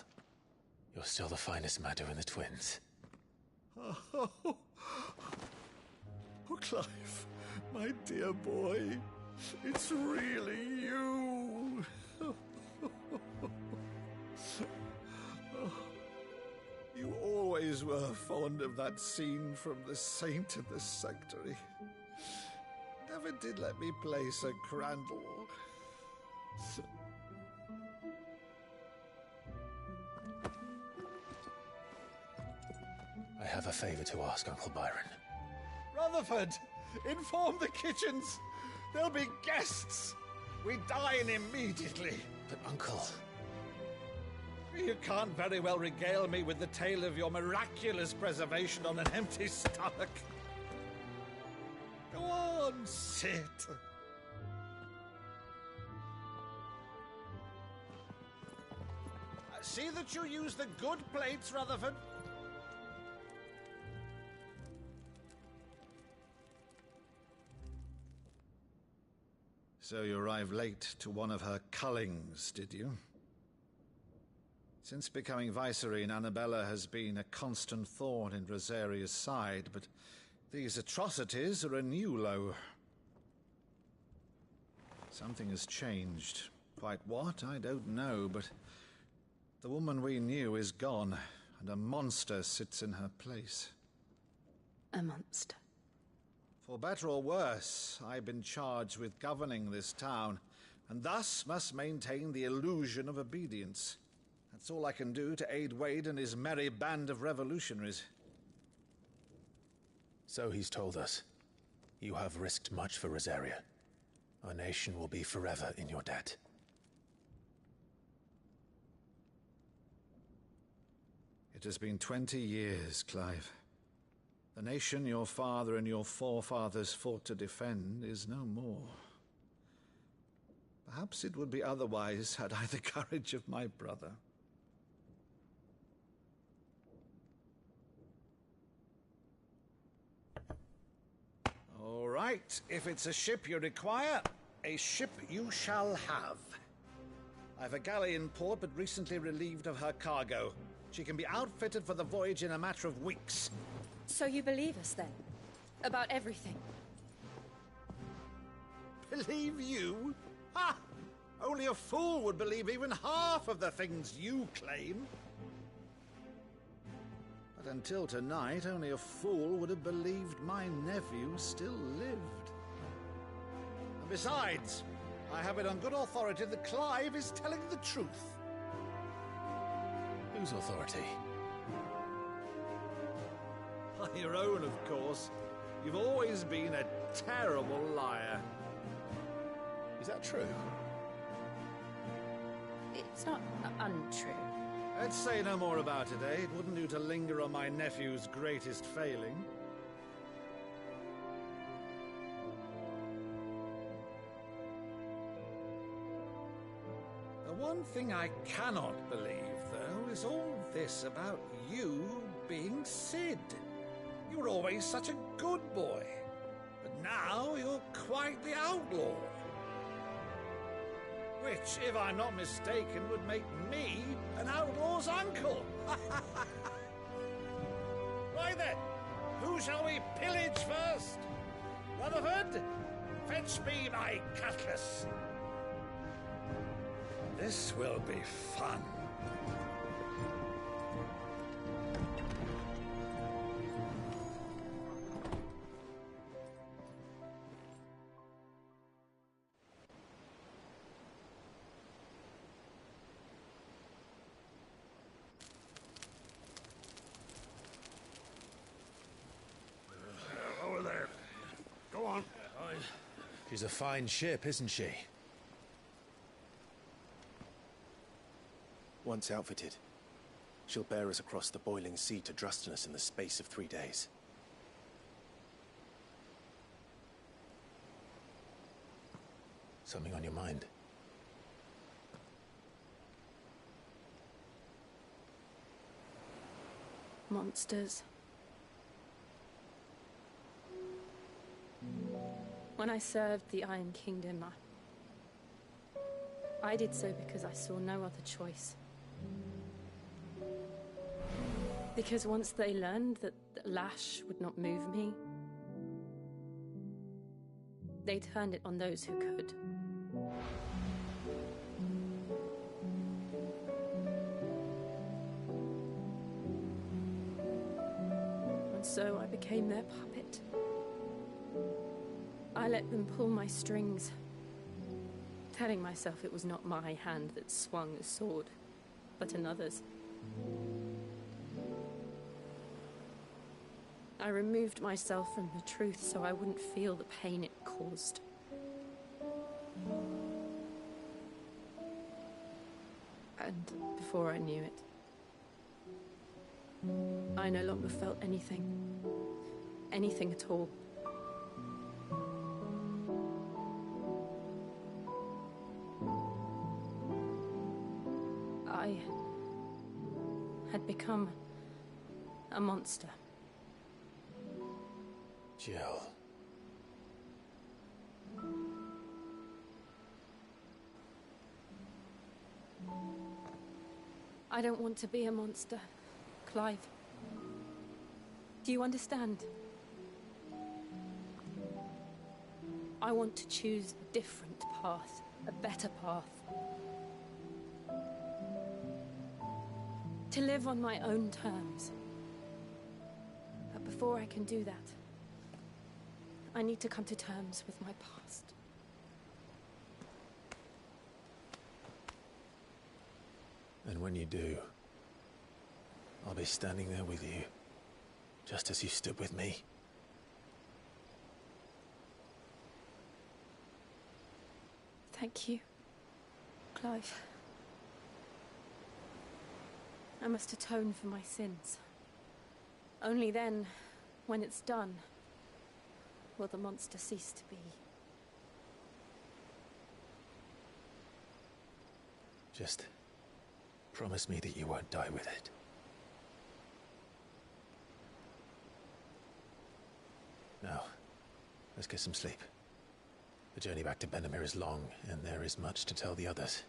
Speaker 23: You're still the finest Meadow in the twins.
Speaker 4: Oh, Clive, my dear boy, it's really you.
Speaker 22: fond of that scene from The Saint and the Sanctuary. Never did let me play Sir Crandall.
Speaker 23: I have a favor to ask, Uncle Byron.
Speaker 22: Rutherford, inform the kitchens. There'll be guests. We dine immediately.
Speaker 23: But, Uncle...
Speaker 22: You can't very well regale me with the tale of your miraculous preservation on an empty stomach. Go on, sit. See that you use the good plates, Rutherford. So you arrived late to one of her cullings, did you? Since becoming Vicereine, Annabella has been a constant thorn in Rosaria's side, but these atrocities are a new low. Something has changed. Quite what, I don't know, but the woman we knew is gone, and a monster sits in her place.
Speaker 2: A monster?
Speaker 22: For better or worse, I've been charged with governing this town, and thus must maintain the illusion of obedience. That's all I can do to aid Wade and his merry band of revolutionaries.
Speaker 23: So he's told us. You have risked much for Rosaria. Our nation will be forever in your debt.
Speaker 22: It has been 20 years, Clive. The nation your father and your forefathers fought to defend is no more. Perhaps it would be otherwise had I the courage of my brother. All right, if it's a ship you require, a ship you shall have. I've a galley in port, but recently relieved of her cargo. She can be outfitted for the voyage in a matter of weeks.
Speaker 2: So you believe us, then? About everything?
Speaker 22: Believe you? Ha! Only a fool would believe even half of the things you claim. But until tonight, only a fool would have believed my nephew still lived. And besides, I have it on good authority that Clive is telling the truth.
Speaker 23: Whose authority?
Speaker 22: Your own, of course. You've always been a terrible liar.
Speaker 23: Is that true?
Speaker 2: It's not untrue.
Speaker 22: Let's say no more about it, eh? It wouldn't do to linger on my nephew's greatest failing. The one thing I cannot believe, though, is all this about you being Sid. You were always such a good boy, but now you're quite the outlaw. Which, if I'm not mistaken, would make me an outlaw's uncle. Right then, who shall we pillage first? Rutherford, fetch me my cutlass. This will be fun.
Speaker 23: Over there. Go on. She's a fine ship, isn't she?
Speaker 6: Once outfitted, she'll bear us across the boiling sea to Drustinus in the space of 3 days.
Speaker 23: Something on your mind?
Speaker 2: Monsters. When I served the Iron Kingdom, I did so because I saw no other choice. Because once they learned that the lash would not move me, they turned it on those who could.
Speaker 24: so I became their puppet. I let them pull my strings, telling myself it was not my hand that swung a sword, but another's. I removed myself from the truth so I wouldn't feel the pain it caused. And before I knew it, I no longer felt anything. Anything at all. I had become a monster.
Speaker 23: Jill.
Speaker 24: I don't want to be a monster, Clive. Do you understand? I want to choose a different path, a better path. To live on my own terms. But before I can do that, I need to come to terms with my past.
Speaker 23: And when you do, I'll be standing there with you, just as you stood with me.
Speaker 24: Thank you, Clive. I must atone for my sins. Only then, when it's done, will the monster cease to be.
Speaker 23: Just promise me that you won't die with it. Now, let's get some sleep. The journey back to Benamir is long, and there is much to tell the others.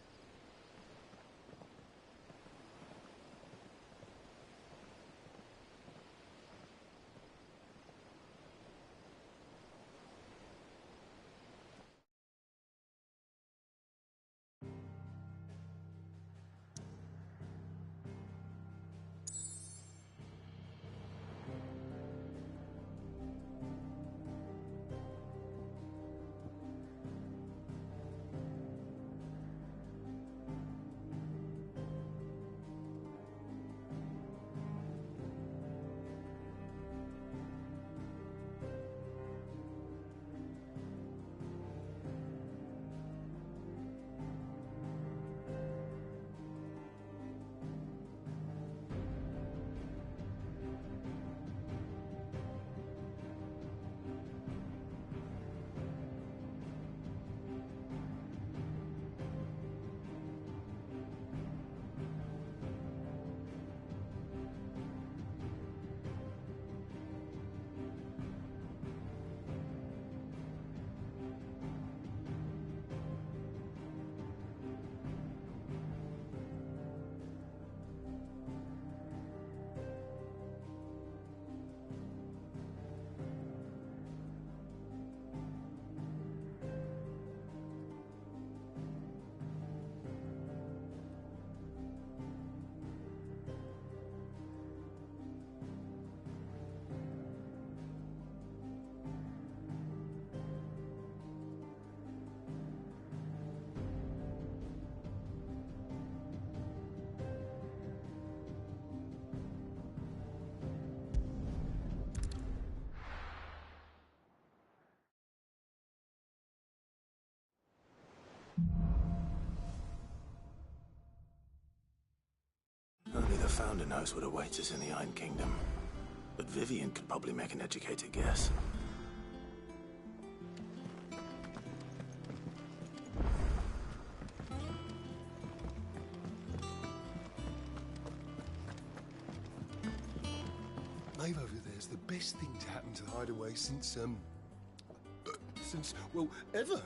Speaker 6: Only the Founder knows what awaits us in the Iron Kingdom. But Vivian could probably make an educated guess.
Speaker 9: Maeve over there's the best thing to happen to the Hideaway since, well, ever.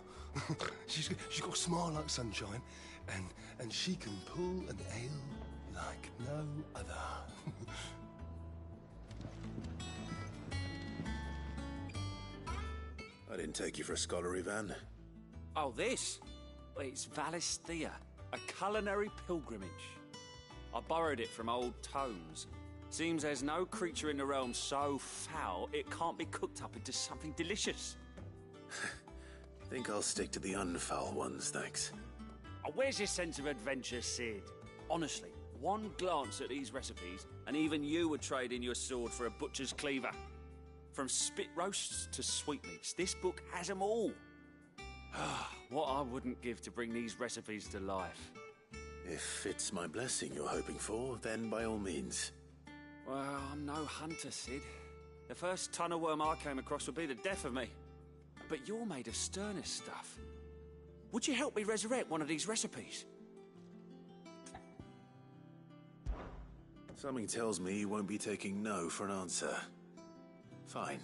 Speaker 9: she's got a smile like sunshine, and she can pull an ale like no other.
Speaker 6: I didn't take you for a scholar, Van.
Speaker 1: Oh, this? It's Valisthea, a culinary pilgrimage. I borrowed it from old tomes. Seems there's no creature in the realm so foul it can't be cooked up into something delicious.
Speaker 6: Think I'll stick to the unfoul ones, thanks.
Speaker 1: Oh, where's your sense of adventure, Sid? Honestly, one glance at these recipes, and even you would trade in your sword for a butcher's cleaver. From spit roasts to sweetmeats, this book has them all. What I wouldn't give to bring these recipes to life.
Speaker 6: If it's my blessing you're hoping for, then by all means.
Speaker 1: Well, I'm no hunter, Sid. The first ton of worm I came across would be the death of me. But you're made of sterner stuff. Would you help me resurrect one of these recipes?
Speaker 6: Something tells me you won't be taking no for an answer. Fine,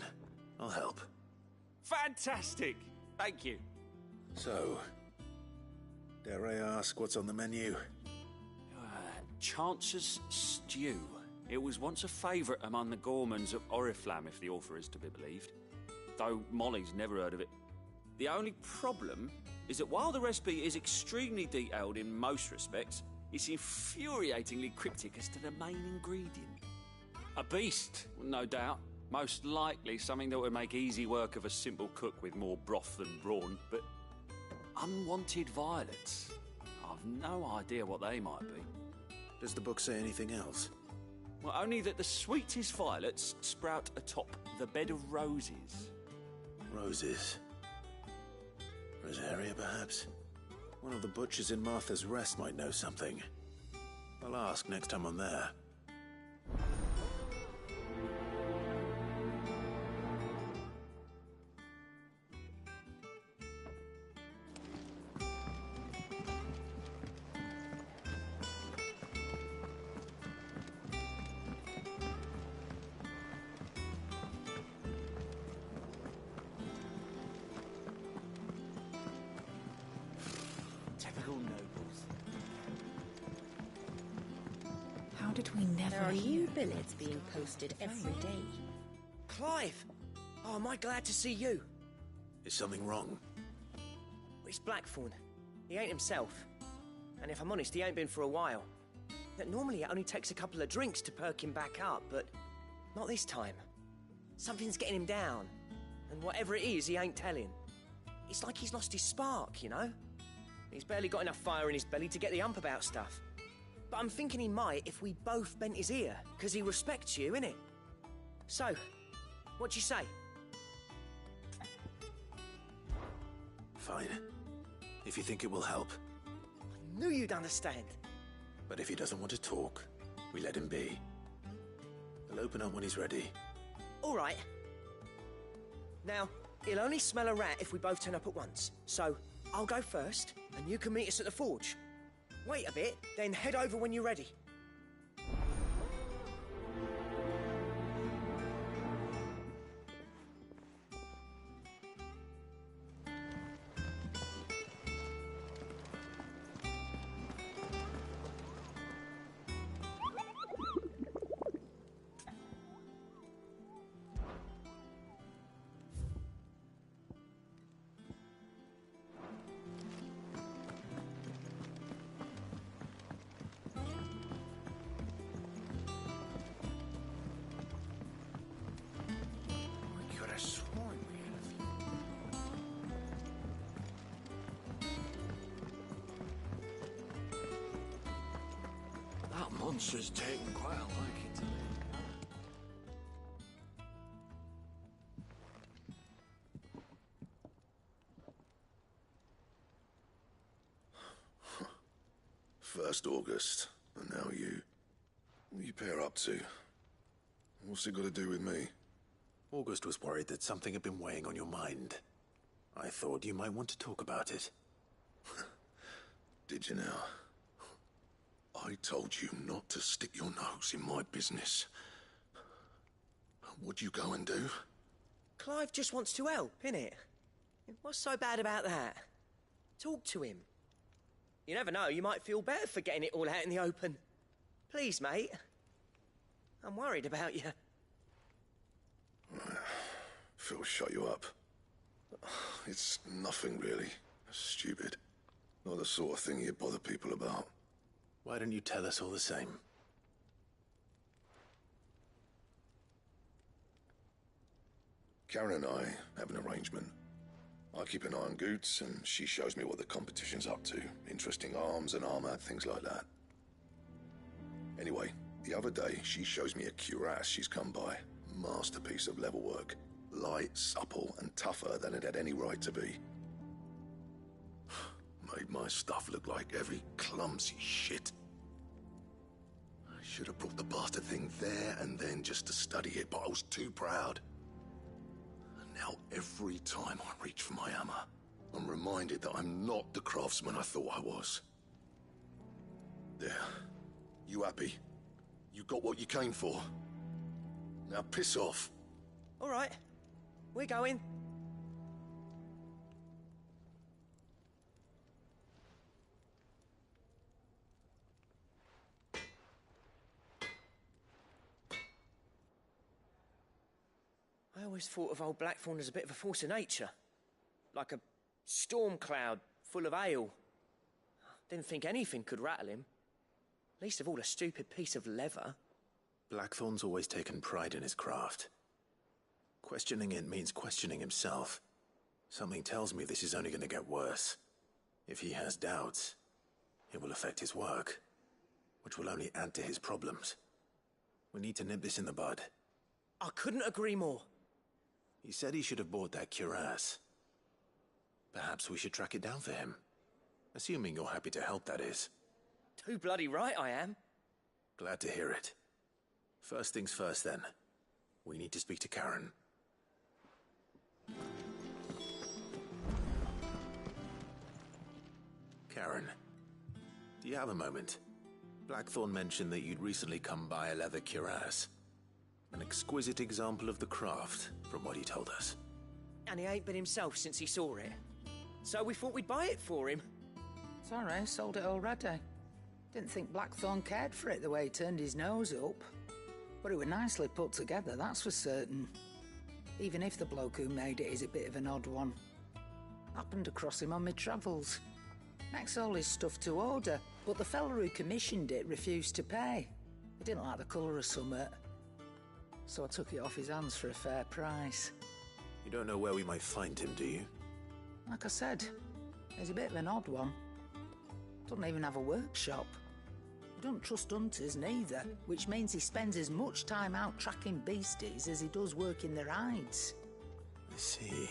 Speaker 6: I'll help.
Speaker 1: Fantastic! Thank you.
Speaker 6: So, dare I ask what's on the menu?
Speaker 1: Chance's Stew. It was once a favourite among the gourmands of Oriflamme, if the author is to be believed. Though Molly's never heard of it. The only problem is that while the recipe is extremely detailed in most respects, it's infuriatingly cryptic as to the main ingredient. A beast, no doubt. Most likely something that would make easy work of a simple cook with more broth than brawn, but unwanted violets. I've no idea what they might be.
Speaker 6: Does the book say anything else?
Speaker 1: Well, only that the sweetest violets sprout atop the bed of roses.
Speaker 6: Roses. Rosaria, perhaps? One of the butchers in Martha's Rest might know something. I'll ask next time I'm there.
Speaker 7: Typical nobles.
Speaker 20: How did we never
Speaker 12: There are
Speaker 20: hear?
Speaker 12: new billets being posted every day.
Speaker 7: Clive! Oh, am I glad to see you?
Speaker 6: Is something wrong?
Speaker 7: It's Blackthorn. He ain't himself. And if I'm honest, he ain't been for a while. That normally it only takes a couple of drinks to perk him back up, but not this time. Something's getting him down. And whatever it is, he ain't telling. It's like he's lost his spark, you know? He's barely got enough fire in his belly to get the ump about stuff. But I'm thinking he might if we both bent his ear, because he respects you, innit? So, what do you say?
Speaker 6: Fine. If you think it will help.
Speaker 7: I knew you'd understand.
Speaker 6: But if he doesn't want to talk, we let him be. I'll open up when he's ready.
Speaker 7: All right. Now, he'll only smell a rat if we both turn up at once. So, I'll go first, and you can meet us at the forge. Wait a bit, then head over when you're ready.
Speaker 3: That monster's taken quite a liking to me.
Speaker 8: First August, and now you. What are you pair up to? What's it got to do with me?
Speaker 6: August was worried that something had been weighing on your mind. I thought you might want to talk about it.
Speaker 8: Did you now? I told you not to stick your nose in my business. What'd you go and do?
Speaker 7: Clive just wants to help, innit? What's so bad about that? Talk to him. You never know, you might feel better for getting it all out in the open. Please, mate. I'm worried about you.
Speaker 8: Phil shut you up. It's nothing really. Stupid. Not the sort of thing you bother people about.
Speaker 6: Why don't you tell us all the same?
Speaker 8: Karen and I have an arrangement. I keep an eye on Goots, and she shows me what the competition's up to. Interesting arms and armor, things like that. Anyway, the other day, she shows me a cuirass she's come by. Masterpiece of level work. Light, supple, and tougher than it had any right to be. Made my stuff look like every clumsy shit. I should have brought the bastard thing there and then just to study it, but I was too proud. And now every time I reach for my hammer, I'm reminded that I'm not the craftsman I thought I was. There. You happy? You got what you came for. Now piss off.
Speaker 7: All right. We're going. I always thought of old Blackthorn as a bit of a force of nature. Like a storm cloud full of ale. Didn't think anything could rattle him. Least of all a stupid piece of leather.
Speaker 6: Blackthorn's always taken pride in his craft. Questioning it means questioning himself. Something tells me this is only going to get worse. If he has doubts, it will affect his work, which will only add to his problems. We need to nip this in the bud.
Speaker 7: I couldn't agree more.
Speaker 6: He said he should have bought that cuirass. Perhaps we should track it down for him. Assuming you're happy to help, that is.
Speaker 7: Too bloody right I am.
Speaker 6: Glad to hear it. First things first, then. We need to speak to Karen. Karen, do you have a moment? Blackthorn mentioned that you'd recently come by a leather cuirass. An exquisite example of the craft, from what he told us.
Speaker 7: And he ain't been himself since he saw it. So we thought we'd buy it for him.
Speaker 20: Sorry, sold it already. Didn't think Blackthorn cared for it the way he turned his nose up. But it was nicely put together, that's for certain. Even if the bloke who made it is a bit of an odd one. Happened across him on my travels. Makes all his stuff to order, but the fella who commissioned it refused to pay. He didn't like the colour of summit. So I took it off his hands for a fair price.
Speaker 6: You don't know where we might find him, do you?
Speaker 20: Like I said, he's a bit of an odd one. Doesn't even have a workshop. He doesn't trust hunters neither, which means he spends as much time out tracking beasties as he does working their hides.
Speaker 6: I see.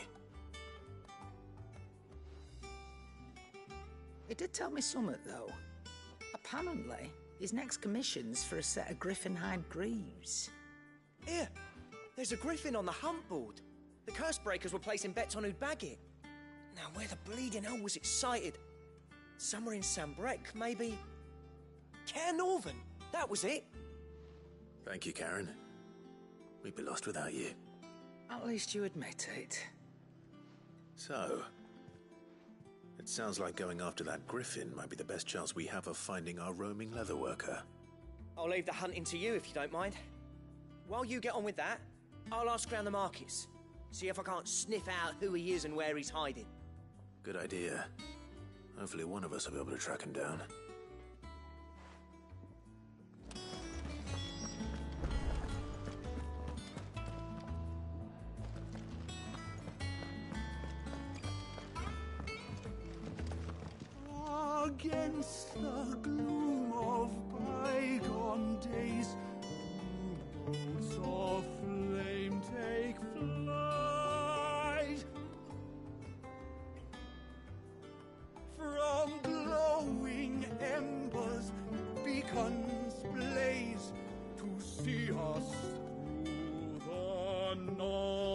Speaker 20: He did tell me something, though. Apparently, his next commission's for a set of griffin hide greaves.
Speaker 7: Here, there's a griffin on the hunt board. The curse breakers were placing bets on who'd bag it. Now, where the bleeding hell was it sighted? Somewhere in Sambrec, maybe? Cairnorthern, that was it.
Speaker 6: Thank you, Karen. We'd be lost without you.
Speaker 20: At least you admit it.
Speaker 6: So, it sounds like going after that griffin might be the best chance we have of finding our roaming leatherworker.
Speaker 7: I'll leave the hunting to you if you don't mind. While you get on with that, I'll ask around the markets. See if I can't sniff out who he is and where he's hiding.
Speaker 6: Good idea. Hopefully one of us will be able to track him down.
Speaker 4: Against the gloom of bygone days, bolts of flame take flight. From glowing embers, beacons blaze to see us through the night.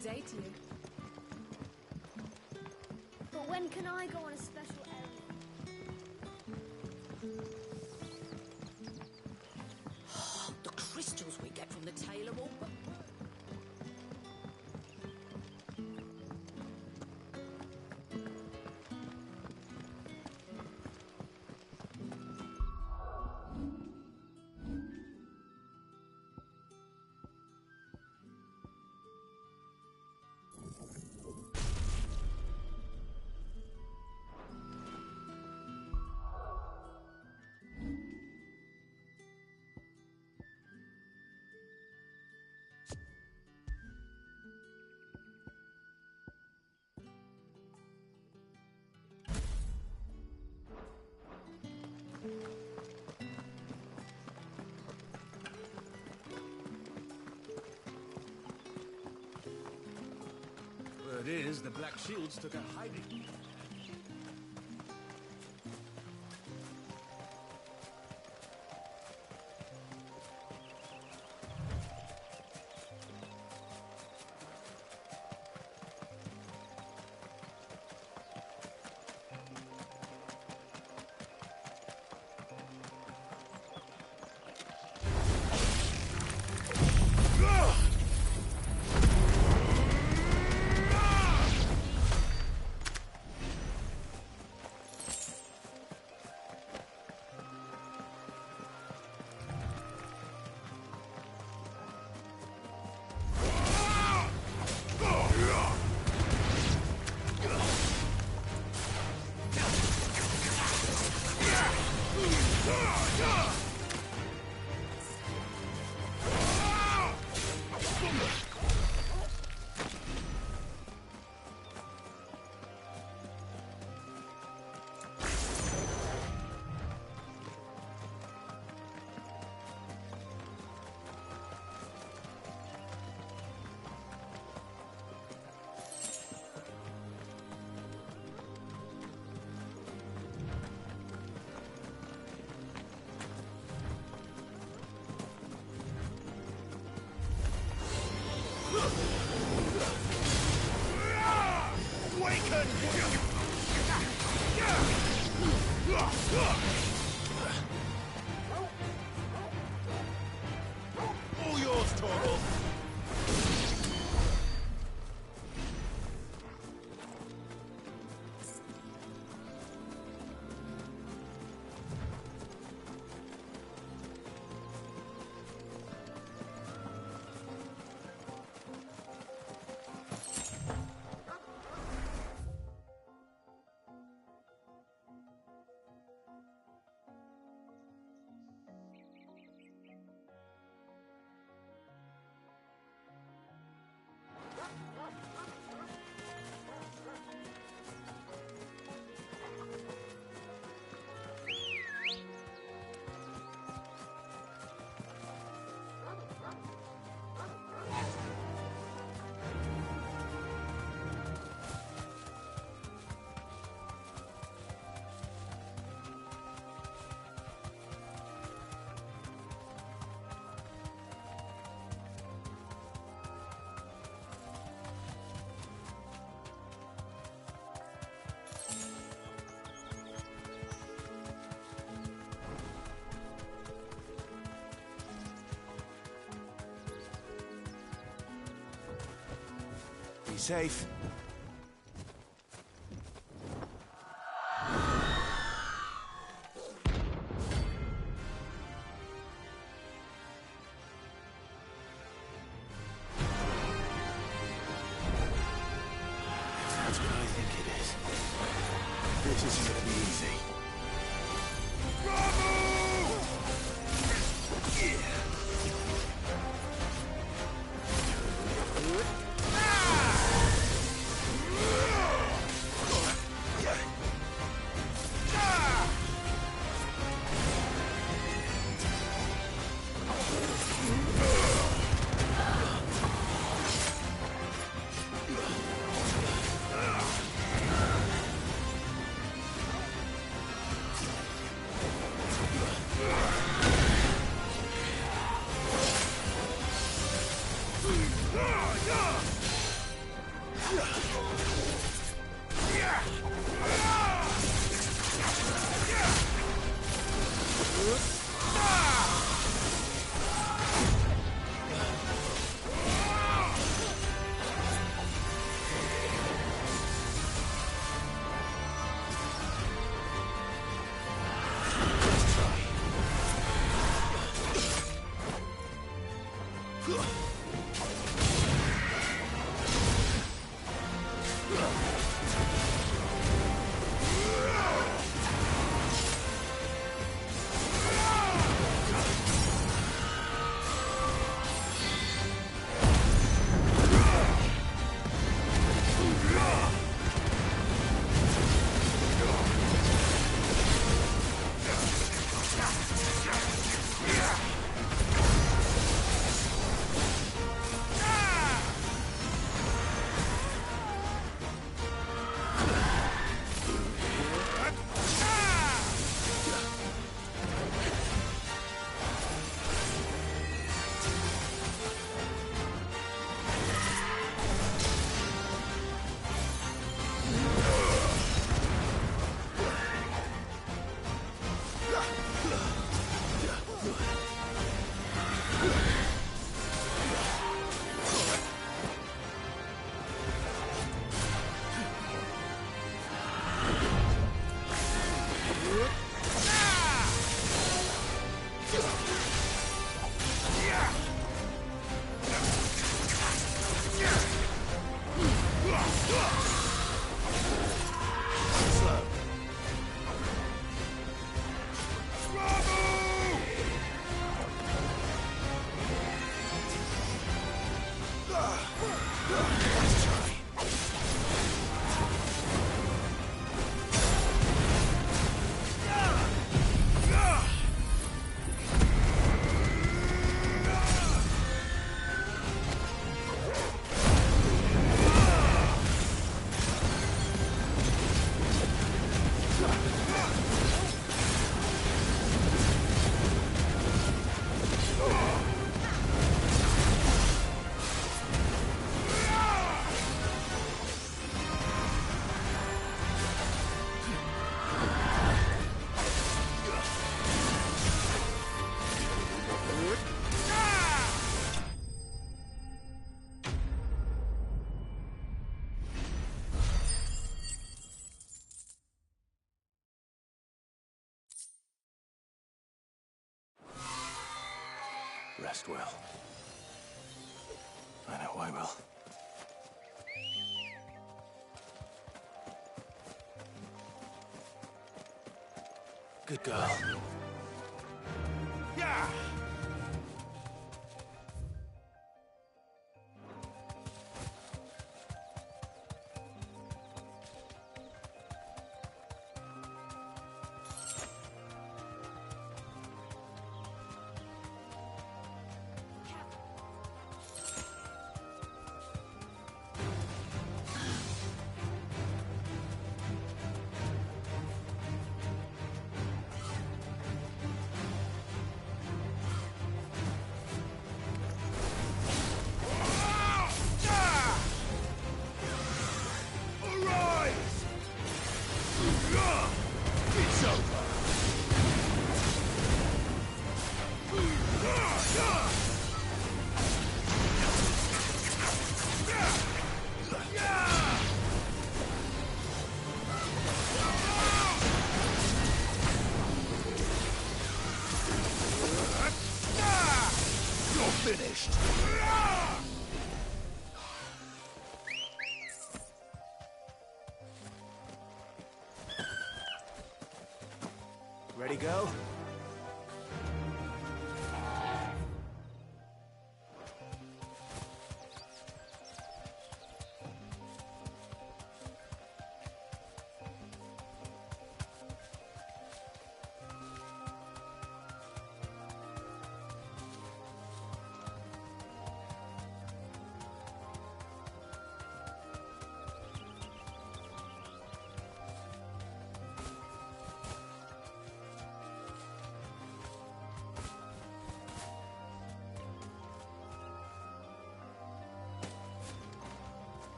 Speaker 13: Good day to you.
Speaker 15: But when can I go on a special errand?
Speaker 19: The crystals we get from the tailor all but...
Speaker 16: Word is, the Black Shields took a hiding. All yours, Torvald!
Speaker 10: Be safe.
Speaker 6: That's what I think it is. This isn't gonna be easy. Rest well. I know I will. Good girl.
Speaker 16: Yeah!
Speaker 3: Finished.
Speaker 10: Ready, go?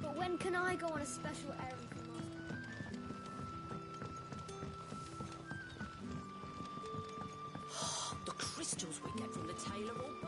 Speaker 15: But when can I go on a special errand for Master?
Speaker 24: The crystals we get from the tailor all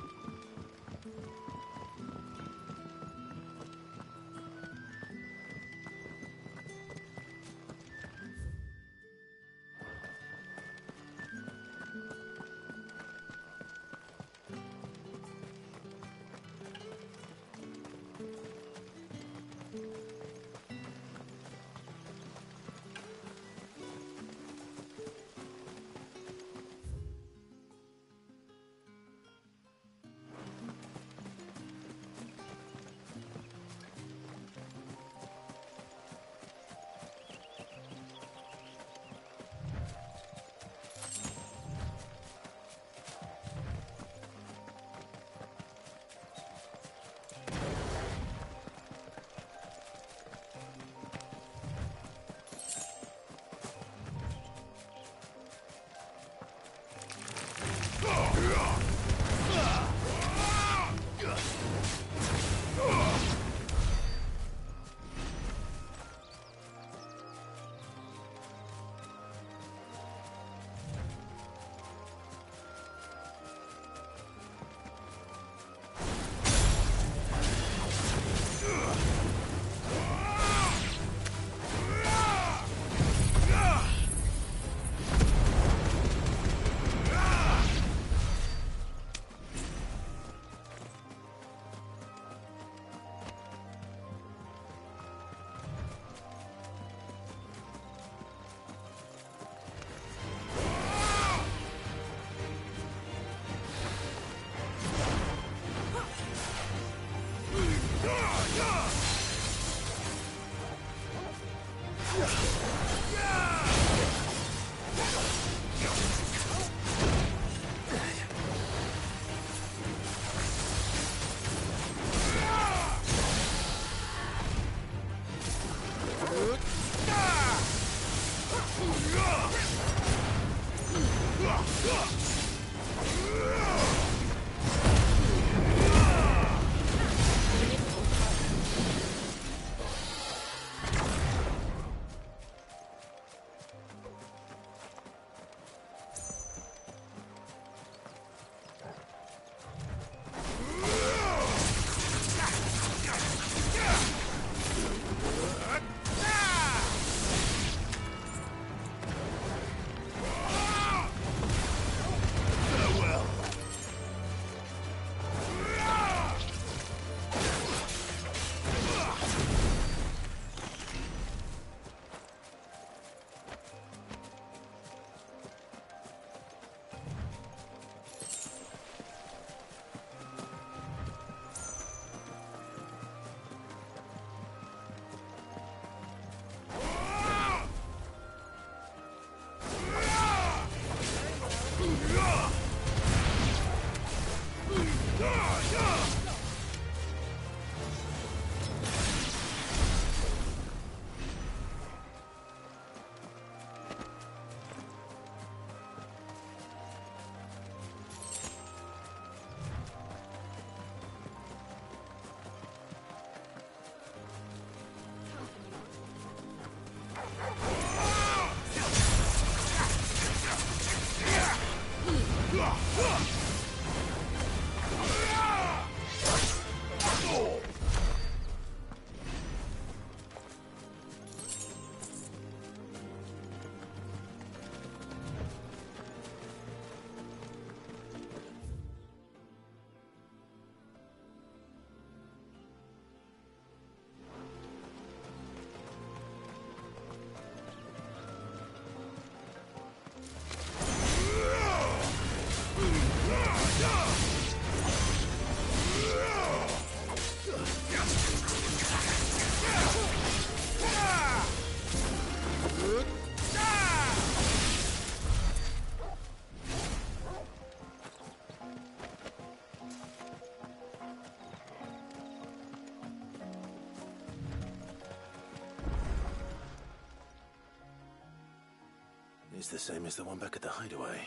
Speaker 6: It's the same as the one back at the hideaway.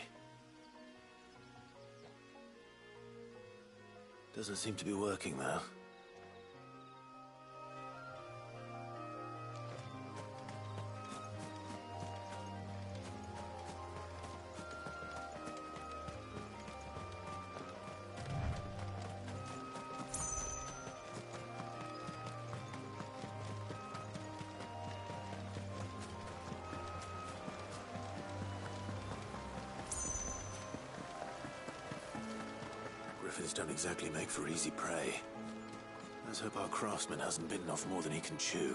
Speaker 6: Doesn't seem to be working, though. Griffins don't exactly make for easy prey. Let's hope our craftsman hasn't bitten off more than he can chew.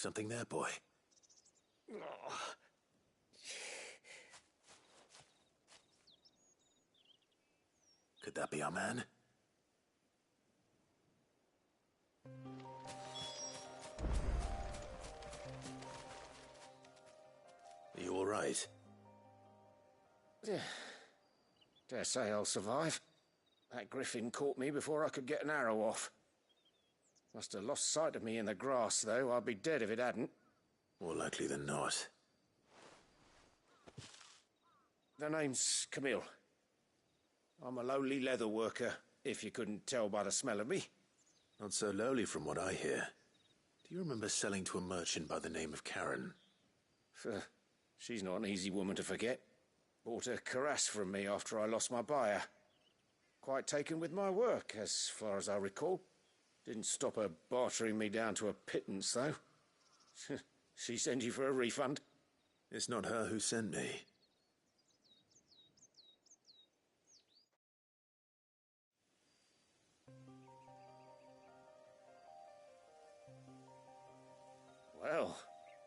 Speaker 6: Something there, boy? Could that be our man? Are you all right?
Speaker 13: Dare say I'll survive. That griffin caught me before I could get an arrow off. Must have lost sight of me in the grass, though. I'd be dead if it hadn't.
Speaker 6: More likely than not.
Speaker 13: The name's Camille. I'm a lowly leather worker, if you couldn't tell by the smell of me.
Speaker 6: Not so lowly from what I hear. Do you remember selling to a merchant by the name of Karen?
Speaker 13: She's not an easy woman to forget. Bought a cuirass from me after I lost my buyer. Quite taken with my work, as far as I recall. Didn't stop her bartering me down to a pittance, though. She sent you for a refund?
Speaker 6: It's not her who sent me.
Speaker 13: Well,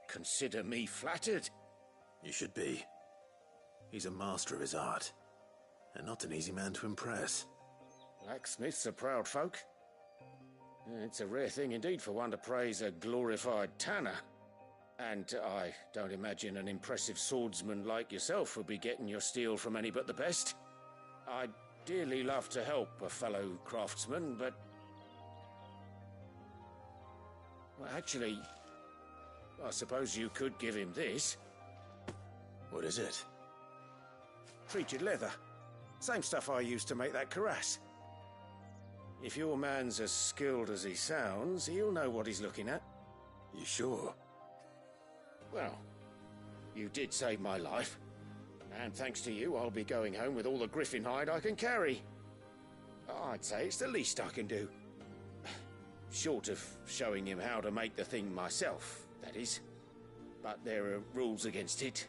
Speaker 13: consider me flattered.
Speaker 6: You should be. He's a master of his art, and not an easy man to impress.
Speaker 13: Blacksmiths are proud folk. It's a rare thing indeed for one to praise a glorified tanner. And I don't imagine an impressive swordsman like yourself would be getting your steel from any but the best. I'd dearly love to help a fellow craftsman, but... Well, actually, I suppose you could give him this.
Speaker 6: What is it?
Speaker 13: Treated leather. Same stuff I used to make that cuirass. If your man's as skilled as he sounds, he'll know what he's looking at.
Speaker 6: You sure?
Speaker 13: Well, you did save my life. And thanks to you, I'll be going home with all the griffin hide I can carry. I'd say it's the least I can do. Short of showing him how to make the thing myself, that is. But there are rules against it.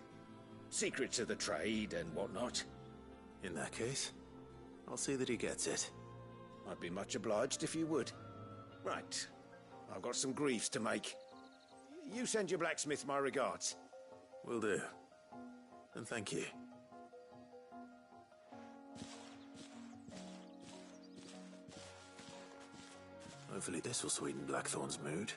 Speaker 13: Secrets of the trade and whatnot.
Speaker 6: In that case, I'll see that he gets it.
Speaker 13: I'd be much obliged if you would. Right. I've got some greaves to make. You send your blacksmith my regards.
Speaker 6: Will do. And thank you. Hopefully this will sweeten Blackthorn's mood.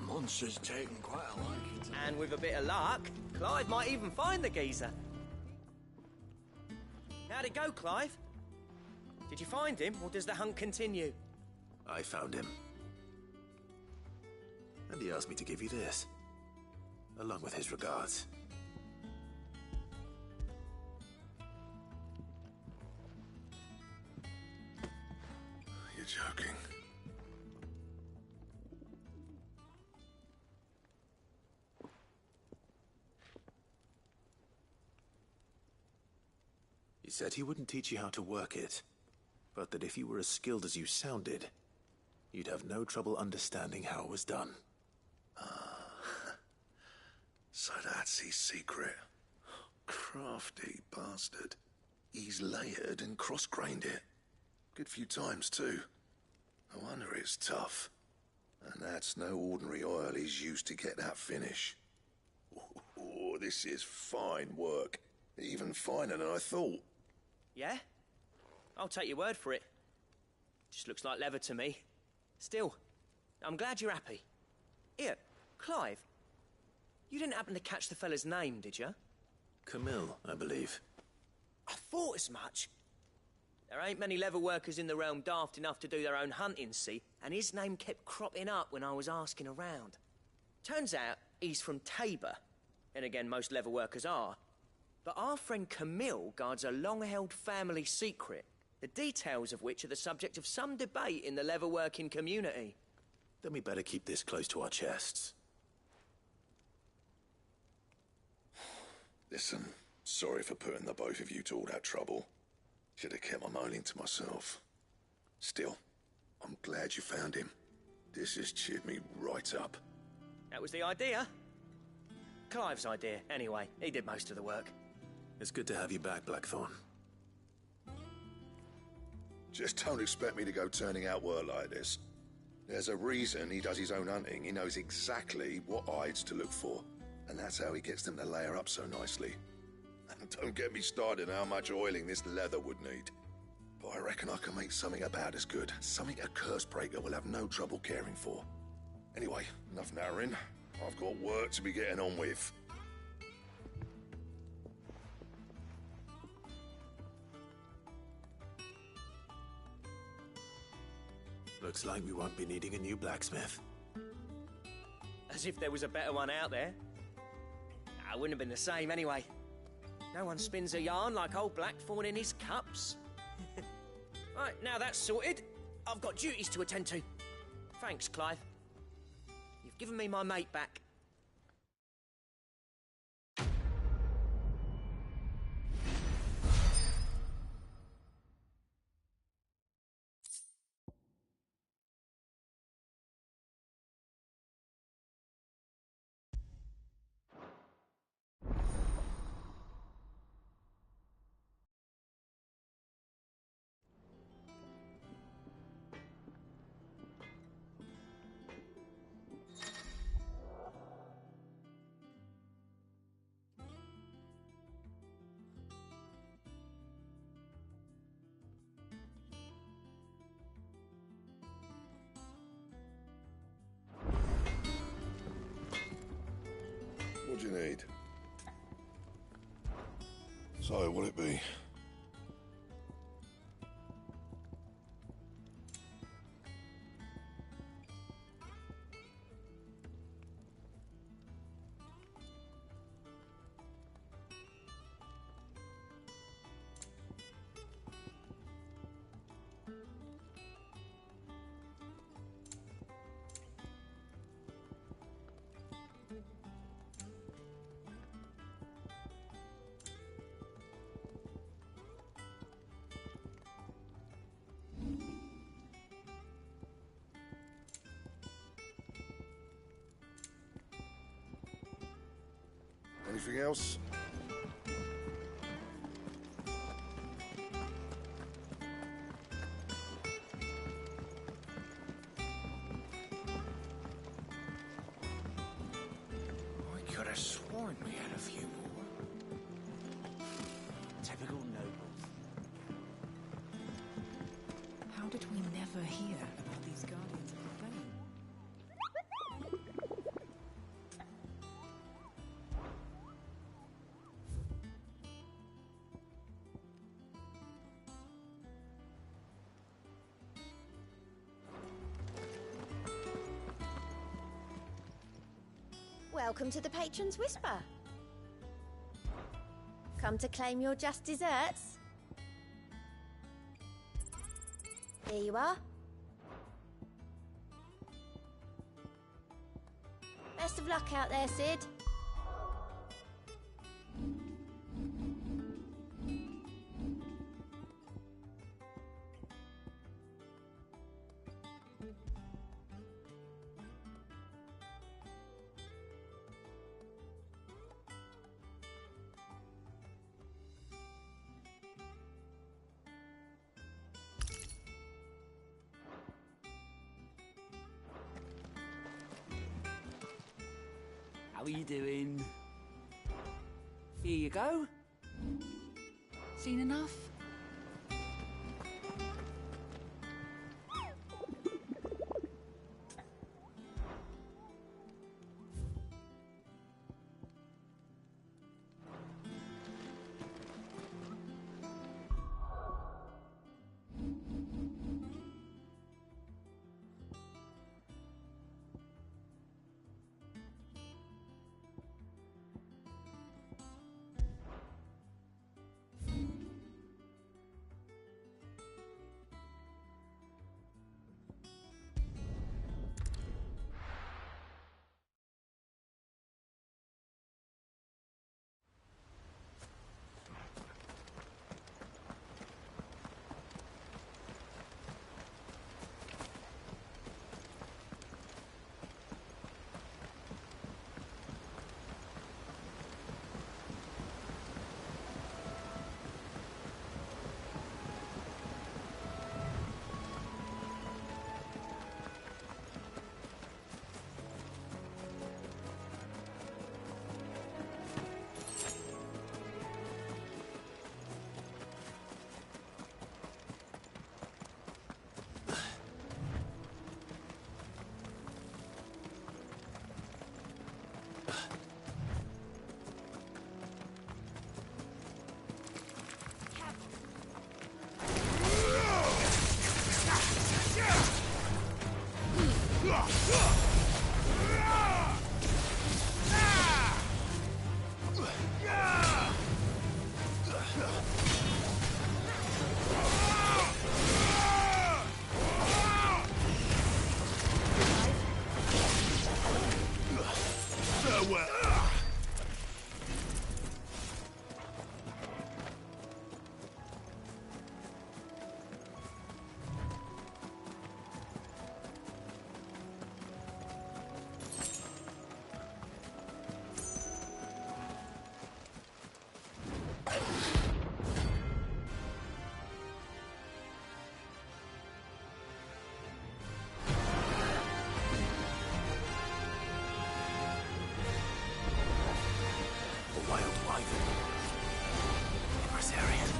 Speaker 3: Monster's taken quite a liking to...
Speaker 7: And with a bit of luck, Clive might even find the geezer. How'd it go, Clive? Did you find him, or does the hunt continue?
Speaker 6: I found him. And he asked me to give you this, along with his regards.
Speaker 8: You're joking.
Speaker 6: He said he wouldn't teach you how to work it, but that if you were as skilled as you sounded, you'd have no trouble understanding how it was done.
Speaker 8: So that's his secret. Crafty bastard. He's layered and cross-grained it. Good few times, too. No wonder it's tough. And that's no ordinary oil he's used to get that finish. Oh, this is fine work. Even finer than I thought.
Speaker 7: Yeah? I'll take your word for it. Just looks like leather to me. Still, I'm glad you're happy. Here, Clive, you didn't happen to catch the fella's name, did you?
Speaker 6: Camille, I believe.
Speaker 7: I thought as much. There ain't many leather workers in the realm daft enough to do their own hunting, see, and his name kept cropping up when I was asking around. Turns out he's from Tabor, and again, most leather workers are. But our friend Camille guards a long-held family secret, the details of which are the subject of some debate in the leatherworking community.
Speaker 6: Then we better keep this close to our chests.
Speaker 8: Listen, sorry for putting the both of you to all that trouble. Should have kept my moaning to myself. Still, I'm glad you found him. This has cheered me right up.
Speaker 7: That was the idea. Clive's idea, anyway. He did most of the work.
Speaker 6: It's good to have you back, Blackthorn.
Speaker 8: Just don't expect me to go turning out work like this. There's a reason he does his own hunting. He knows exactly what hides to look for. And that's how he gets them to layer up so nicely. And don't get me started on how much oiling this leather would need. But I reckon I can make something about as good. Something a Cursebreaker will have no trouble caring for. Anyway, enough nattering. I've got work to be getting on with.
Speaker 6: Looks like we won't be needing a new blacksmith.
Speaker 7: As if there was a better one out there. It wouldn't have been the same anyway. No one spins a yarn like old Blackthorn in his cups. Right, now that's sorted, I've got duties to attend to. Thanks, Clive. You've given me my mate back.
Speaker 8: What do you need? So, what'll it be? Anything else?
Speaker 10: I could have sworn we had a few more. Typical nobles.
Speaker 19: How did we never hear about these guardians of the fane?
Speaker 15: Welcome to the Patron's Whisper. Come to claim your just desserts? Here you are. Best of luck out there, Sid.
Speaker 19: How are you doing? Here you go. Seen enough?
Speaker 10: arriving. Adversarian.